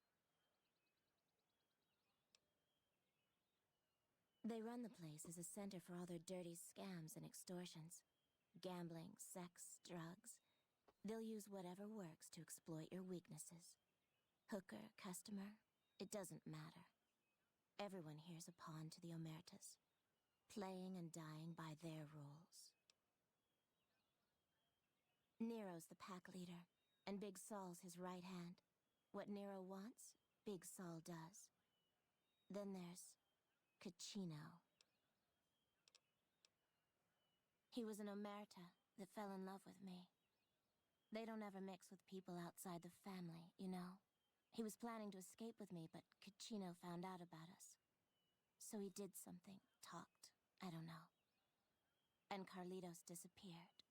They run the place as a center for all their dirty scams and extortions. Gambling, sex, drugs. They'll use whatever works to exploit your weaknesses. Hooker, customer, it doesn't matter. Everyone here's a pawn to the Omertas, playing and dying by their rules. Nero's the pack leader, and Big Saul's his right hand. What Nero wants, Big Saul does. Then there's Caccino. He was an Omerta that fell in love with me. They don't ever mix with people outside the family, you know? He was planning to escape with me, but Caccino found out about us. So he did something, talked, I don't know. And Carlitos disappeared.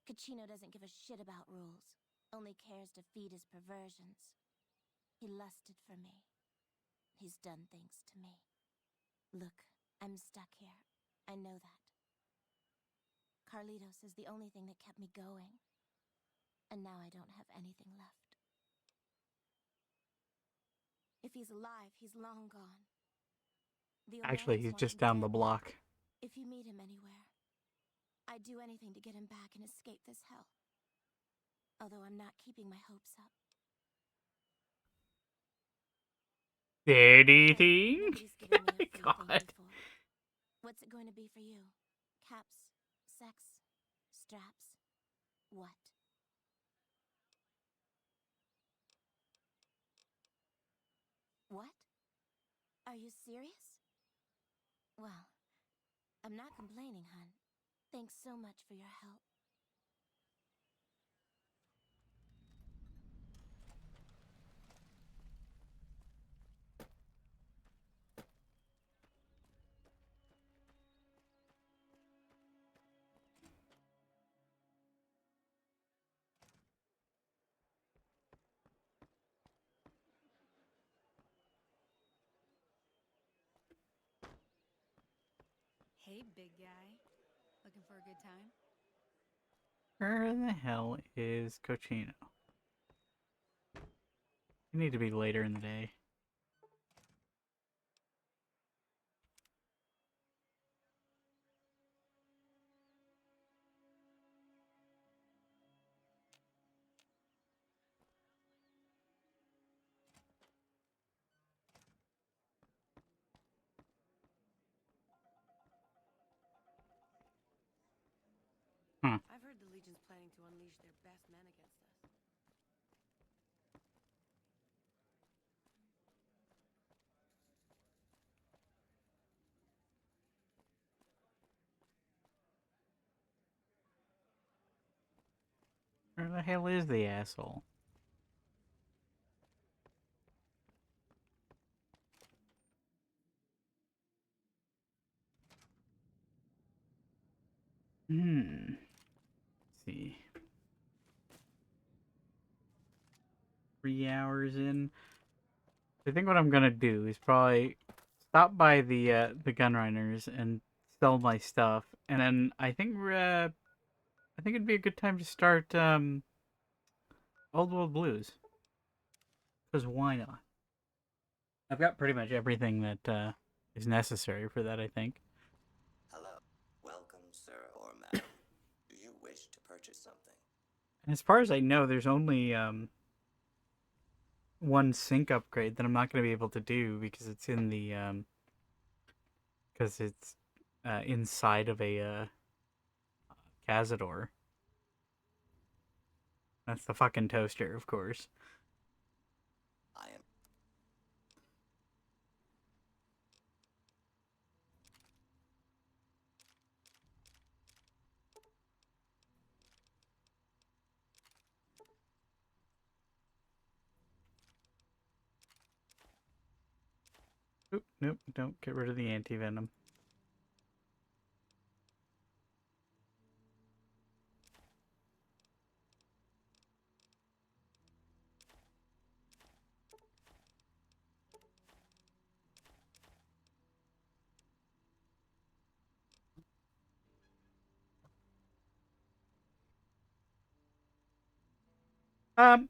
Caccino doesn't give a shit about rules, only cares to feed his perversions. He lusted for me. He's done things to me. Look, I'm stuck here. I know that. Carlitos is the only thing that kept me going. And now I don't have anything left. If he's alive, he's long gone. The Actually, Omertas he's want just him down the dead. block. If you meet him anywhere, I'd do anything to get him back and escape this hell. Although I'm not keeping my hopes up. Anything? Nobody's given me a free God. thing before. What's it going to be for you? Caps? Sex? Straps? What? What? Are you serious? Well, I'm not complaining, hun. Thanks so much for your help. Hey, big guy. Looking for a good time? Where the hell is Cochino? You need to be later in the day. I've heard the Legion's planning to unleash their best men against us. Where the hell is the asshole? Let's see. 3 hours in. I think what I'm gonna do is probably stop by the Gunrunners and sell my stuff, and then I think it'd be a good time to start Old World Blues. Because why not? I've got pretty much everything that is necessary for that, I think. Hello. Welcome, sir or madam. Do you wish to purchase something? And as far as I know, there's only one sync upgrade that I'm not going to be able to do because it's in the inside of a Cazador. That's the fucking toaster, of course. I am. Nope, don't get rid of the anti-venom.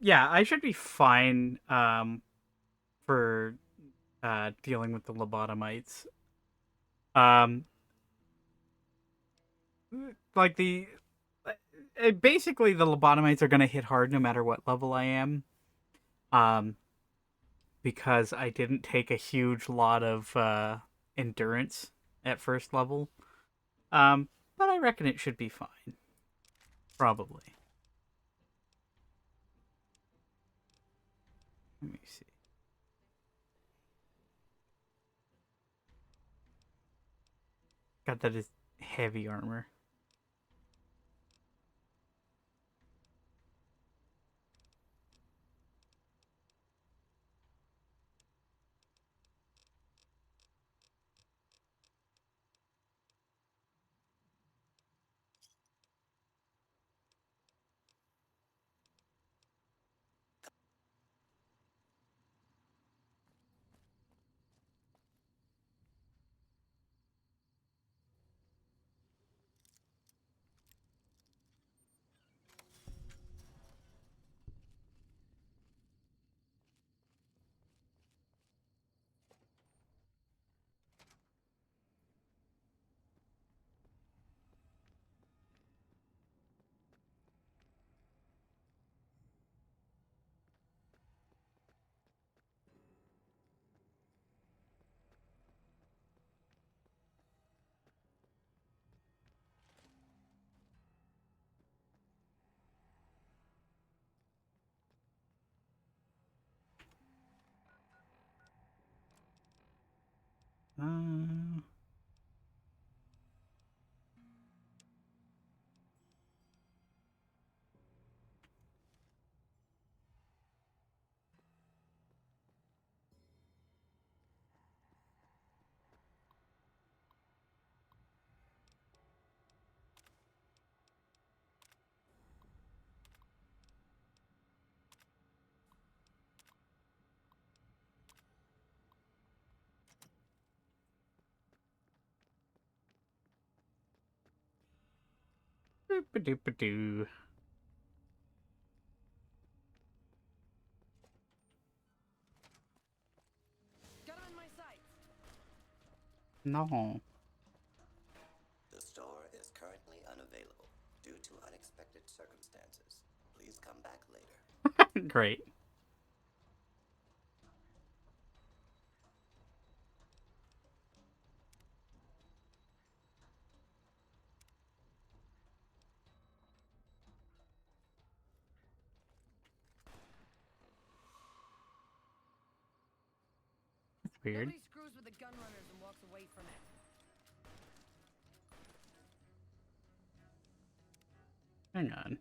Yeah, I should be fine for dealing with the lobotomites. Um like basically the lobotomites are going to hit hard no matter what level I am. Um because I didn't take a huge lot of endurance at first level. But I reckon it should be fine. Probably. Let me see. God, that is heavy armor. Uh, Doop-a-doop-a-doo. Got him in my sights. No. The store is currently unavailable due to unexpected circumstances. Please come back later. Great. That's weird. Nobody screws with the gun runners and walks away from it. Hang on.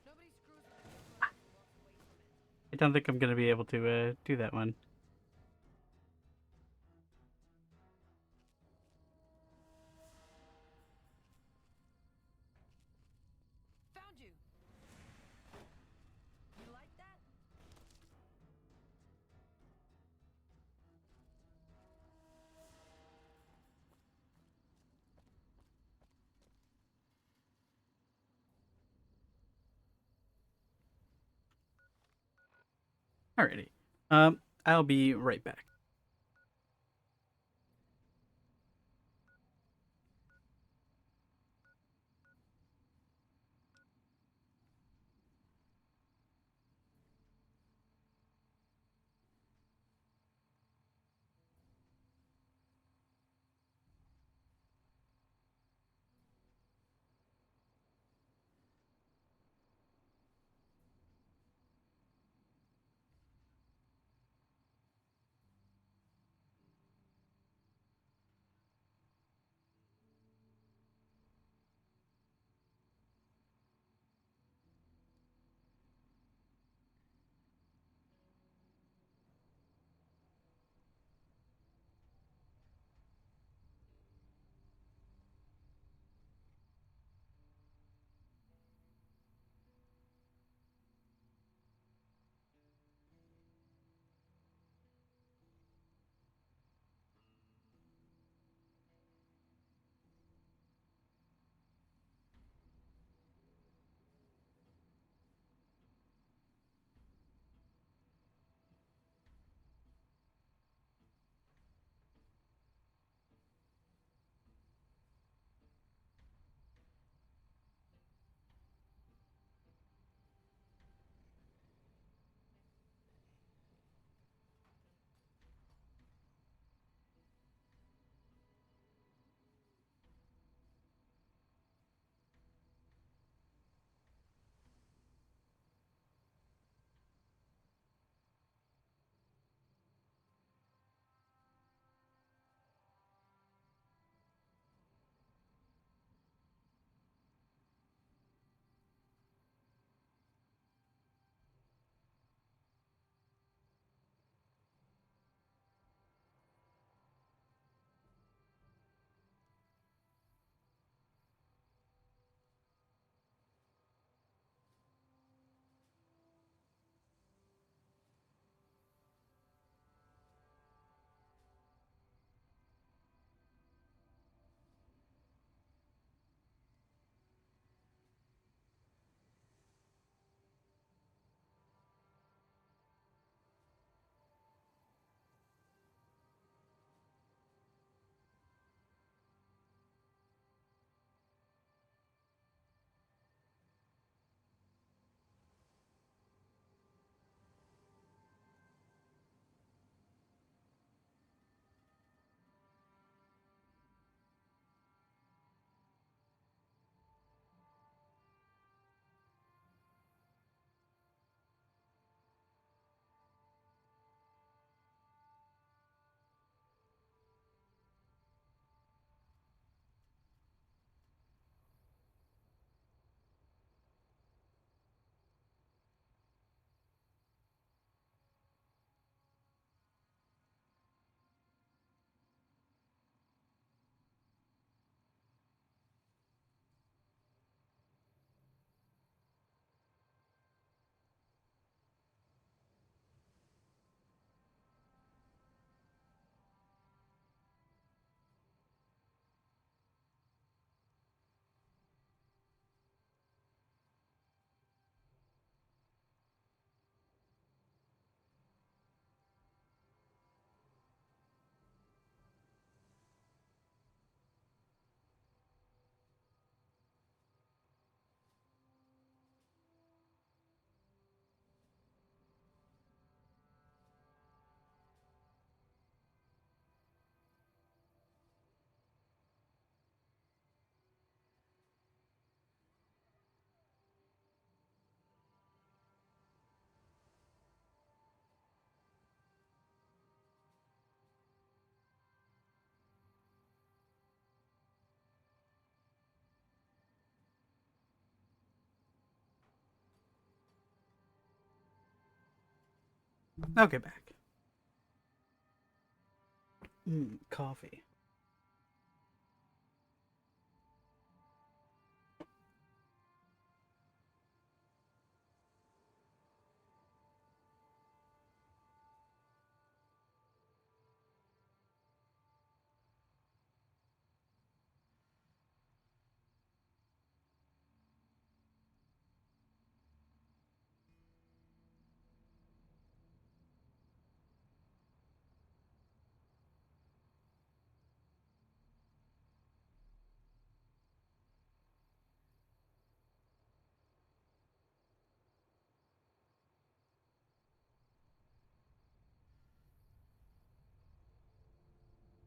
Nobody screws with the gun runners and walks away from it. I don't think I'm going to be able to do that one. Found you. You like that? Alrighty. I'll be right back. Okay, back. Coffee.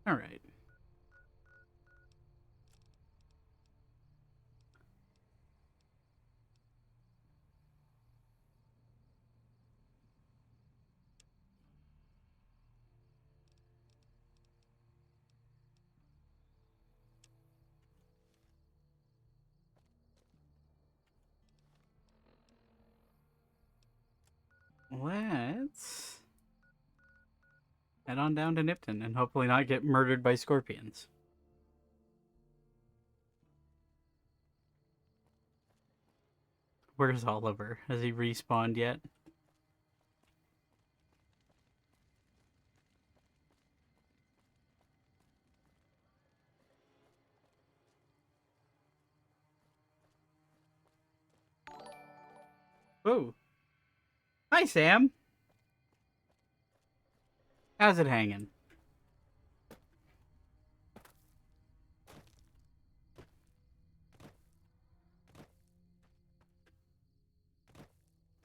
All right. Let's head on down to Nipton and hopefully not get murdered by scorpions. Where's Oliver? Has he respawned yet? Oh. Hi, Sam. How's it hanging?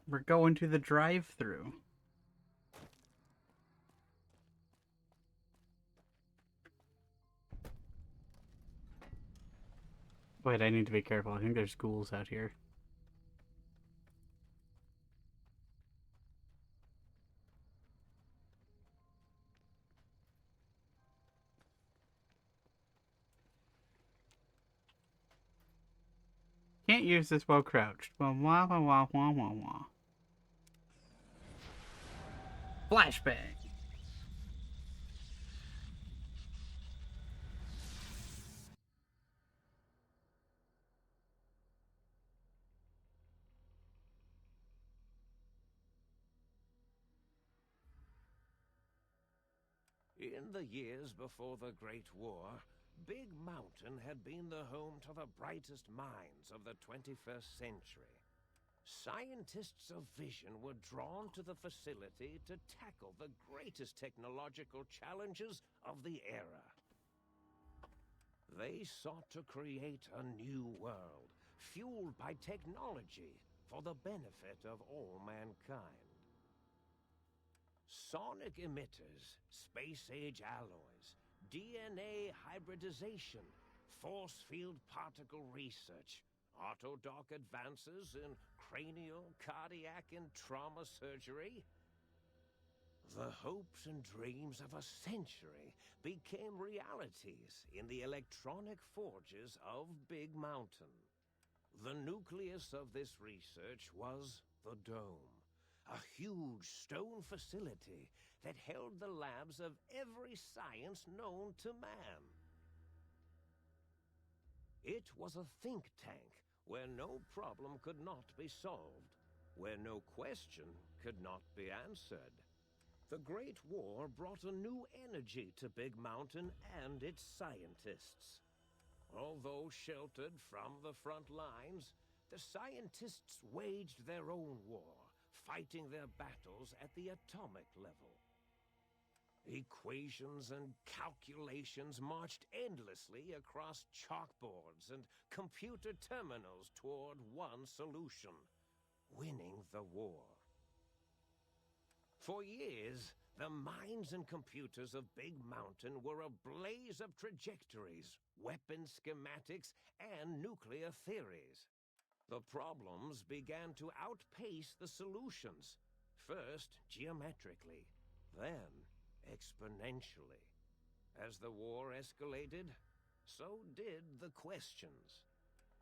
We're going to the drive-thru. Wait, I need to be careful. I think there's ghouls out here. Can't use this while crouched. Wah wah wah wah wah wah wah. Flashbang. In the years before the Great War, Big Mountain had been the home to the brightest minds of the 21st century. Scientists of vision were drawn to the facility to tackle the greatest technological challenges of the era. They sought to create a new world, fueled by technology for the benefit of all mankind. Sonic emitters, space-age alloys, DNA hybridization, force field particle research, autodoc advances in cranial, cardiac, and trauma surgery. The hopes and dreams of a century became realities in the electronic forges of Big Mountain. The nucleus of this research was the Dome, a huge stone facility that held the labs of every science known to man. It was a think tank where no problem could not be solved, where no question could not be answered. The Great War brought a new energy to Big Mountain and its scientists. Although sheltered from the front lines, the scientists waged their own war, fighting their battles at the atomic level. Equations and calculations marched endlessly across chalkboards and computer terminals toward one solution: winning the war. For years, the minds and computers of Big Mountain were a blaze of trajectories, weapon schematics, and nuclear theories. The problems began to outpace the solutions, first geometrically, then exponentially. As the war escalated, so did the questions.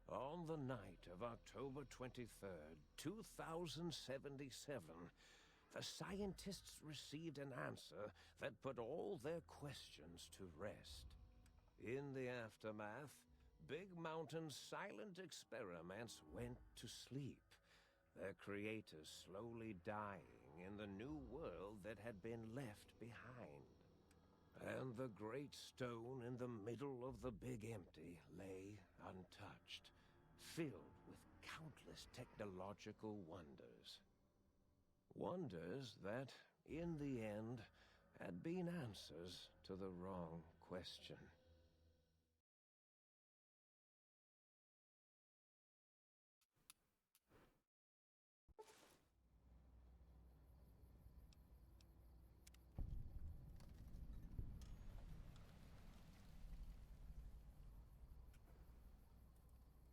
On the night of October 23rd, 2077, the scientists received an answer that put all their questions to rest. In the aftermath, Big Mountain's silent experiments went to sleep, their creators slowly dying in the new world that had been left behind. And the great stone in the middle of the Big Empty lay untouched, filled with countless technological wonders. Wonders that, in the end, had been answers to the wrong question.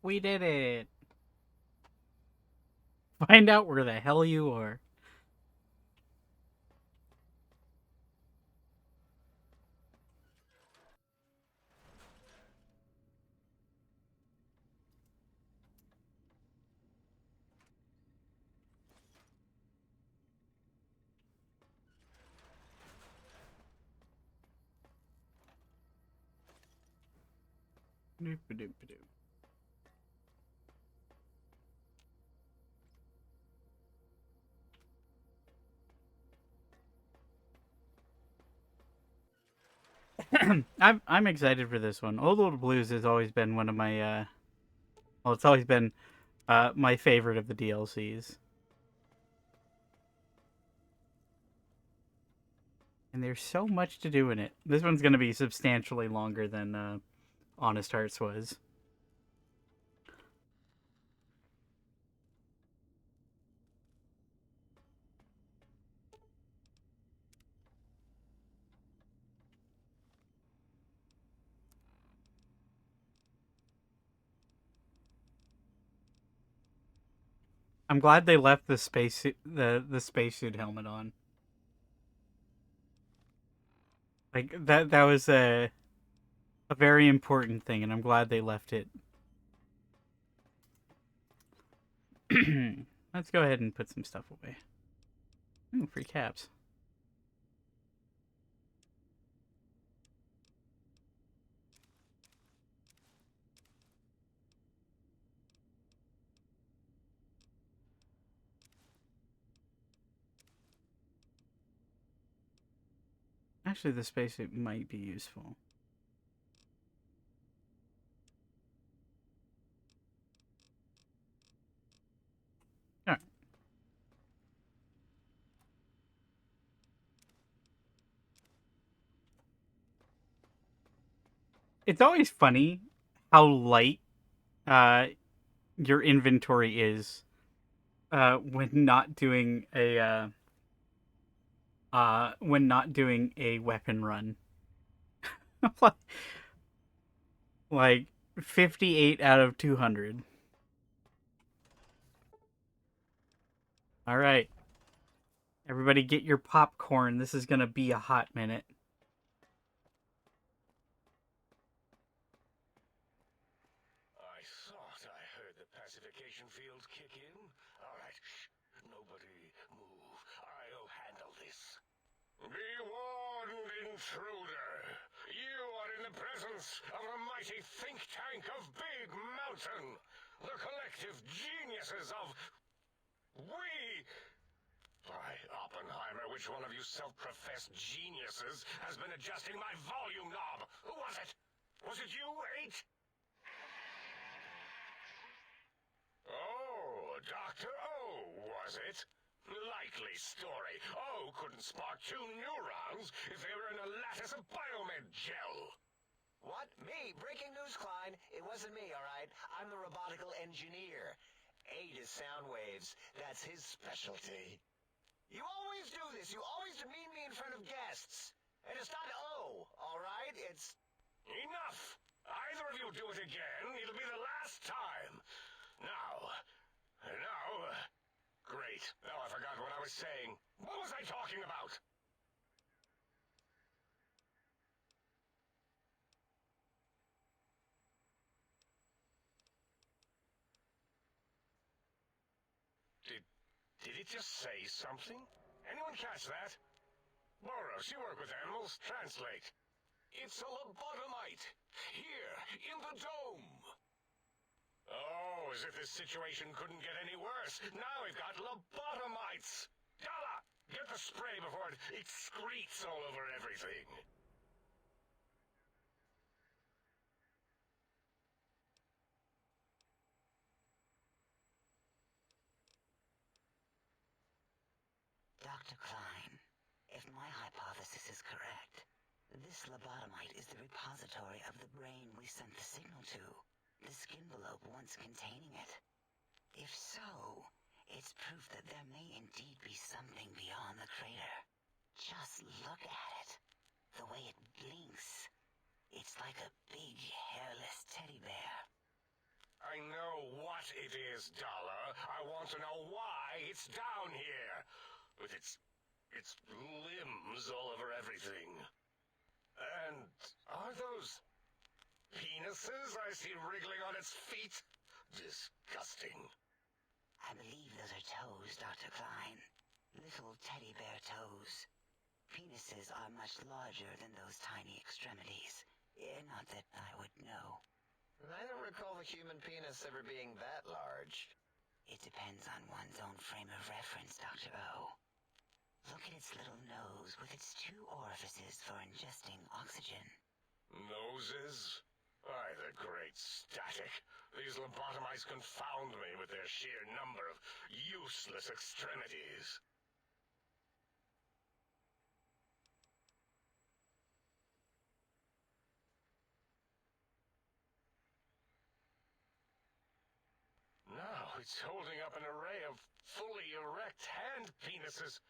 We did it! Find out where the hell you are. Doop-a-doop-a-doo. I'm excited for this one. Old Blues has always been one of my well, it's always been my favorite of the DLCs. And there's so much to do in it. This one's going to be substantially longer than Honest Hearts was. I'm glad they left the spacesuit the spacesuit helmet on. Like that was a very important thing, and I'm glad they left it. Let's go ahead and put some stuff away. Ooh, free caps. Actually, the spacesuit might be useful. Alright. It's always funny how light your inventory is when not doing a weapon run. Like 58 out of 200. All right. Everybody get your popcorn. This is going to be a hot minute. I thought I heard the pacification fields kick in. All right, shh. Nobody move. I'll handle this. Be warned, intruder. You are in the presence of a mighty think tank of Big Mountain. The collective geniuses of... We... By Oppenheimer, which one of you self-professed geniuses has been adjusting my volume knob? Who was it? Was it you, 8? Oh, Dr. O, was it? Likely story. O couldn't spark 2 neurons if they were in a lattice of biomed gel. What? Me? Breaking news, Klein. It wasn't me, all right? I'm the robotical engineer. 8 is sound waves. That's his specialty. You always do this. You always demean me in front of guests. And it's not O, all right? It's... Enough! Either of you do it again, it'll be the last time. Now... Great. Now I forgot what I was saying. What was I talking about? Did it just say something? Anyone didn't catch that. Boros, you work with animals. Translate. It's a lobotomite. Here, in the dome. Oh, as if this situation couldn't get any worse. Now we've got lobotomites. Gala, get the spray before it excretes all over everything. Dr. Klein, if my hypothesis is correct, this lobotomite is the repository of the brain we sent the signal to, the skinvelope once containing it. If so, it's proof that there may indeed be something beyond the crater. Just look at it. The way it blinks. It's like a big, hairless teddy bear. I know what it is, Dollar. I want to know why it's down here. With its limbs all over everything. And are those penises I see wriggling on its feet? Disgusting. I believe those are toes, Dr. Klein. Little teddy bear toes. Penises are much larger than those tiny extremities. Not that I would know. I don't recall the human penis ever being that large. It depends on one's own frame of reference, Dr. O. Look at its little nose with its 2 orifices for ingesting oxygen. Noses? Why, the great static. These lobotomites confound me with their sheer number of useless extremities. Now it's holding up an array of fully erect hand penises.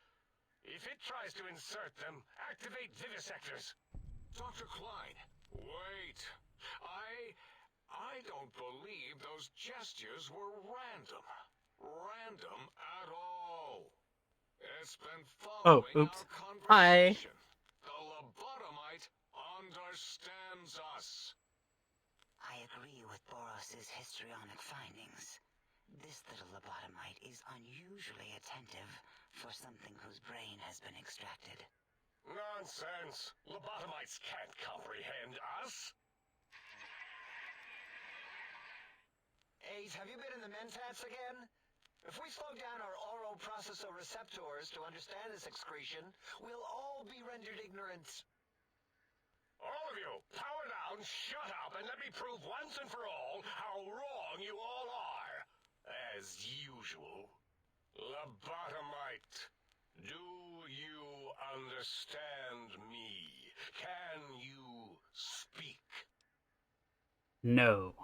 If it tries to insert them, activate vivisectors. Dr. Klein, wait. I don't believe those gestures were random. Random at all. It's been following our conversation. The lobotomite understands us. I agree with Boros's histrionic findings. This little lobotomite is unusually attentive for something whose brain has been extracted. Nonsense! Lobotomites can't comprehend us! 8, have you been in the mentats again? If we slow down our oroprocessoreceptors to understand this excretion, we'll all be rendered ignorant. All of you, power down, shut up, and let me prove once and for all how wrong you all are. As usual. Lobotomite, do you understand me? Can you speak? No.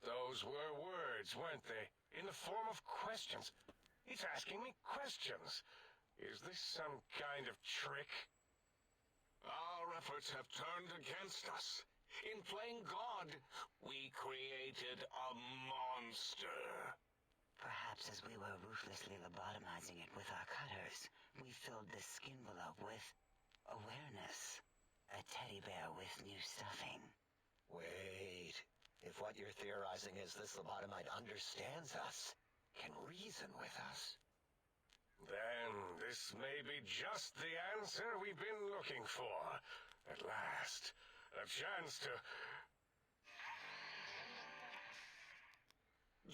Those were words, weren't they? In the form of questions. It's asking me questions. Is this some kind of trick? Our efforts have turned against us. In playing God, we created a monster. Perhaps as we were ruthlessly lobotomizing it with our cutters, we filled the skinvelope with awareness. A teddy bear with new stuffing. Wait. If what you're theorizing is this lobotomite understands us, can reason with us, then this may be just the answer we've been looking for. At last, a chance to...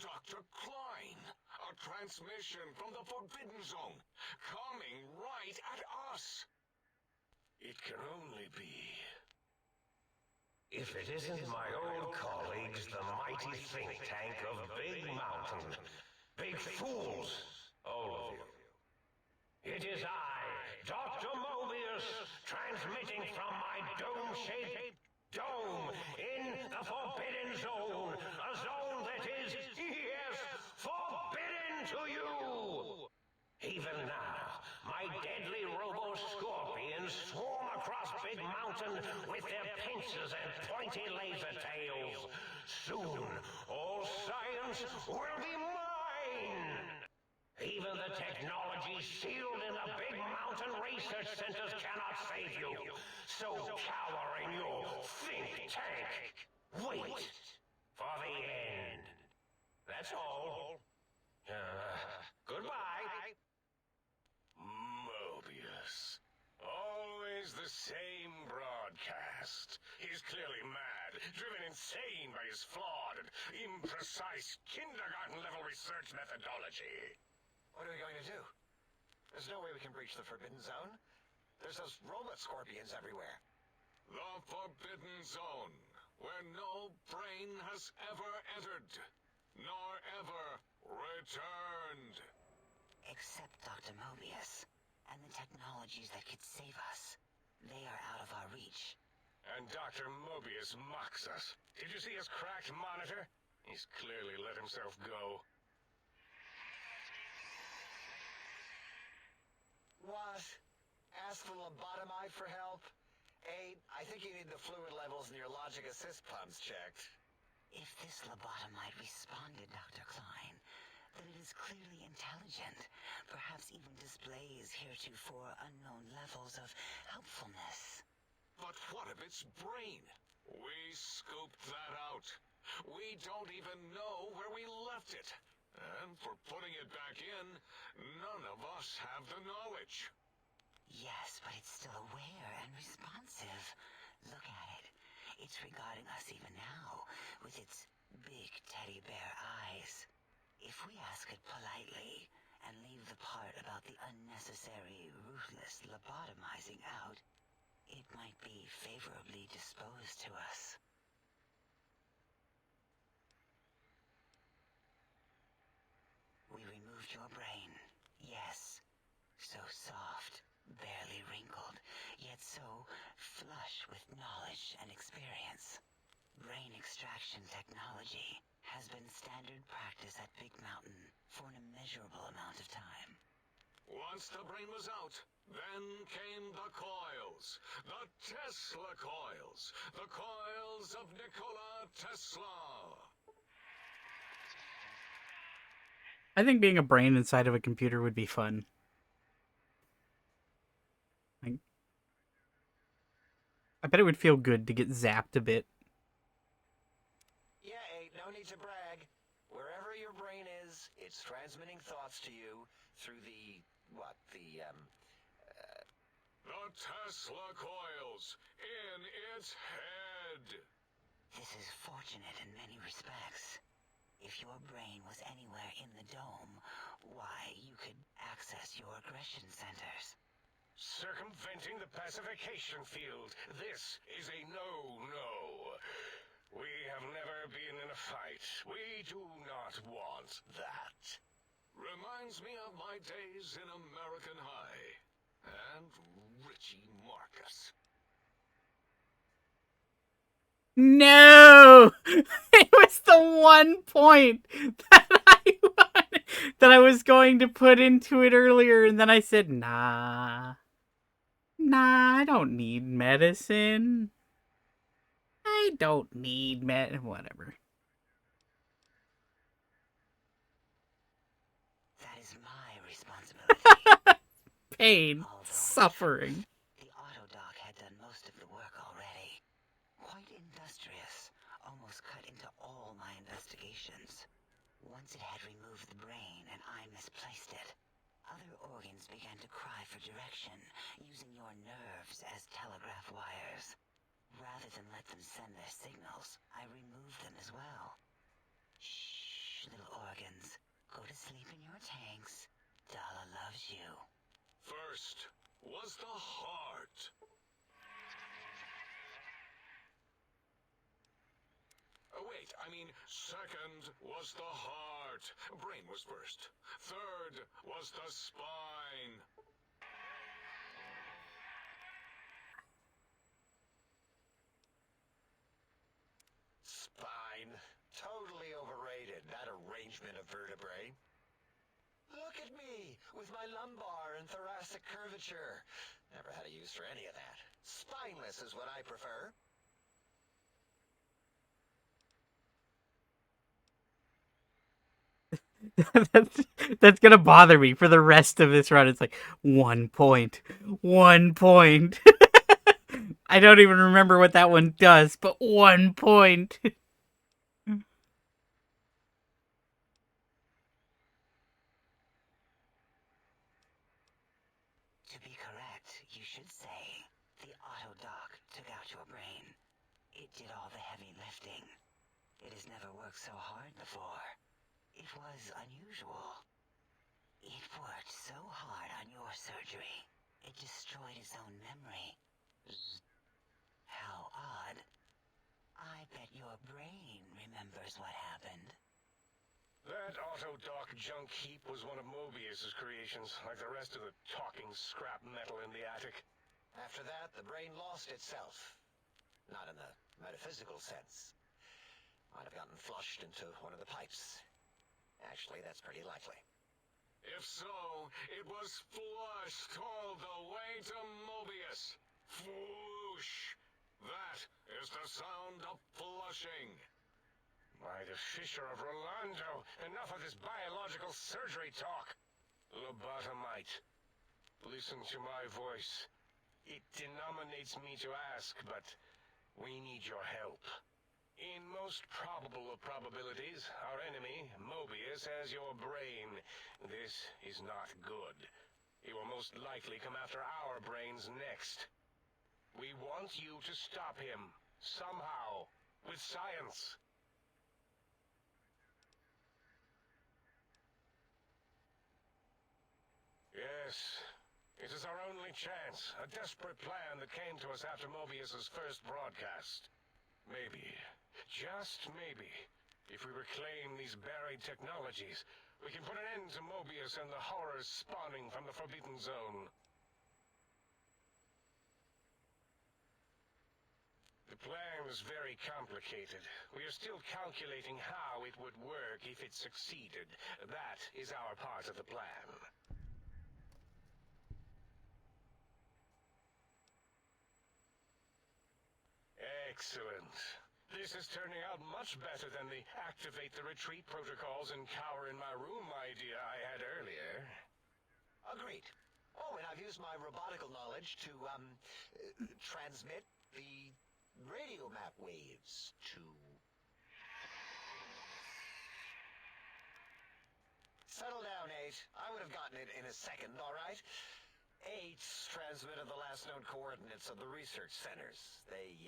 Dr. Klein, a transmission from the Forbidden Zone, coming right at us. It can only be... If it isn't my old colleagues, the mighty think tank of Big Mountain. Big fools, all of you. It is I, Dr. Mobius, transmitting from my dome-shaped dome in the Forbidden Zone. A zone that is, yes, forbidden to you! Even now, my deadly robo-scorpions swarm across Big Mountain with their pincers and pointy laser tails. Soon, all science will be mine! Even the technology sealed in the big mountain research centers cannot save you. So cower in your think tank. Wait for the end. That's all. Goodbye. Mobius. Always the same broadcast. He's clearly mad, driven insane by his flawed and imprecise kindergarten-level research methodology. What are we going to do? There's no way we can breach the Forbidden Zone. There's those robot scorpions everywhere. The Forbidden Zone, where no brain has ever entered, nor ever returned. Except Dr. Mobius, and the technologies that could save us. They are out of our reach. And Dr. Mobius mocks us. Did you see his cracked monitor? He's clearly let himself go. What? Ask the lobotomite for help? I think you need the fluid levels in your logic assist pumps checked. If this lobotomite responded, Dr. Klein, then it is clearly intelligent, perhaps even displays heretofore unknown levels of helpfulness. But what of its brain? We scooped that out. We don't even know where we left it. And for putting it back in, none of us have the knowledge. Yes, but it's still aware and responsive. Look at it. It's regarding us even now, with its big teddy bear eyes. If we ask it politely, and leave the part about the unnecessary, ruthless lobotomizing out, it might be favorably disposed to us. We removed your brain, yes. So soft, barely wrinkled, yet so flush with knowledge and experience. Brain extraction technology has been standard practice at Big Mountain for an immeasurable amount of time. Once the brain was out, then came the coils. The Tesla coils. The coils of Nikola Tesla. I think being a brain inside of a computer would be fun. I bet it would feel good to get zapped a bit. Yeah, no need to brag. Wherever your brain is, it's transmitting thoughts to you through the Tesla coils in its head. This is fortunate in many respects. If your brain was anywhere in the dome, why, you could access your aggression centers. Circumventing the pacification field. This is a no-no. We have never been in a fight. We do not want that. Reminds me of my days in American High. And Richie Marcus. No! It was the one point that I was going to put into it earlier, and then I said, nah, I don't need medicine. I don't need whatever. That is my responsibility. Pain, suffering. The Autodoc had done most of the work already. Quite industrious, almost cut into all my investigations. Once it had removed the brain and I misplaced it, other organs began to cry for direction, using your nerves as telegraph wires. Rather than let them send their signals, I removed them as well. Shh, little organs. Go to sleep in your tanks. Dala loves you. First was the heart. Wait, I mean, second was the heart. Brain was first. Third was the spine. Spine. Totally overrated, that arrangement of vertebrae. Look at me, with my lumbar and thoracic curvature. Never had a use for any of that. Spineless is what I prefer. that's that's gonna bother me for the rest of this run. It's like 1 point, 1 point. I don't even remember what that one does, but 1 point. To be correct, you should say the auto dock took out your brain. It did all the heavy lifting. It has never worked so hard before. It was unusual. It worked so hard on your surgery, it destroyed its own memory. How odd. I bet your brain remembers what happened. That auto-dock junk heap was one of Mobius's creations, like the rest of the talking scrap metal in the attic. After that, the brain lost itself. Not in the metaphysical sense. Might have gotten flushed into one of the pipes. Actually, that's pretty likely. If so, it was flushed all the way to Mobius. Flush! That is the sound of flushing. By the Fisher of Rolando, enough of this biological surgery talk. Lobotomite, listen to my voice. It denominates me to ask, but we need your help. In most probable of probabilities, our enemy, Mobius, has your brain. This is not good. He will most likely come after our brains next. We want you to stop him, somehow, with science. Yes, it is our only chance, a desperate plan that came to us after Mobius's first broadcast. Maybe, just maybe, if we reclaim these buried technologies, we can put an end to Mobius and the horrors spawning from the Forbidden Zone. The plan is very complicated. We are still calculating how it would work if it succeeded. That is our part of the plan. Excellent. This is turning out much better than the activate the retreat protocols and cower in my room idea I had earlier. Agreed. Oh, and I've used my robotical knowledge to, transmit the radio map waves to... Settle down, 8. I would have gotten it in a second, all right? 8's transmitted the last known coordinates of the research centers. They,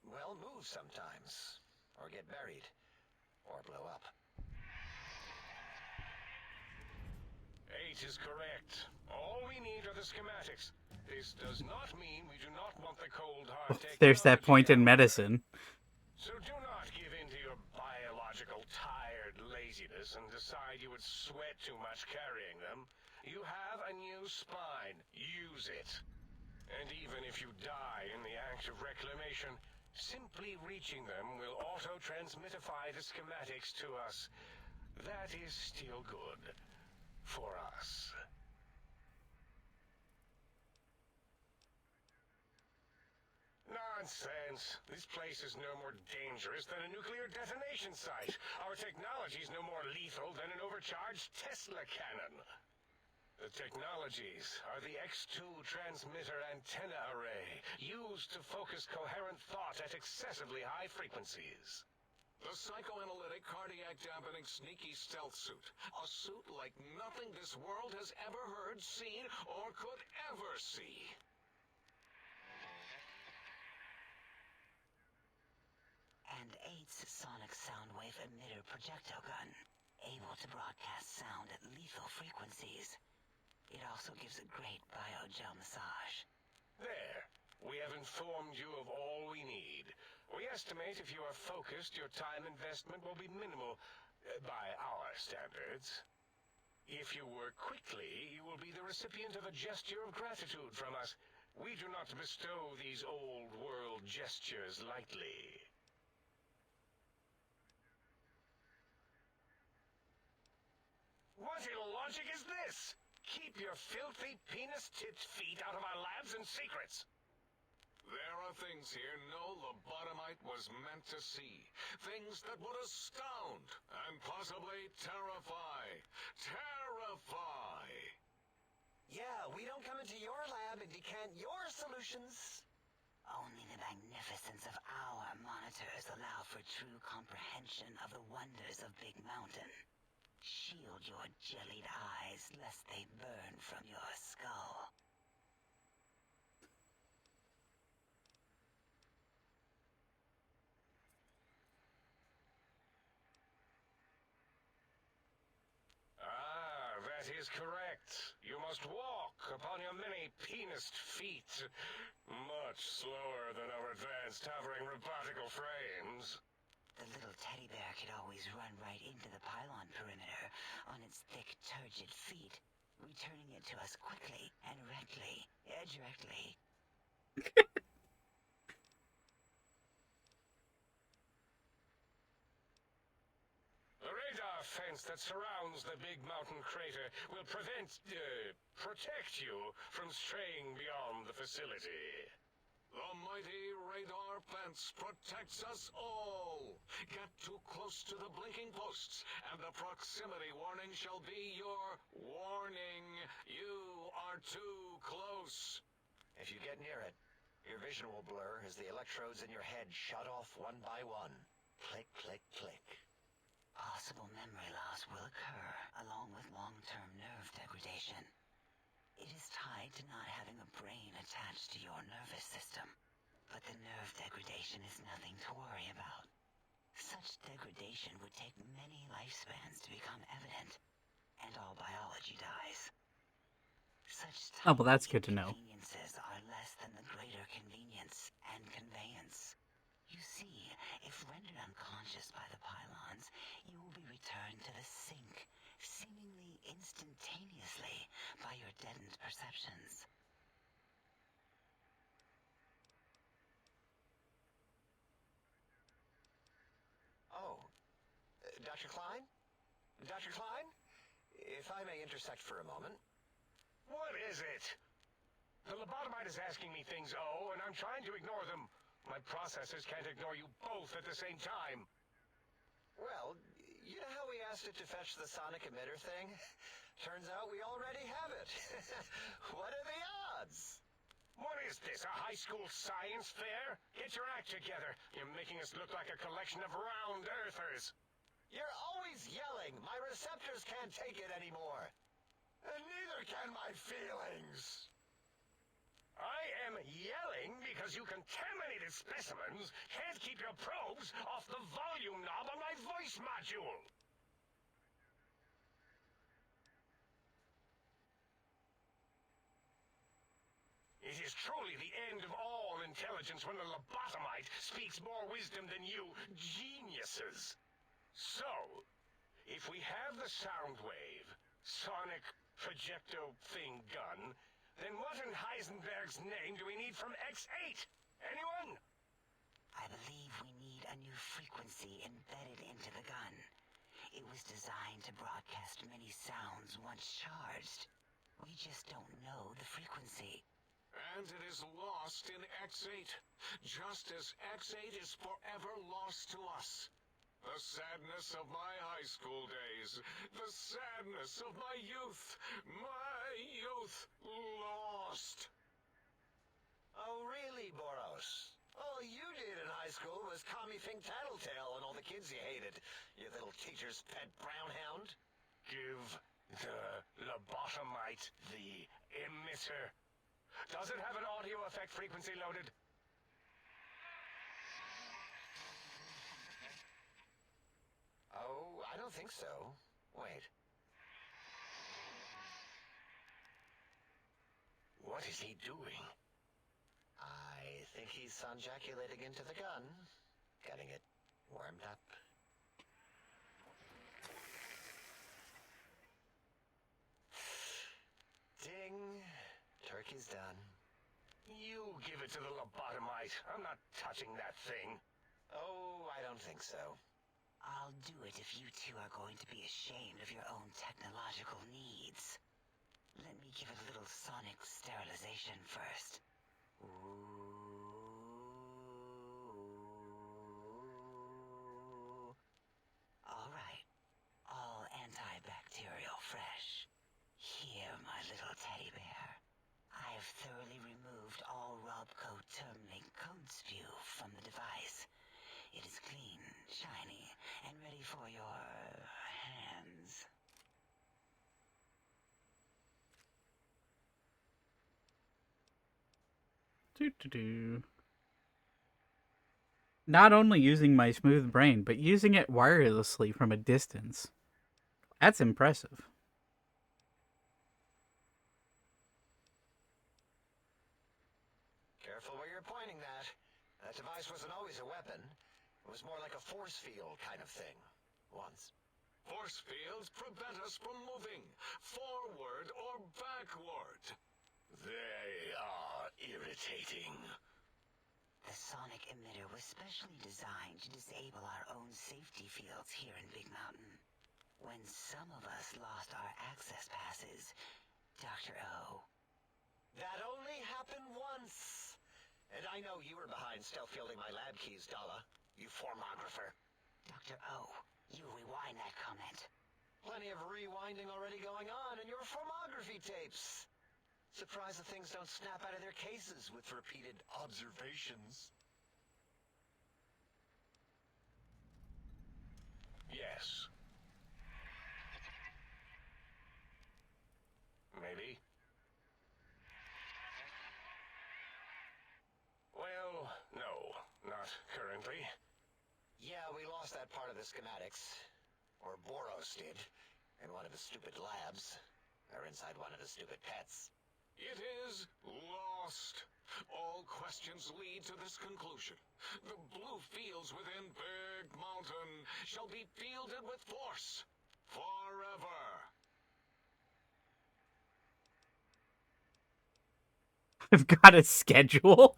well, move sometimes. Or get buried. Or blow up. 8 is correct. All we need are the schematics. This does not mean we do not want the cold hard technology. There's that point in medicine. So do not give in to your biological tired laziness and decide you would sweat too much carrying them. You have a new spine. Use it. And even if you die in the act of reclamation, simply reaching them will auto-transmitify the schematics to us. That is still good. For us. Nonsense. This place is no more dangerous than a nuclear detonation site. Our technology is no more lethal than an overcharged Tesla cannon. The technologies are the X2 transmitter antenna array, used to focus coherent thought at excessively high frequencies. The psychoanalytic, cardiac-dampening, sneaky stealth suit. A suit like nothing this world has ever heard, seen, or could ever see. And 8's sonic soundwave emitter projectile gun, able to broadcast sound at lethal frequencies. It also gives a great biogel massage. There. We have informed you of all we need. We estimate if you are focused, your time investment will be minimal, by our standards. If you work quickly, you will be the recipient of a gesture of gratitude from us. We do not bestow these old-world gestures lightly. What illogic is this? Keep your filthy penis-tipped feet out of our labs and secrets. There are things here no lobotomite it was meant to see. Things that would astound and possibly terrify. Terrify! Yeah, we don't come into your lab and decant your solutions. Only the magnificence of our monitors allow for true comprehension of the wonders of Big Mountain. Shield your jellied eyes lest they burn from your skull. Ah, that is correct. You must walk upon your many penised feet. Much slower than our advanced hovering robotical frames. The little teddy bear could always run right into the pylon perimeter on its thick, turgid feet, returning it to us quickly and directly. The radar fence that surrounds the Big Mountain crater will protect you from straying beyond the facility. The mighty radar fence protects us all. Get too close to the blinking posts, and the proximity warning shall be your warning. You are too close. If you get near it, your vision will blur as the electrodes in your head shut off one by one. Click, click, click. Possible memory loss will occur, along with long-term nerve degradation. It is tied to not having a brain attached to your nervous system. But the nerve degradation is nothing to worry about. Such degradation would take many lifespans to become evident, and all biology dies. Such Oh, well, that's good to know. inconveniences are less than the greater convenience and conveyance. You see, if rendered unconscious by the pylons, you will be returned to the sink, seemingly instantaneously, by your deadened perceptions. Oh, Dr. Klein? Dr. Klein? If I may intersect for a moment. What is it? The lobotomite is asking me things, and I'm trying to ignore them. My processors can't ignore you both at the same time. Well, you know how we asked it to fetch the sonic emitter thing? Turns out we already have it. What are the odds? What is this, a high school science fair? Get your act together. You're making us look like a collection of round earthers. You're always yelling. My receptors can't take it anymore. And neither can my feelings. I am yelling because you contaminated specimens can't keep your probes off the volume knob on my voice module. It is truly the end of all intelligence when the lobotomite speaks more wisdom than you geniuses. So, if we have the sound wave, sonic projecto thing gun, then what in Heisenberg's name do we need from X8? Anyone? I believe we need a new frequency embedded into the gun. It was designed to broadcast many sounds once charged. We just don't know the frequency. And it is lost in X8, just as X8 is forever lost to us. The sadness of my high school days, the sadness of my youth lost. Oh, really, Boros? All you did in high school was call me Fink Tattletale and all the kids you hated, you little teacher's pet brown hound. Give the lobotomite the emitter. Does it have an audio effect frequency loaded? Oh, I don't think so. Wait. What is he doing? I think he's sonjaculating into the gun. Getting it warmed up. Ding. Turkey's done. You give it to the lobotomite. I'm not touching that thing. Oh, I don't think so. I'll do it if you two are going to be ashamed of your own technological needs. Let me give it a little sonic sterilization first. Ooh. Doo-doo-doo. Not only using my smooth brain, but using it wirelessly from a distance. That's impressive. Careful where you're pointing that. That device wasn't always a weapon. It was more like a force field kind of thing. Once. Force fields prevent us from moving forward or backward. They are irritating. The sonic emitter was specially designed to disable our own safety fields here in Big Mountain. When some of us lost our access passes, Dr. O. That only happened once. And I know you were behind stealth fielding my lab keys, Dala. You formographer. Dr. O, you rewind that comment. Plenty of rewinding already going on in your formography tapes. Surprised the things don't snap out of their cases with repeated observations. Yes. Maybe. Well, no, not currently. Yeah, we lost that part of the schematics. Or Boros did. In one of the stupid labs. Or inside one of the stupid pets. It is lost. All questions lead to this conclusion. The blue fields within Big Mountain shall be fielded with force. Forever. I've got a schedule.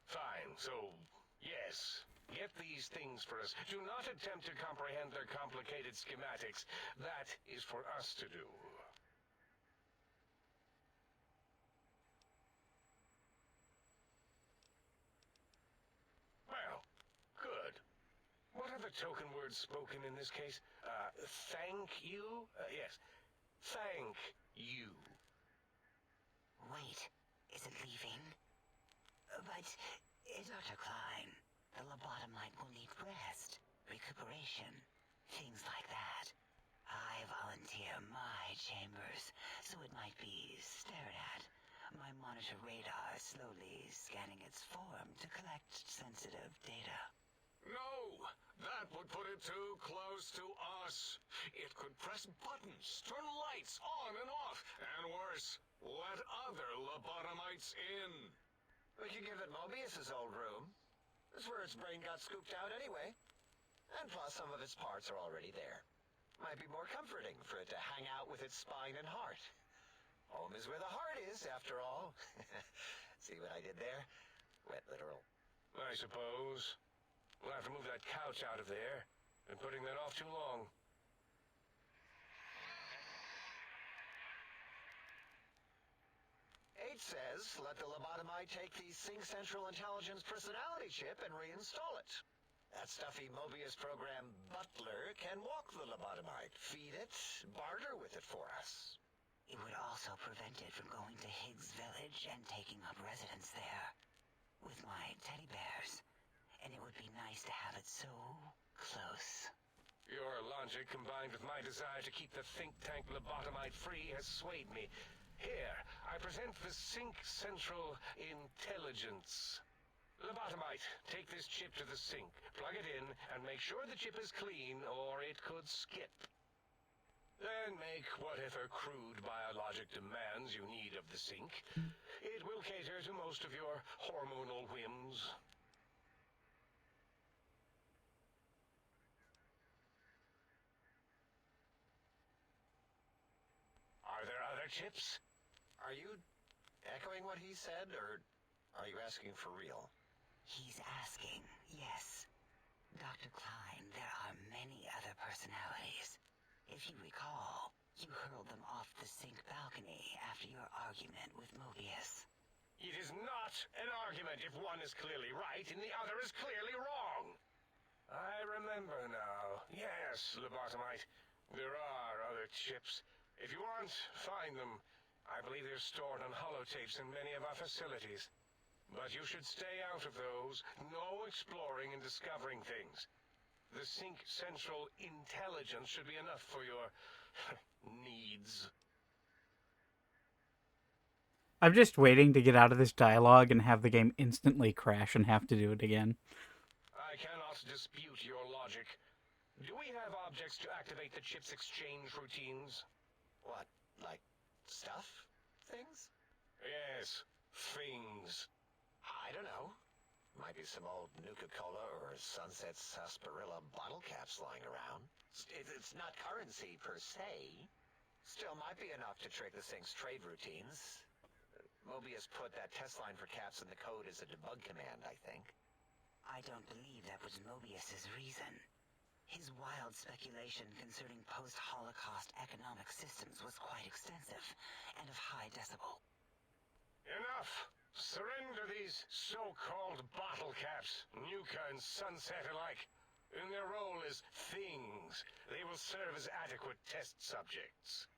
Fine, so, yes. Get these things for us. Do not attempt to comprehend their complicated schematics. That is for us to do. Well, good. What are the token words spoken in this case? Thank you? Yes. Thank you. Wait, is it leaving? But, Dr. Klein, the lobotomite will need rest, recuperation, things like that. I volunteer my chambers, so it might be stared at. My monitor radar slowly scanning its form to collect sensitive data. No! That would put it too close to us. It could press buttons, turn lights on and off, and worse, let other lobotomites in. We could give it Mobius's old room. That's where its brain got scooped out anyway. And plus, some of its parts are already there. Might be more comforting for it to hang out with its spine and heart. Home is where the heart is, after all. See what I did there? Wet literal. I suppose. We'll have to move that couch out of there. Been putting that off too long. H says, let the lobotomite take the Sync Central Intelligence personality chip and reinstall it. That stuffy Mobius program Butler can walk the lobotomite, feed it, barter with it for us. It would also prevent it from going to Higgs Village and taking up residence there. With my teddy bears. And it would be nice to have it so close. Your logic combined with my desire to keep the think tank lobotomite free has swayed me. Here, I present the Sync Central Intelligence. Lobotomite, take this chip to the sink, plug it in, and make sure the chip is clean, or it could skip. Then make whatever crude biologic demands you need of the sink. It will cater to most of your hormonal whims. Are there other chips? Are you echoing what he said, or are you asking for real? He's asking, yes. Dr. Klein, there are many other personalities. If you recall, you hurled them off the sink balcony after your argument with Mobius. It is not an argument if one is clearly right and the other is clearly wrong. I remember now. Yes, lobotomite. There are other chips. If you want, find them. I believe they're stored on holotapes in many of our facilities. But you should stay out of those. No exploring and discovering things. The Sync Central intelligence should be enough for your needs. I'm just waiting to get out of this dialogue and have the game instantly crash and have to do it again. I cannot dispute your logic. Do we have objects to activate the chip's exchange routines? What, like stuff? Things? Yes, things. I don't know. Might be some old Nuka-Cola or Sunset Sarsaparilla bottle caps lying around. It's not currency per se. Still might be enough to trigger the thing's trade routines. Mobius put that test line for caps in the code as a debug command, I think. I don't believe that was Mobius's reason. His wild speculation concerning post-Holocaust economic systems was quite extensive and of high decibel. Enough! Surrender these so-called bottle caps, Nuka and Sunset alike. In their role as things, they will serve as adequate test subjects.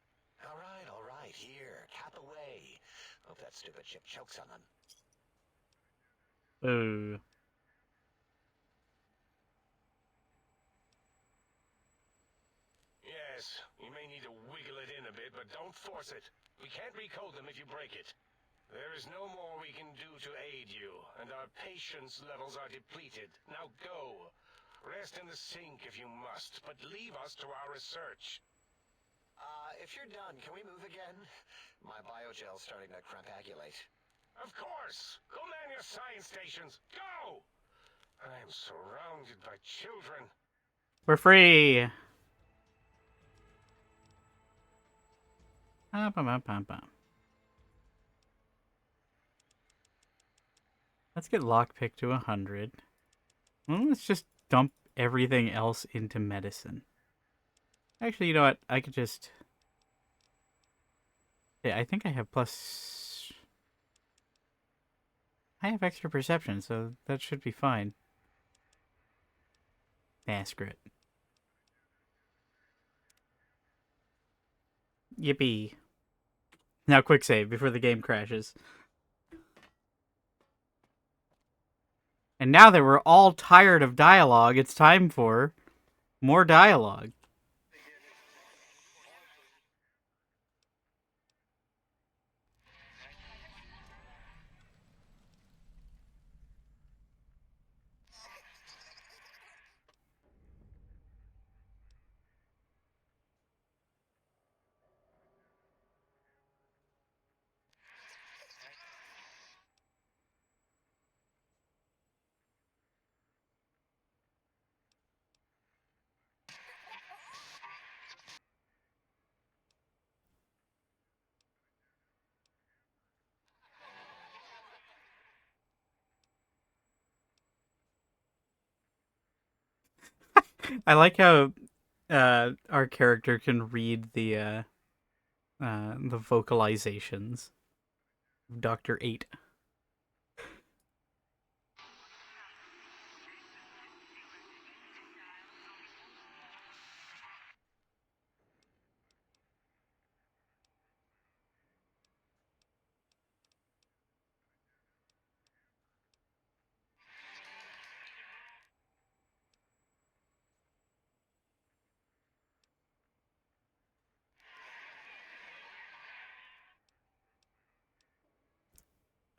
All right, here, cap away. Hope that stupid chip chokes on them. Ooh. Yes, you may need to wiggle it in a bit, but don't force it. We can't recode them if you break it. There is no more we can do to aid you, and our patience levels are depleted. Now go. Rest in the sink if you must, but leave us to our research. If you're done, can we move again? My biogel's starting to crampagulate. Of course! Go man your science stations! Go! I am surrounded by children. We're free! Let's get lockpick to 100. Well, let's just dump everything else into medicine. Actually, you know what? I could just... Yeah, I think I have plus... I have extra perception, so that should be fine. Nah, screw it. Yippee. Now quick save before the game crashes. And now that we're all tired of dialogue, it's time for more dialogue. I like how our character can read the vocalizations of Dr. 8.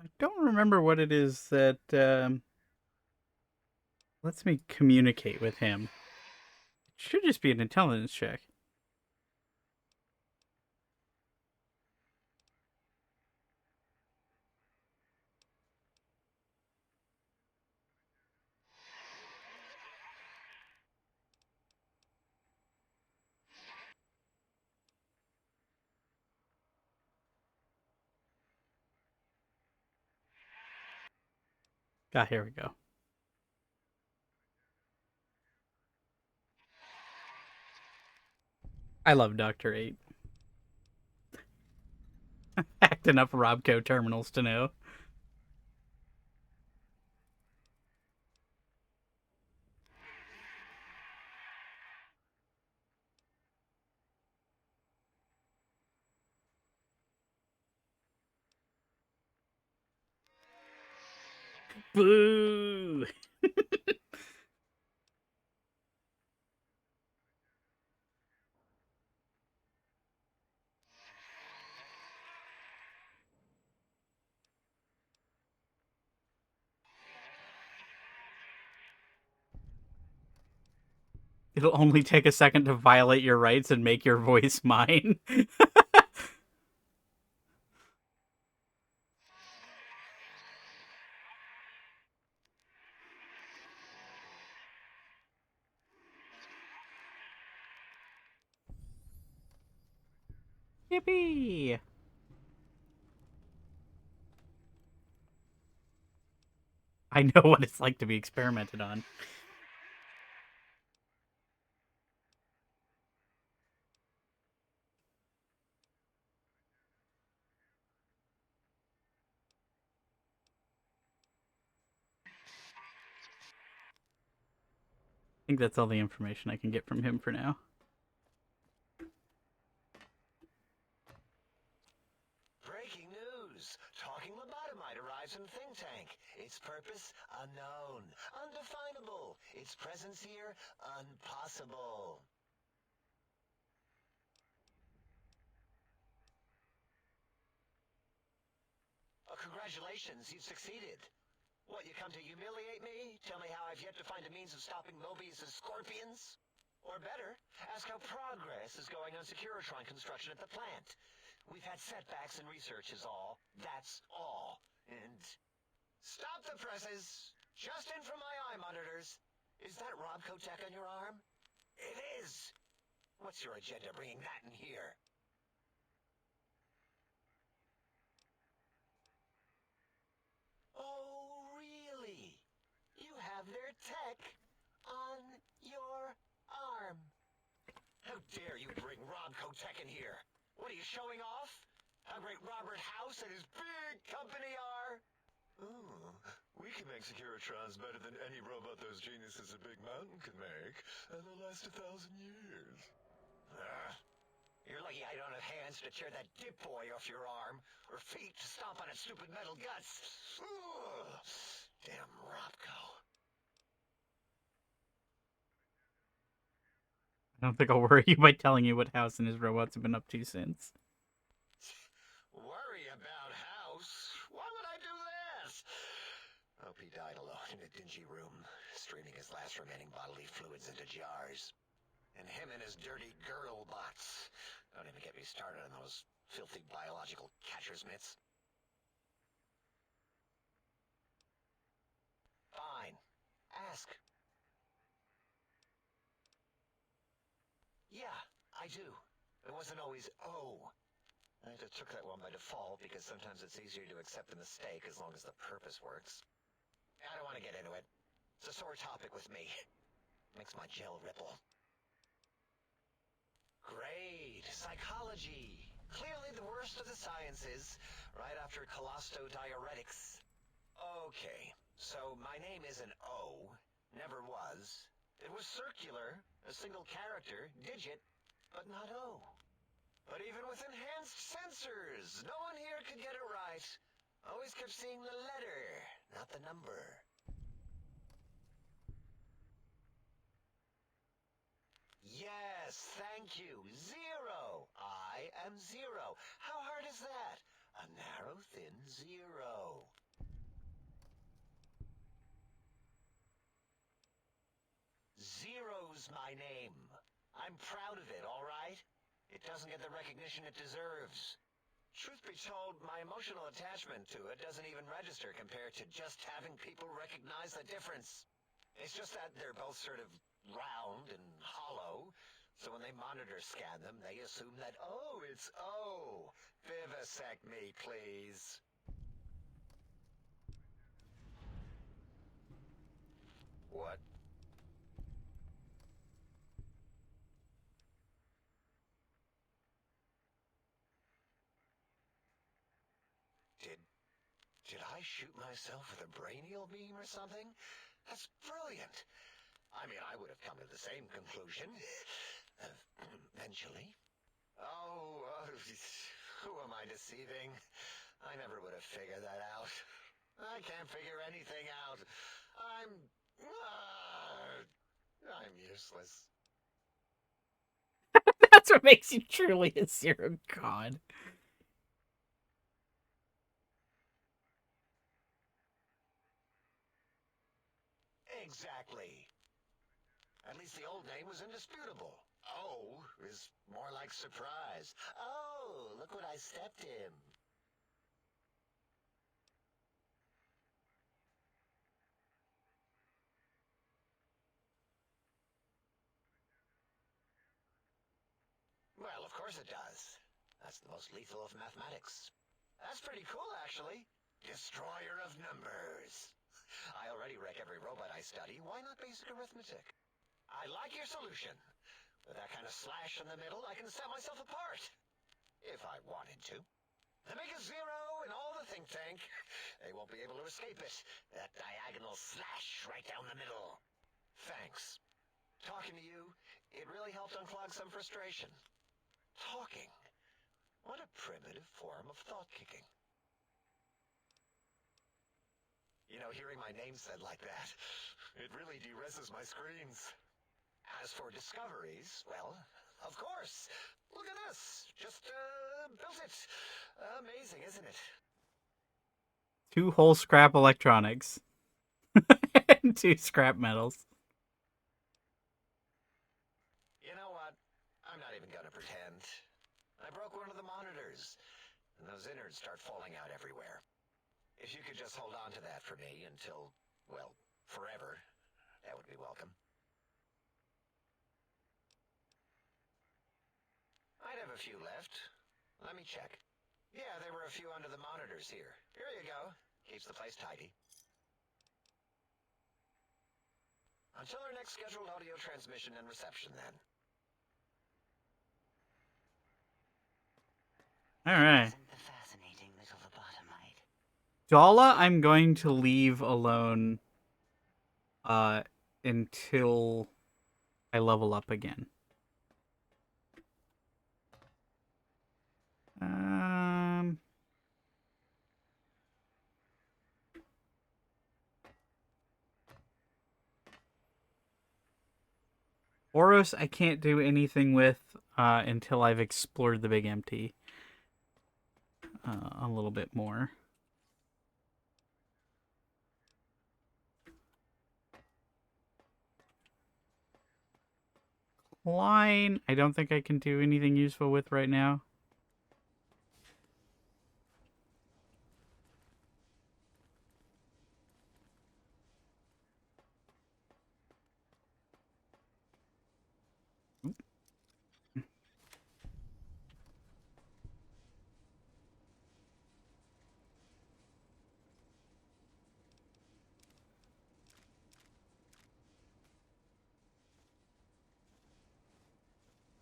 I don't remember what it is that lets me communicate with him. It should just be an intelligence check. Ah, here we go. I love Dr. 8. Hacked enough Robco terminals to know. Boo! It'll only take a second to violate your rights and make your voice mine. Yippee! I know what it's like to be experimented on. I think that's all the information I can get from him for now. Breaking news! Talking lobotomite arrives in think tank. Its purpose, unknown. Undefinable. Its presence here, impossible. Oh, congratulations, you've succeeded. What, you come to humiliate me? Tell me how I've yet to find a means of stopping Mobius's scorpions? Or better, ask how progress is going on Securitron construction at the plant. We've had setbacks in research is all. That's all. And... Stop the presses! Just in from my eye monitors. Is that Rob Kotek on your arm? It is! What's your agenda bringing that in here? Oh, really? You have their tech on your arm. How dare you bring Rob Kotek in here? What are you showing off? How great Robert House and his big company are? Oh, we can make Securitrons better than any robot those geniuses at Big Mountain could make, and they'll last 1,000 years. You're lucky I don't have hands to tear that dip boy off your arm, or feet to stomp on its stupid metal guts. Ugh. Damn Robco. I don't think I'll worry you by telling you what House and his robots have been up to since. Worry about House? Why would I do this? Hope he died alone in a dingy room, streaming his last remaining bodily fluids into jars. And him and his dirty girdle bots. Don't even get me started on those filthy biological catcher's mitts. Fine. Ask. Yeah, I do. It wasn't always oh. I just took that one by default because sometimes it's easier to accept the mistake as long as the purpose works. I don't want to get into it. It's a sore topic with me. Makes my gel ripple. Great. Psychology. Clearly the worst of the sciences, right after colostodiuretics. Okay, so my name isn't O. Never was. It was circular, a single character, digit, but not O. But even with enhanced sensors, no one here could get it right. Always kept seeing the letter, not the number. Yes, thank you. 0. I am 0. How hard is that? A narrow, thin 0. Zero's my name. I'm proud of it, all right? It doesn't get the recognition it deserves. Truth be told, my emotional attachment to it doesn't even register compared to just having people recognize the difference. It's just that they're both sort of round and hollow, so when they monitor scan them, they assume that, oh, it's O. Vivisect me, please. What? Did I shoot myself with a brainial beam or something? That's brilliant. I mean, I would have come to the same conclusion. Eventually. Oh, who am I deceiving? I never would have figured that out. I can't figure anything out. I'm useless. That's what makes you truly a zero god. Exactly. At least the old name was indisputable. O is more like surprise. Oh, look what I stepped in. Well, of course it does. That's the most lethal of mathematics. That's pretty cool, actually. Destroyer of numbers. I already wreck every robot I study. Why not basic arithmetic? I like your solution. With that kind of slash in the middle, I can set myself apart. If I wanted to. The make a zero in all the think tank. They won't be able to escape it. That diagonal slash right down the middle. Thanks. Talking to you, it really helped unclog some frustration. Talking. What a primitive form of thought kicking. You know, hearing my name said like that, it really de-reses my screens. As for discoveries, well, of course. Look at this. Just, built it. Amazing, isn't it? 2 whole scrap electronics. And 2 scrap metals. You know what? I'm not even gonna pretend. I broke one of the monitors, and those innards start falling out everywhere. If you could just hold on to that for me until, well, forever, that would be welcome. I'd have a few left. Let me check. Yeah, there were a few under the monitors here. Here you go. Keeps the place tidy. Until our next scheduled audio transmission and reception, then. Alright. Dala, I'm going to leave alone until I level up again. Oros, I can't do anything with until I've explored the Big Empty a little bit more. Klein, I don't think I can do anything useful with right now.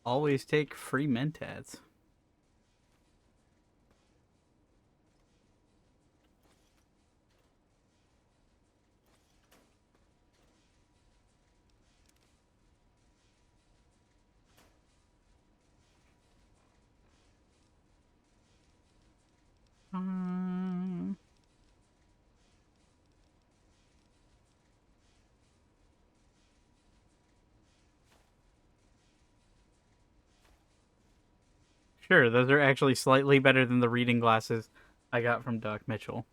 Always take free mentats. Sure, those are actually slightly better than the reading glasses I got from Doc Mitchell.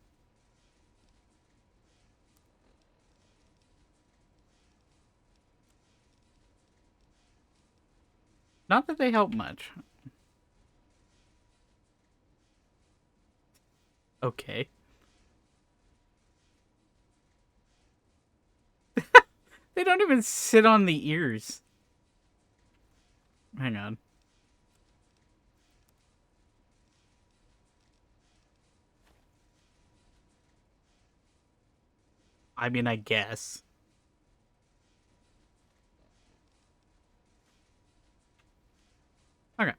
Not that they help much. Okay. They don't even sit on the ears. Hang on. I mean, I guess. Okay.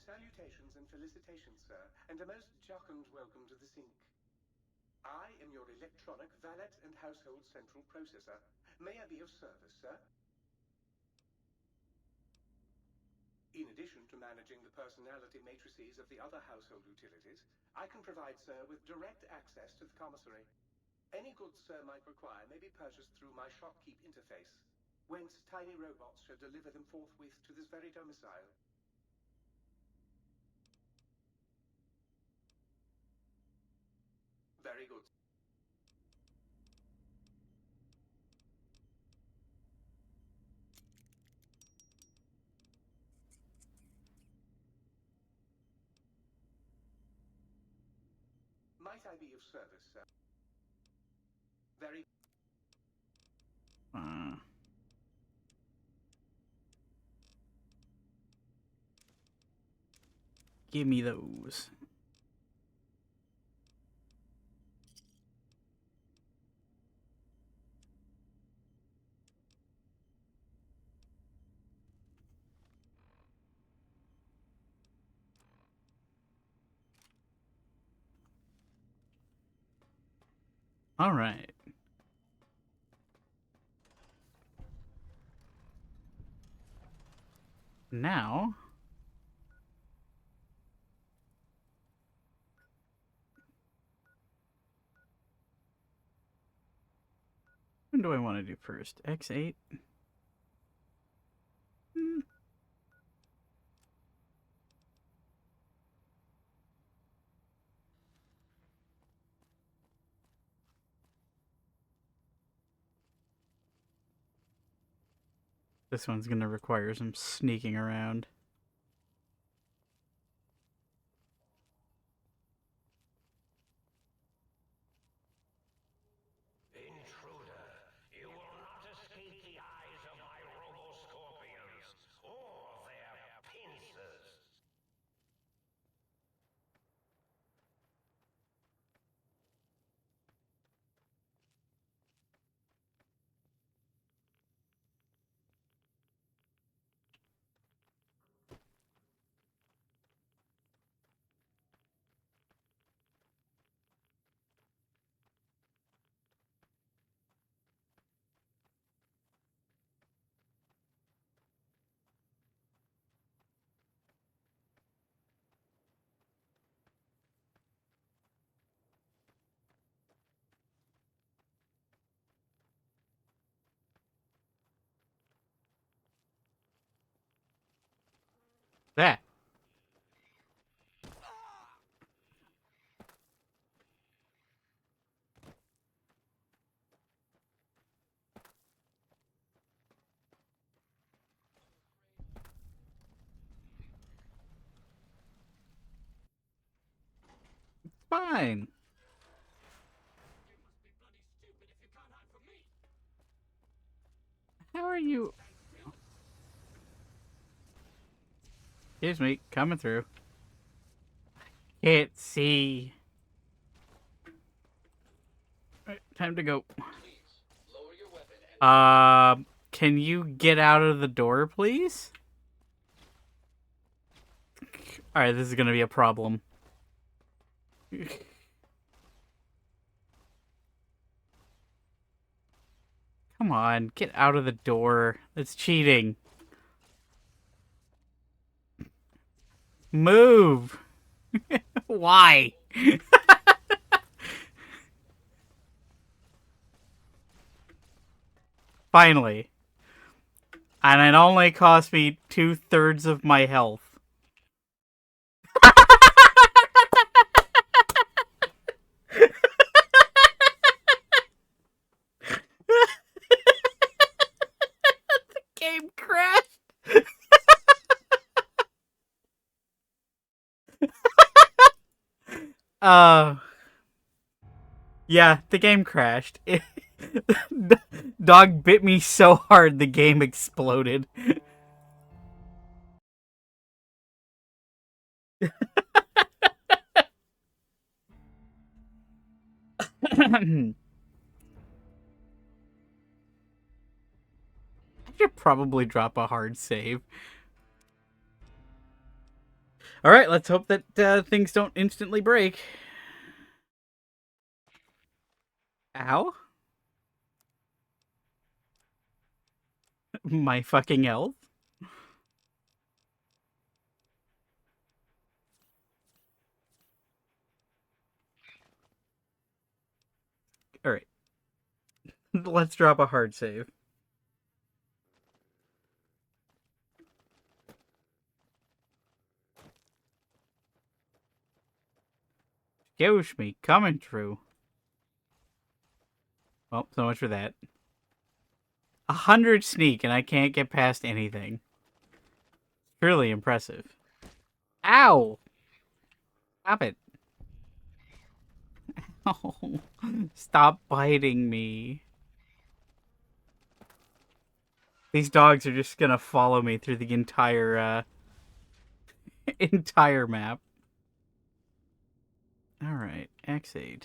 Salutations and felicitations, sir, and a most jocund welcome to the sink. I am your electronic valet and household central processor. May I be of service, sir? In addition to managing the personality matrices of the other household utilities, I can provide, sir, with direct access to the commissary. Any goods Sir might require may be purchased through my shopkeep interface, whence tiny robots shall deliver them forthwith to this very domicile. Very good. Might I be of service, sir? Very. Give me those. All right. Now, what do I want to do first? X8? This one's going to require some sneaking around. Intruder, you will not escape the eyes of my robo-scorpions or their pincers. That. Fine. How are you? Excuse me, coming through. Can't see. Right, time to go. Can you get out of the door, please? Alright, this is gonna be a problem. Come on, get out of the door. That's cheating. Move! Why? Finally. And it only cost me 2/3 of my health. The game crashed. Yeah, the game crashed. Dog bit me so hard the game exploded. I should probably drop a hard save. Alright, let's hope that things don't instantly break. Ow? My fucking health? Alright. Let's drop a hard save. Gosh me, coming true. Well, so much for that. 100 sneak and I can't get past anything. Truly impressive. Ow! Stop it. Oh, stop biting me. These dogs are just gonna follow me through the entire, entire map. Alright, X8.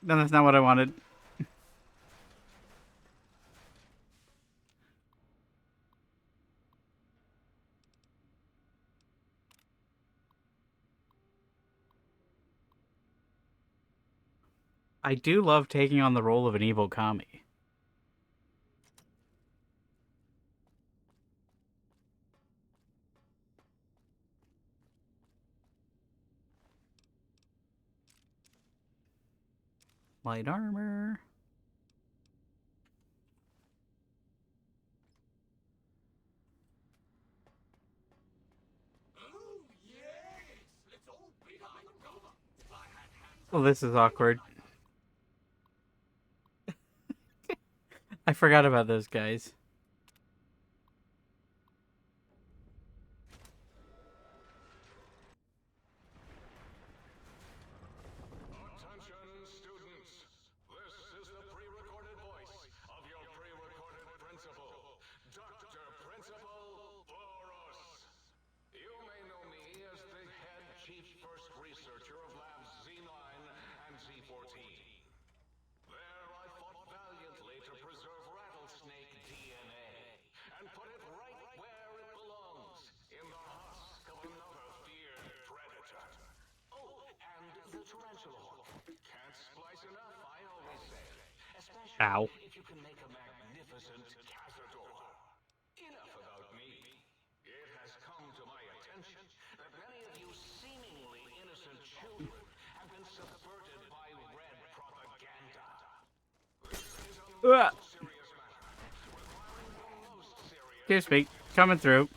No, that's not what I wanted. I do love taking on the role of an evil commie. Light armor. Well, this is awkward. I forgot about those guys. Attention, students. This is the pre-recorded voice of your pre-recorded principal, Dr. Principal Boros. You may know me as the head chief first researcher of Labs Z9 and Z14. There I fought valiantly to preserve rattlesnake DNA and put it right where it belongs, in the husk of another feared predator. Oh, and the tarantula hook. Can't splice enough, I always say. Especially Ow. if you can make a magnificent cazador. Enough about me. It has come to my attention that many of you seemingly innocent children have been subverted by red propaganda. This is a most serious matter, requiring the most serious... Excuse me, coming through.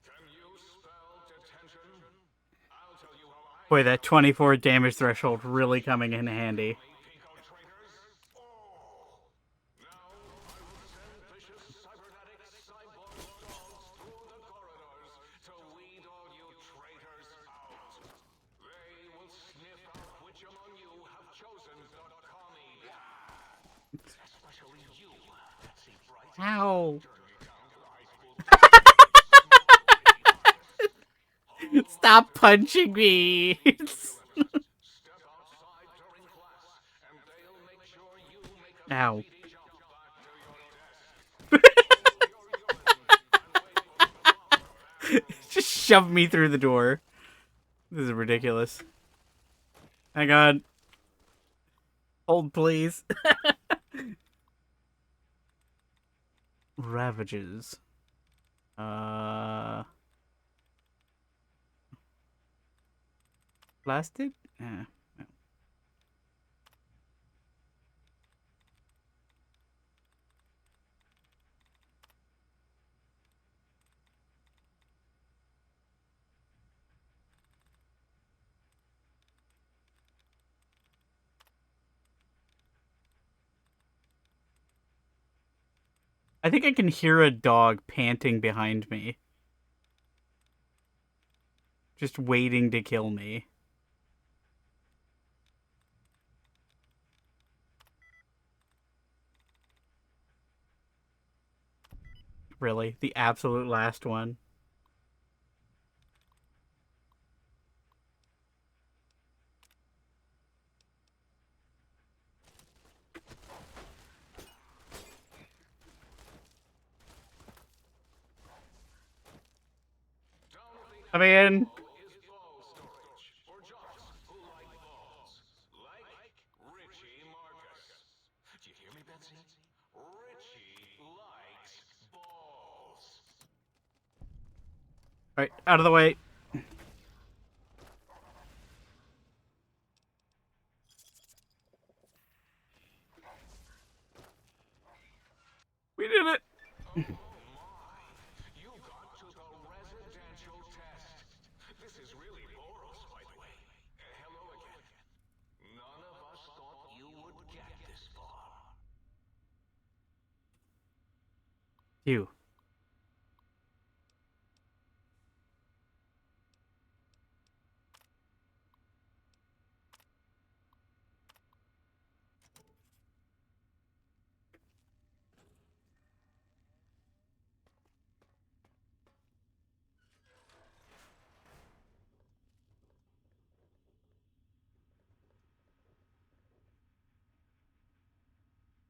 Can you spell detention? I'll tell you how I... Boy, that 24 damage threshold really coming in handy. to weed all you traitors out. They will sniff out which among you have chosen the commie path. Especially you, Patsy Bright. Ow. Stop punching me. Ow. Just shove me through the door. This is ridiculous. Hang on. Hold, please. Ravages. Blasted? Yeah. I think I can hear a dog panting behind me. Just waiting to kill me. Really? The absolute last one? Come in. Alright, out of the way. You got to the residential test. This is really Boros, by the way. Hello again. None of us thought you would get this far. You.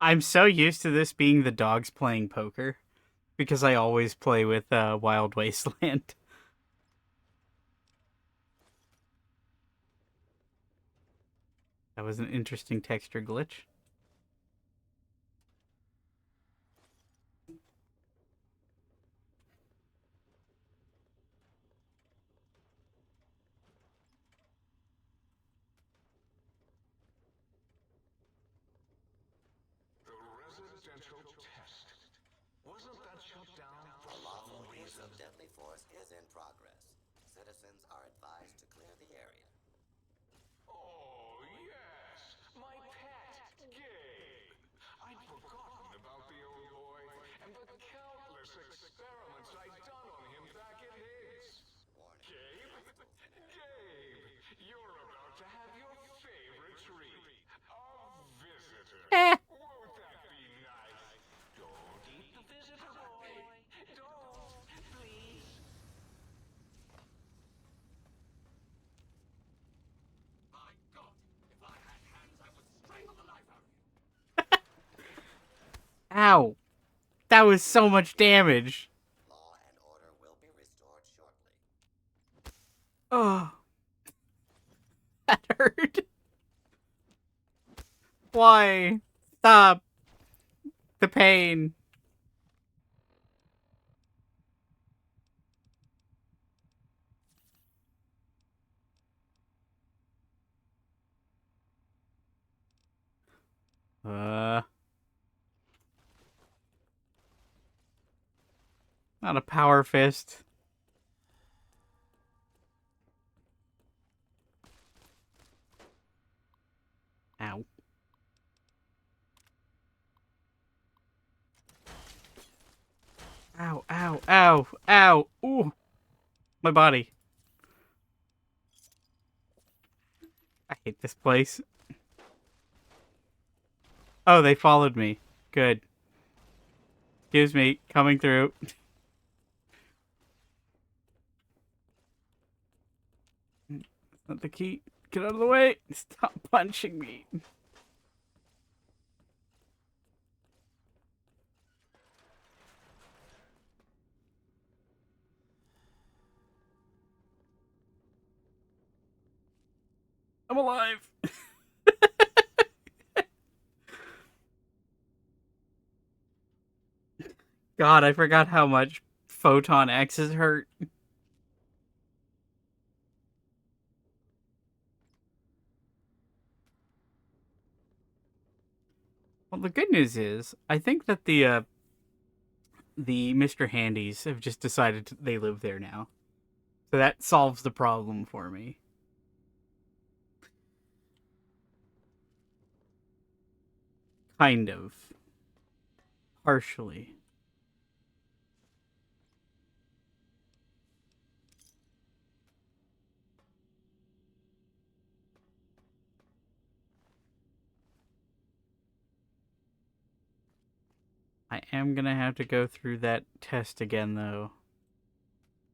I'm so used to this being the dogs playing poker because I always play with Wild Wasteland. That was an interesting texture glitch. The residential test. Wasn't that shut down for A lawful some use reason? of deadly force is in progress. Citizens are advised to clear the area. Oh, yes! My pet, Gabe! I'd forgotten about the old boy and the countless experiments I'd done on him back at Higgs. Gabe? Gabe! You're about to have your favorite treat. A visitor. Won't that be nice? Don't eat the visitor, boy. Don't, please. My God! If I had hands, I would strangle the life out of you. Ow! That was so much damage. Law and order will be restored shortly. Oh. That hurt. Why? Stop. The pain. Not a power fist. Ow. Ow, ow, ow, ow. Ooh. My body. I hate this place. Oh, they followed me. Good. Excuse me. Coming through. That's not the key. Get out of the way. Stop punching me. I'm alive. God, I forgot how much Photon X's hurt. Well, the good news is, I think that the Mr. Handies have just decided they live there now. So that solves the problem for me. Kind of. Partially. I am gonna have to go through that test again, though,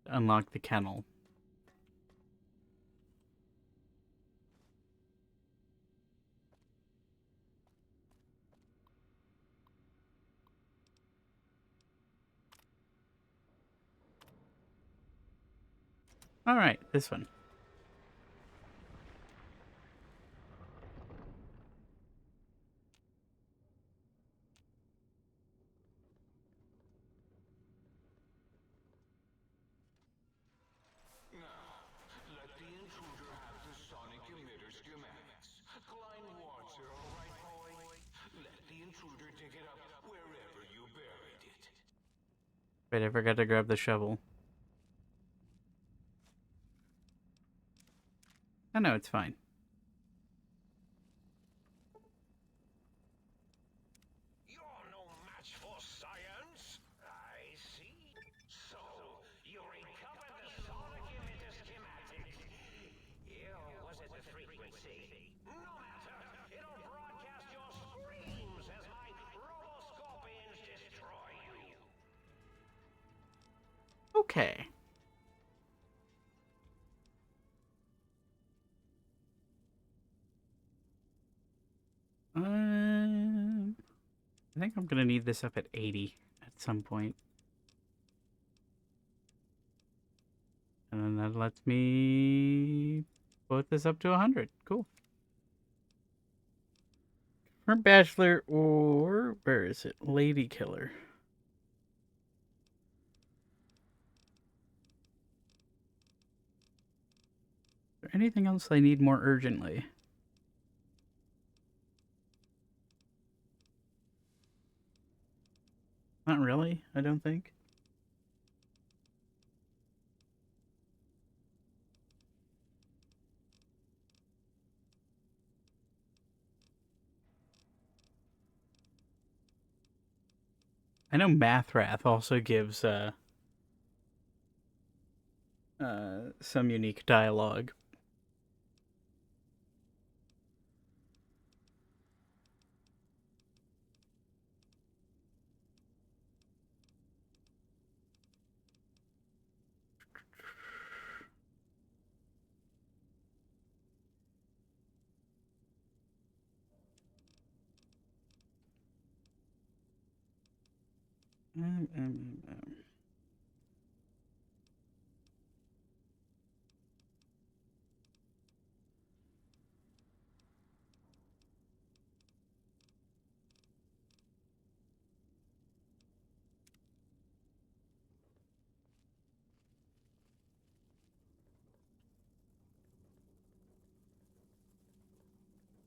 to unlock the kennel. Alright, this one. Let the intruder have the sonic emitter schematics. Klein wants it, all right, boy? Let the intruder dig it up wherever you buried it. Wait, I forgot to grab the shovel. Oh no, it's fine. You're no match for science. I see. So, you recovered the sonic emitter schematic. Was it the frequency? No matter. It'll broadcast your screams as my robo-scorpions destroy you. Okay. I think I'm gonna need this up at 80 at some point. And then that lets me put this up to 100. Cool. For Bachelor or... where is it? Lady Killer. Is there anything else I need more urgently? Not really, I don't think. I know Mathrath also gives some unique dialogue.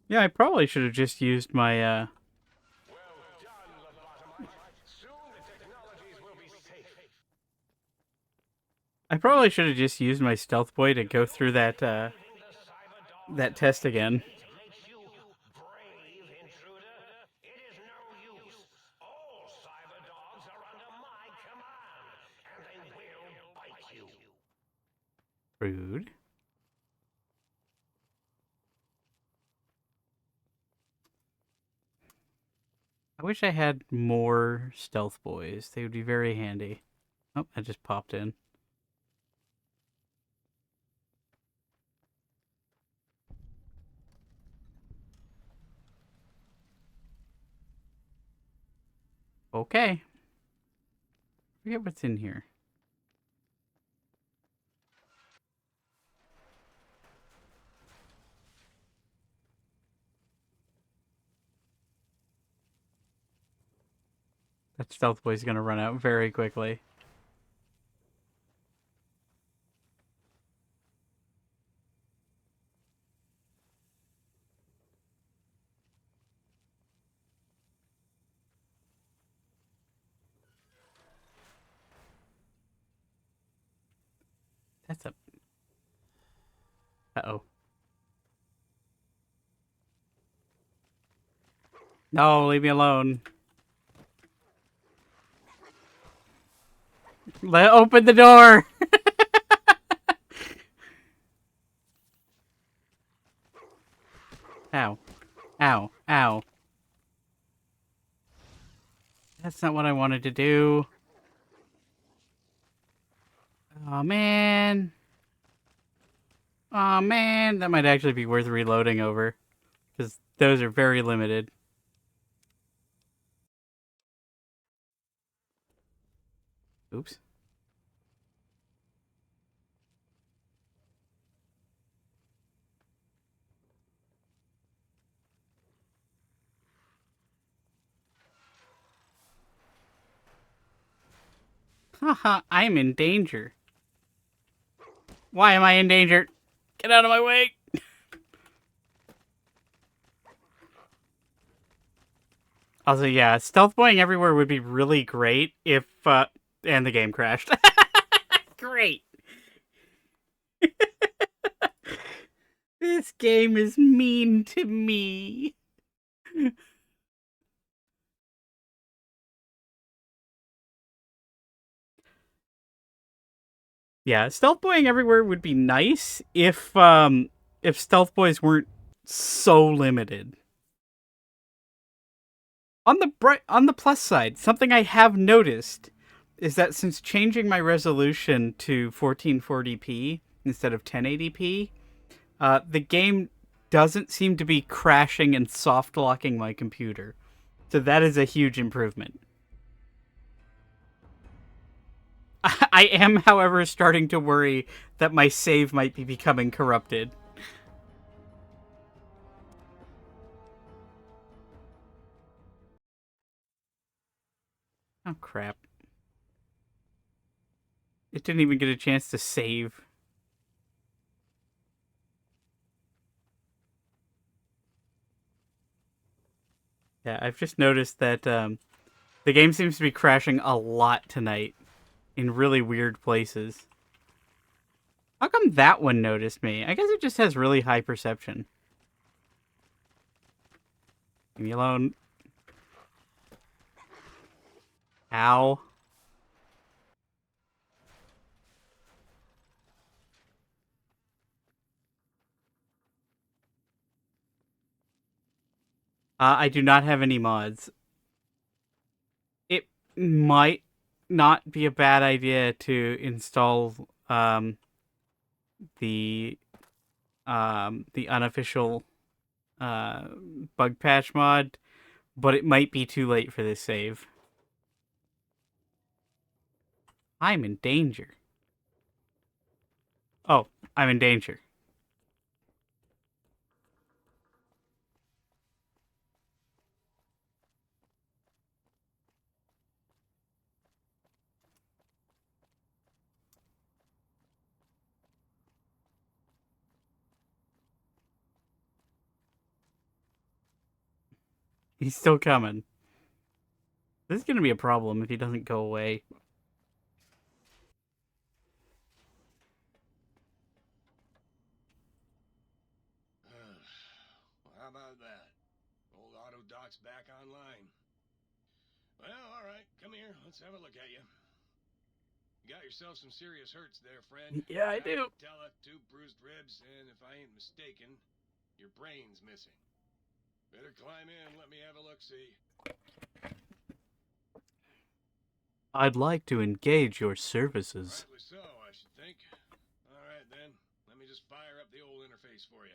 Yeah, I probably should have just used my I probably should have just used my stealth boy to go through that that test again. Rude. I wish I had more stealth boys. They would be very handy. Oh, I just popped in. Okay. Forget what's in here. That stealth boy's gonna run out very quickly. That's a... Uh-oh. No, leave me alone. Open the door! Ow. Ow. Ow. That's not what I wanted to do. Oh, man. Oh, man. That might actually be worth reloading over. Because those are very limited. Oops. Haha, I'm in danger. Why am I in danger? Get out of my way! Also, yeah, stealth boying everywhere would be really great if And the game crashed. Great. This game is mean to me. Yeah, stealth boying everywhere would be nice if stealth boys weren't so limited. On the plus side, something I have noticed is that since changing my resolution to 1440p instead of 1080p, the game doesn't seem to be crashing and soft locking my computer. So that is a huge improvement. I am, however, starting to worry that my save might be becoming corrupted. Oh, crap. It didn't even get a chance to save. Yeah, I've just noticed that the game seems to be crashing a lot tonight in really weird places. How come that one noticed me? I guess it just has really high perception. Leave me alone. Ow. I do not have any mods. It might not be a bad idea to install the unofficial bug patch mod, but it might be too late for this save. I'm in danger. Oh, I'm in danger. He's still coming. This is going to be a problem if he doesn't go away. Well, how about that? Old auto doc's back online. Well, all right. Come here. Let's have a look at you. You got yourself some serious hurts there, friend. Yeah, I do. Patella, 2 bruised ribs, and if I ain't mistaken, your brain's missing. Better climb in. Let me have a look-see. I'd like to engage your services. Rightly so, I should think. All right, then. Let me just fire up the old interface for you.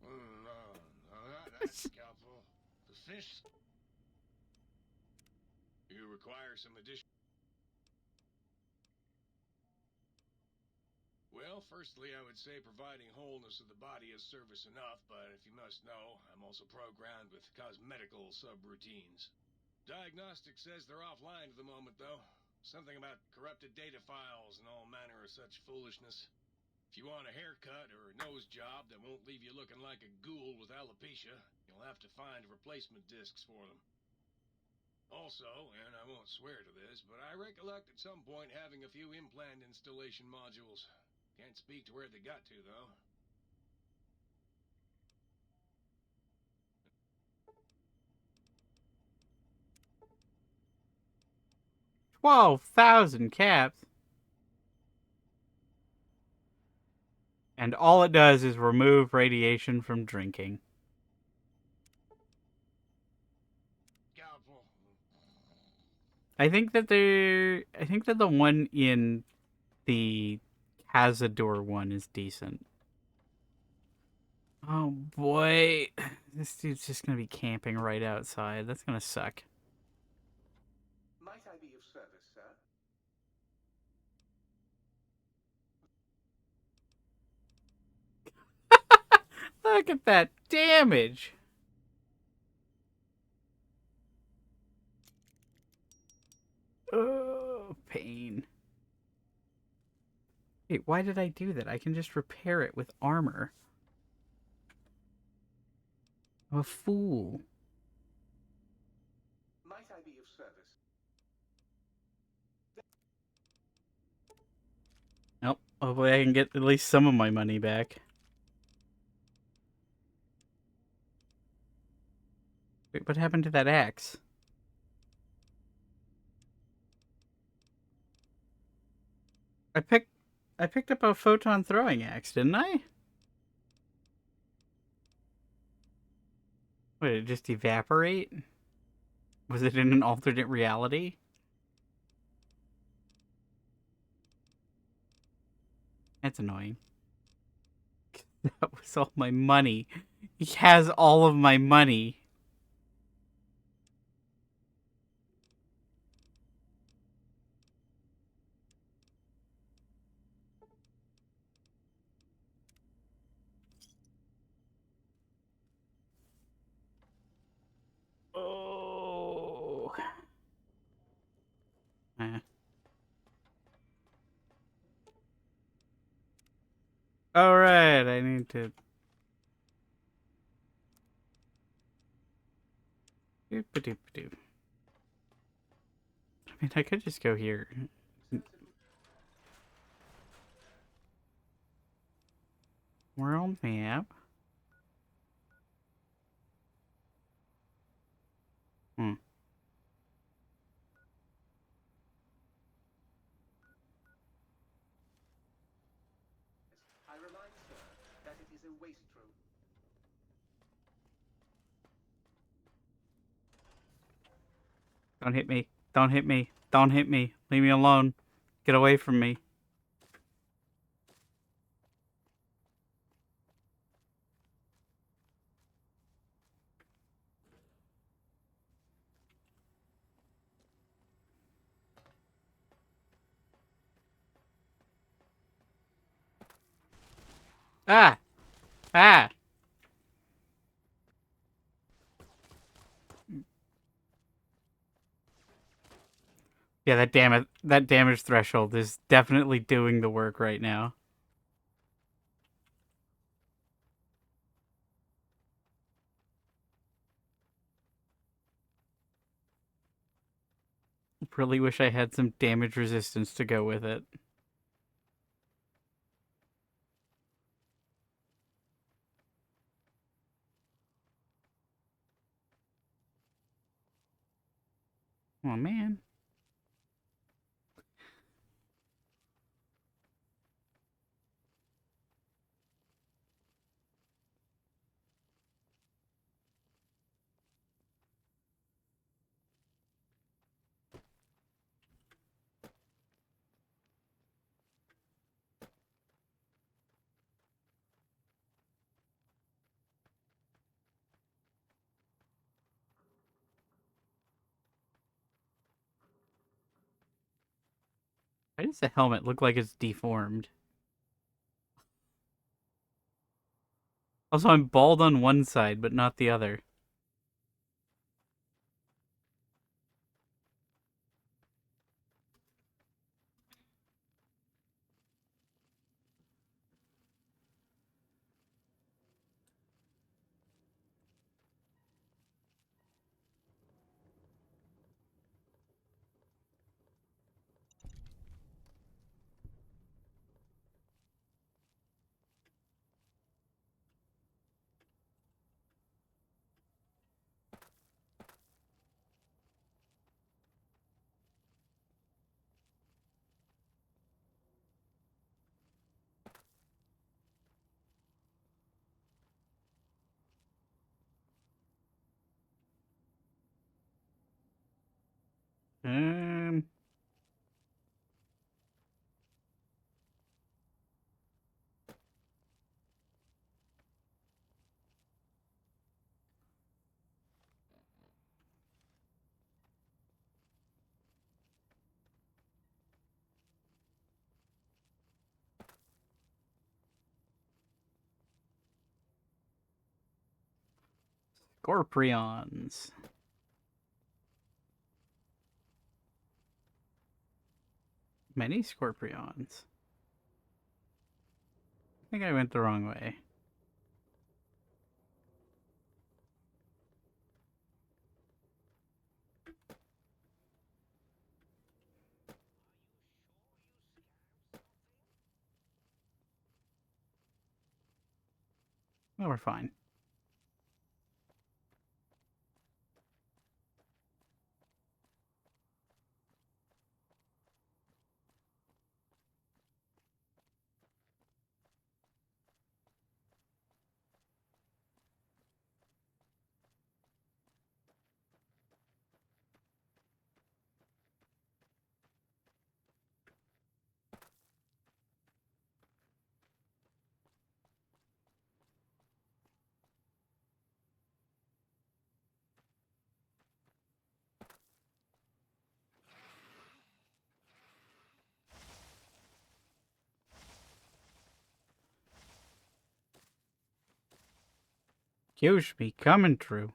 No, not that scalpel. The fish. You require some additional. Well, firstly, I would say providing wholeness of the body is service enough, but if you must know, I'm also programmed with cosmetical subroutines. Diagnostic says they're offline at the moment, though. Something about corrupted data files and all manner of such foolishness. If you want a haircut or a nose job that won't leave you looking like a ghoul with alopecia, you'll have to find replacement discs for them. Also, and I won't swear to this, but I recollect at some point having a few implant installation modules. Can't speak to where they got to, though. 12,000 caps. And all it does is remove radiation from drinking. I think that the one in the Cazador one is decent. Oh boy. This dude's just gonna be camping right outside. That's gonna suck. Might I be of service, sir? Look at that damage. Oh, pain. Wait, why did I do that? I can just repair it with armor. I'm a fool. Might I be of service? Nope. Hopefully I can get at least some of my money back. Wait, what happened to that axe? I picked up a photon throwing axe, didn't I? Wait, did it just evaporate? Was it in an alternate reality? That's annoying. That was all my money. He has all of my money. Oh. Alright, I need to... Doop-a-doop-a-doop. I mean, I could just go here. World map. Hmm. I remind, sir, that it is a waste room. Don't hit me. Don't hit me. Don't hit me. Leave me alone. Get away from me. Ah! Ah! Yeah, that damage threshold is definitely doing the work right now. Really wish I had some damage resistance to go with it. Oh, man. Why does the helmet look like it's deformed? Also, I'm bald on one side, but not the other. Um... Scorpions. Many scorpions. think I went the wrong way. Well, we're fine. You should be coming true.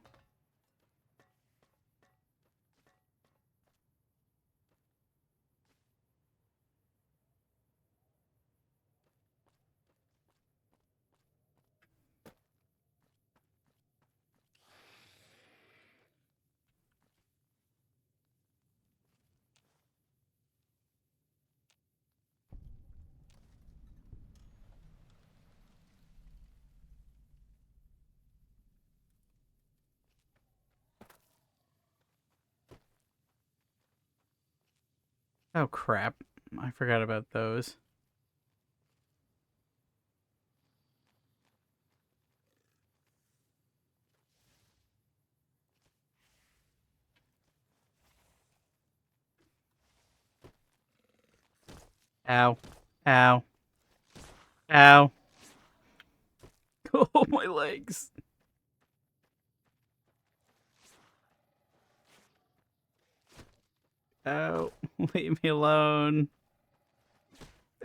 Oh crap. I forgot about those. Ow. Ow. Ow. Oh, my legs. Oh, leave me alone.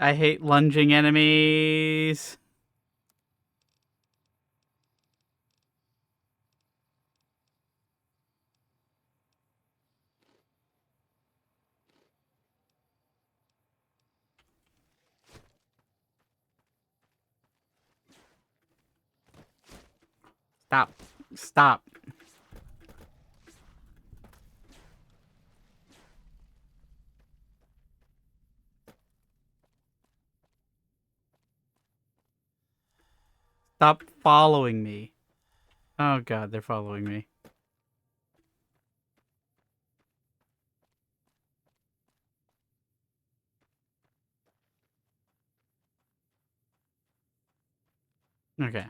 I hate lunging enemies. Stop. Stop. Stop following me. Oh god, they're following me. Okay.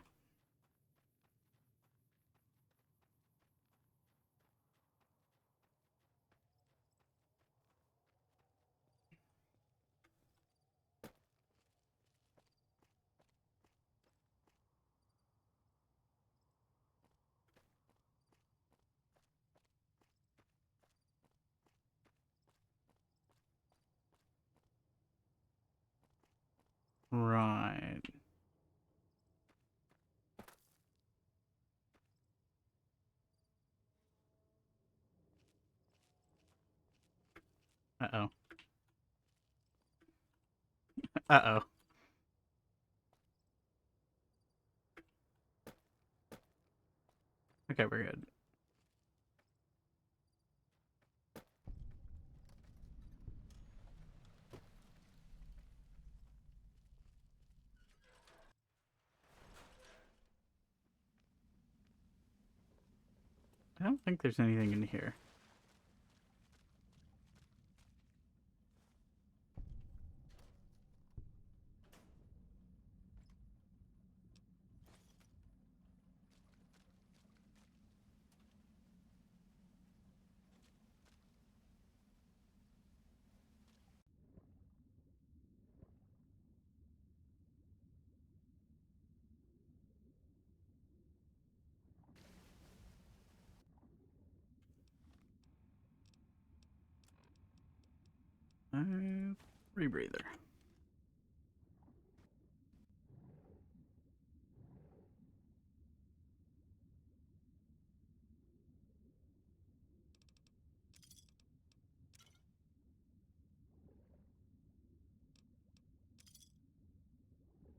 Right. Uh-oh. Uh-oh. Okay, we're good. I don't think there's anything in here. Rebreather.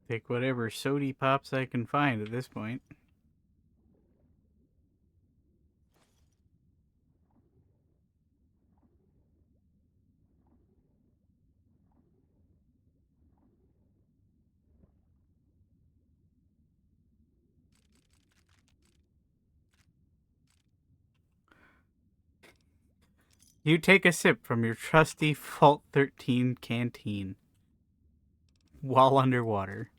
Take whatever sody pops I can find at this point. You take a sip from your trusty Fault 13 canteen while underwater.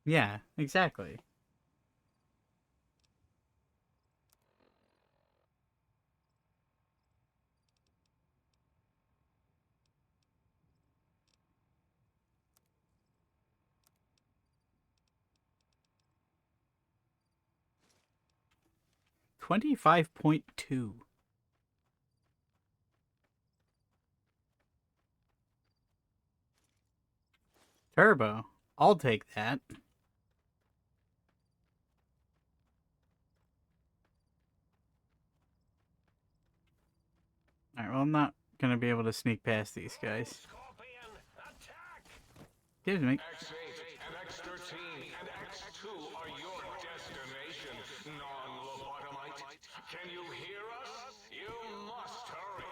Yeah, exactly. $25.2. Turbo. I'll take that. Alright, well, I'm not gonna be able to sneak past these guys. Excuse me. X8 and X13 and X2 are your destination, non-lobotomite. Can you hear us? You must hurry.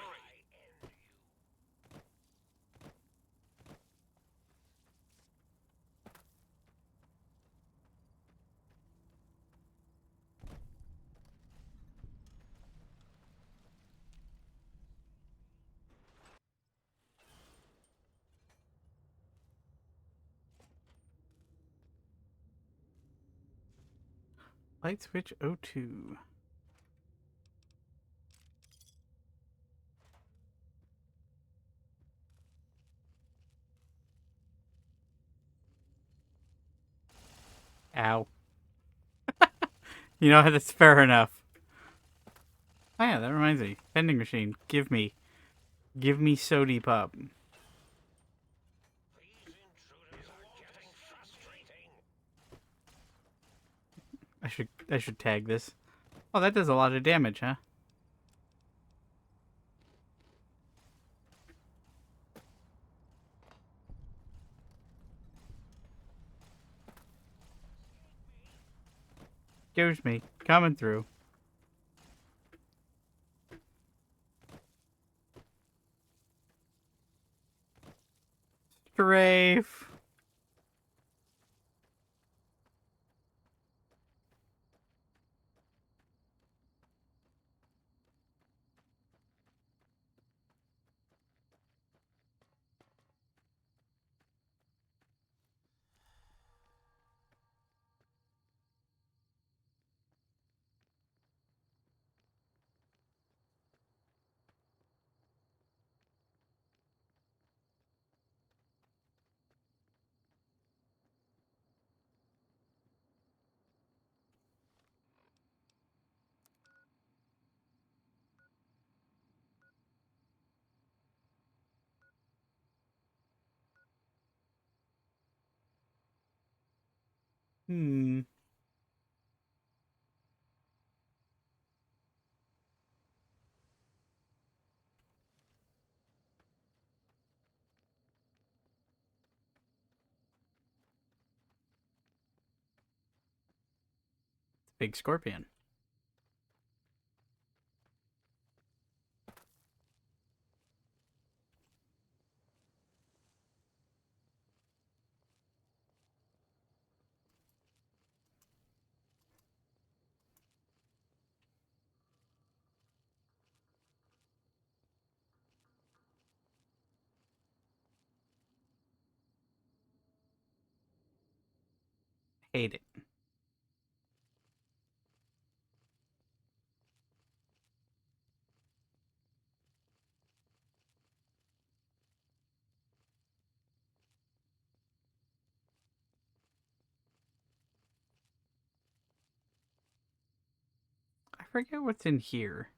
Light switch 02. Ow. You know, that's fair enough. Oh yeah, that reminds me. Vending machine. Give me sody pop. I should tag this. Oh, that does a lot of damage, huh? Excuse me. Coming through. Strafe. Hmm. Big scorpion. Hate it. forget what's in here.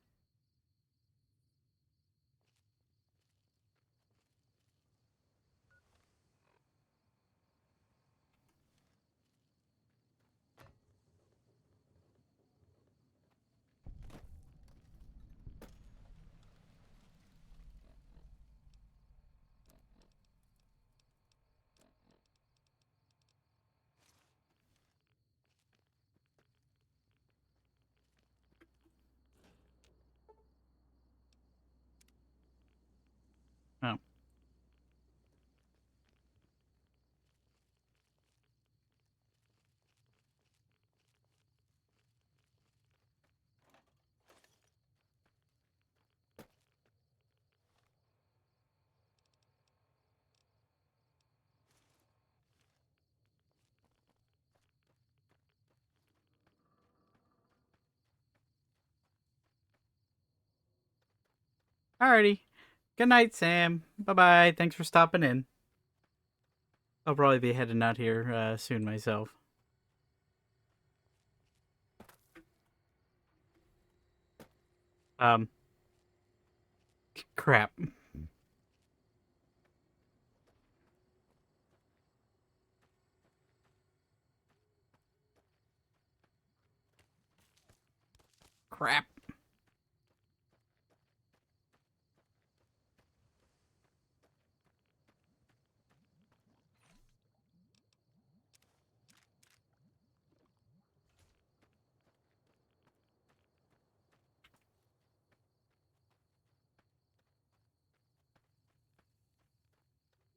Oh. Alrighty. Good night, Sam. Bye-bye. Thanks for stopping in. I'll probably be heading out here soon myself. Crap. Crap.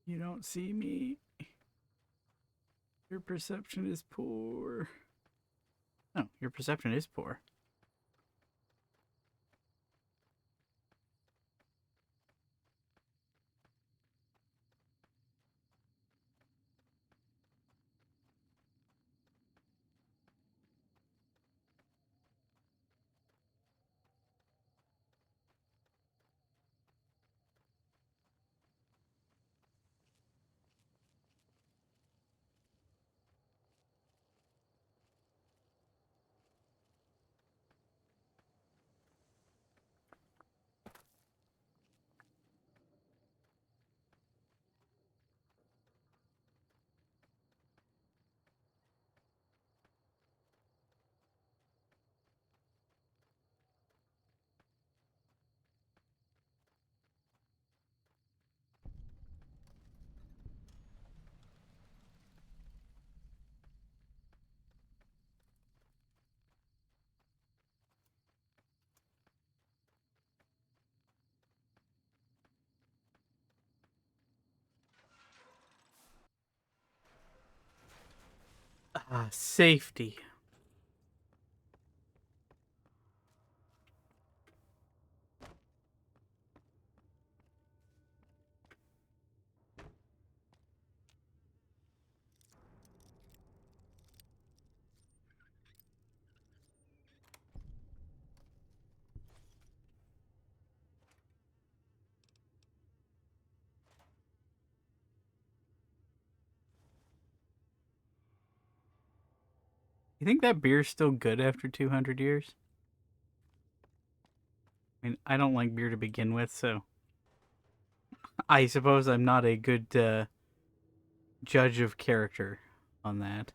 You don't see me. Your perception is poor. Oh, your perception is poor. Safety. You think that beer's still good after 200 years? I mean, I don't like beer to begin with, so I suppose I'm not a good judge of character on that.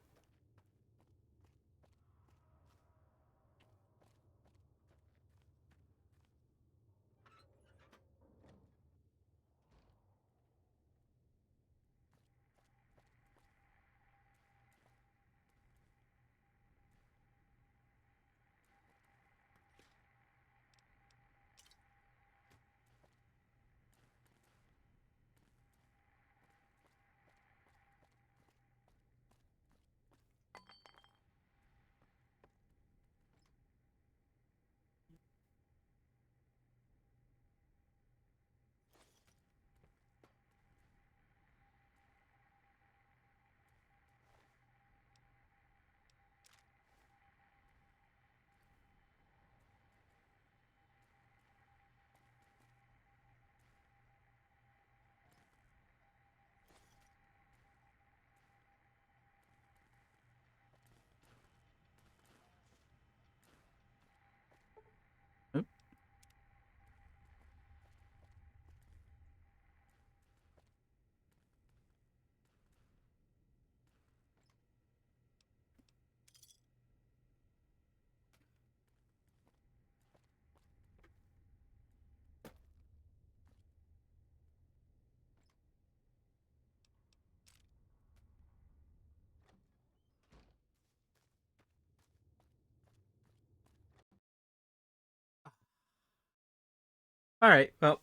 All right. Well,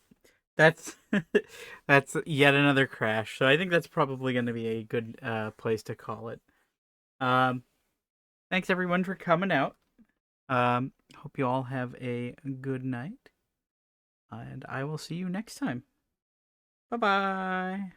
that's that's yet another crash. So I think that's probably going to be a good place to call it. Um, thanks everyone for coming out. Hope you all have a good night, and I will see you next time. Bye bye.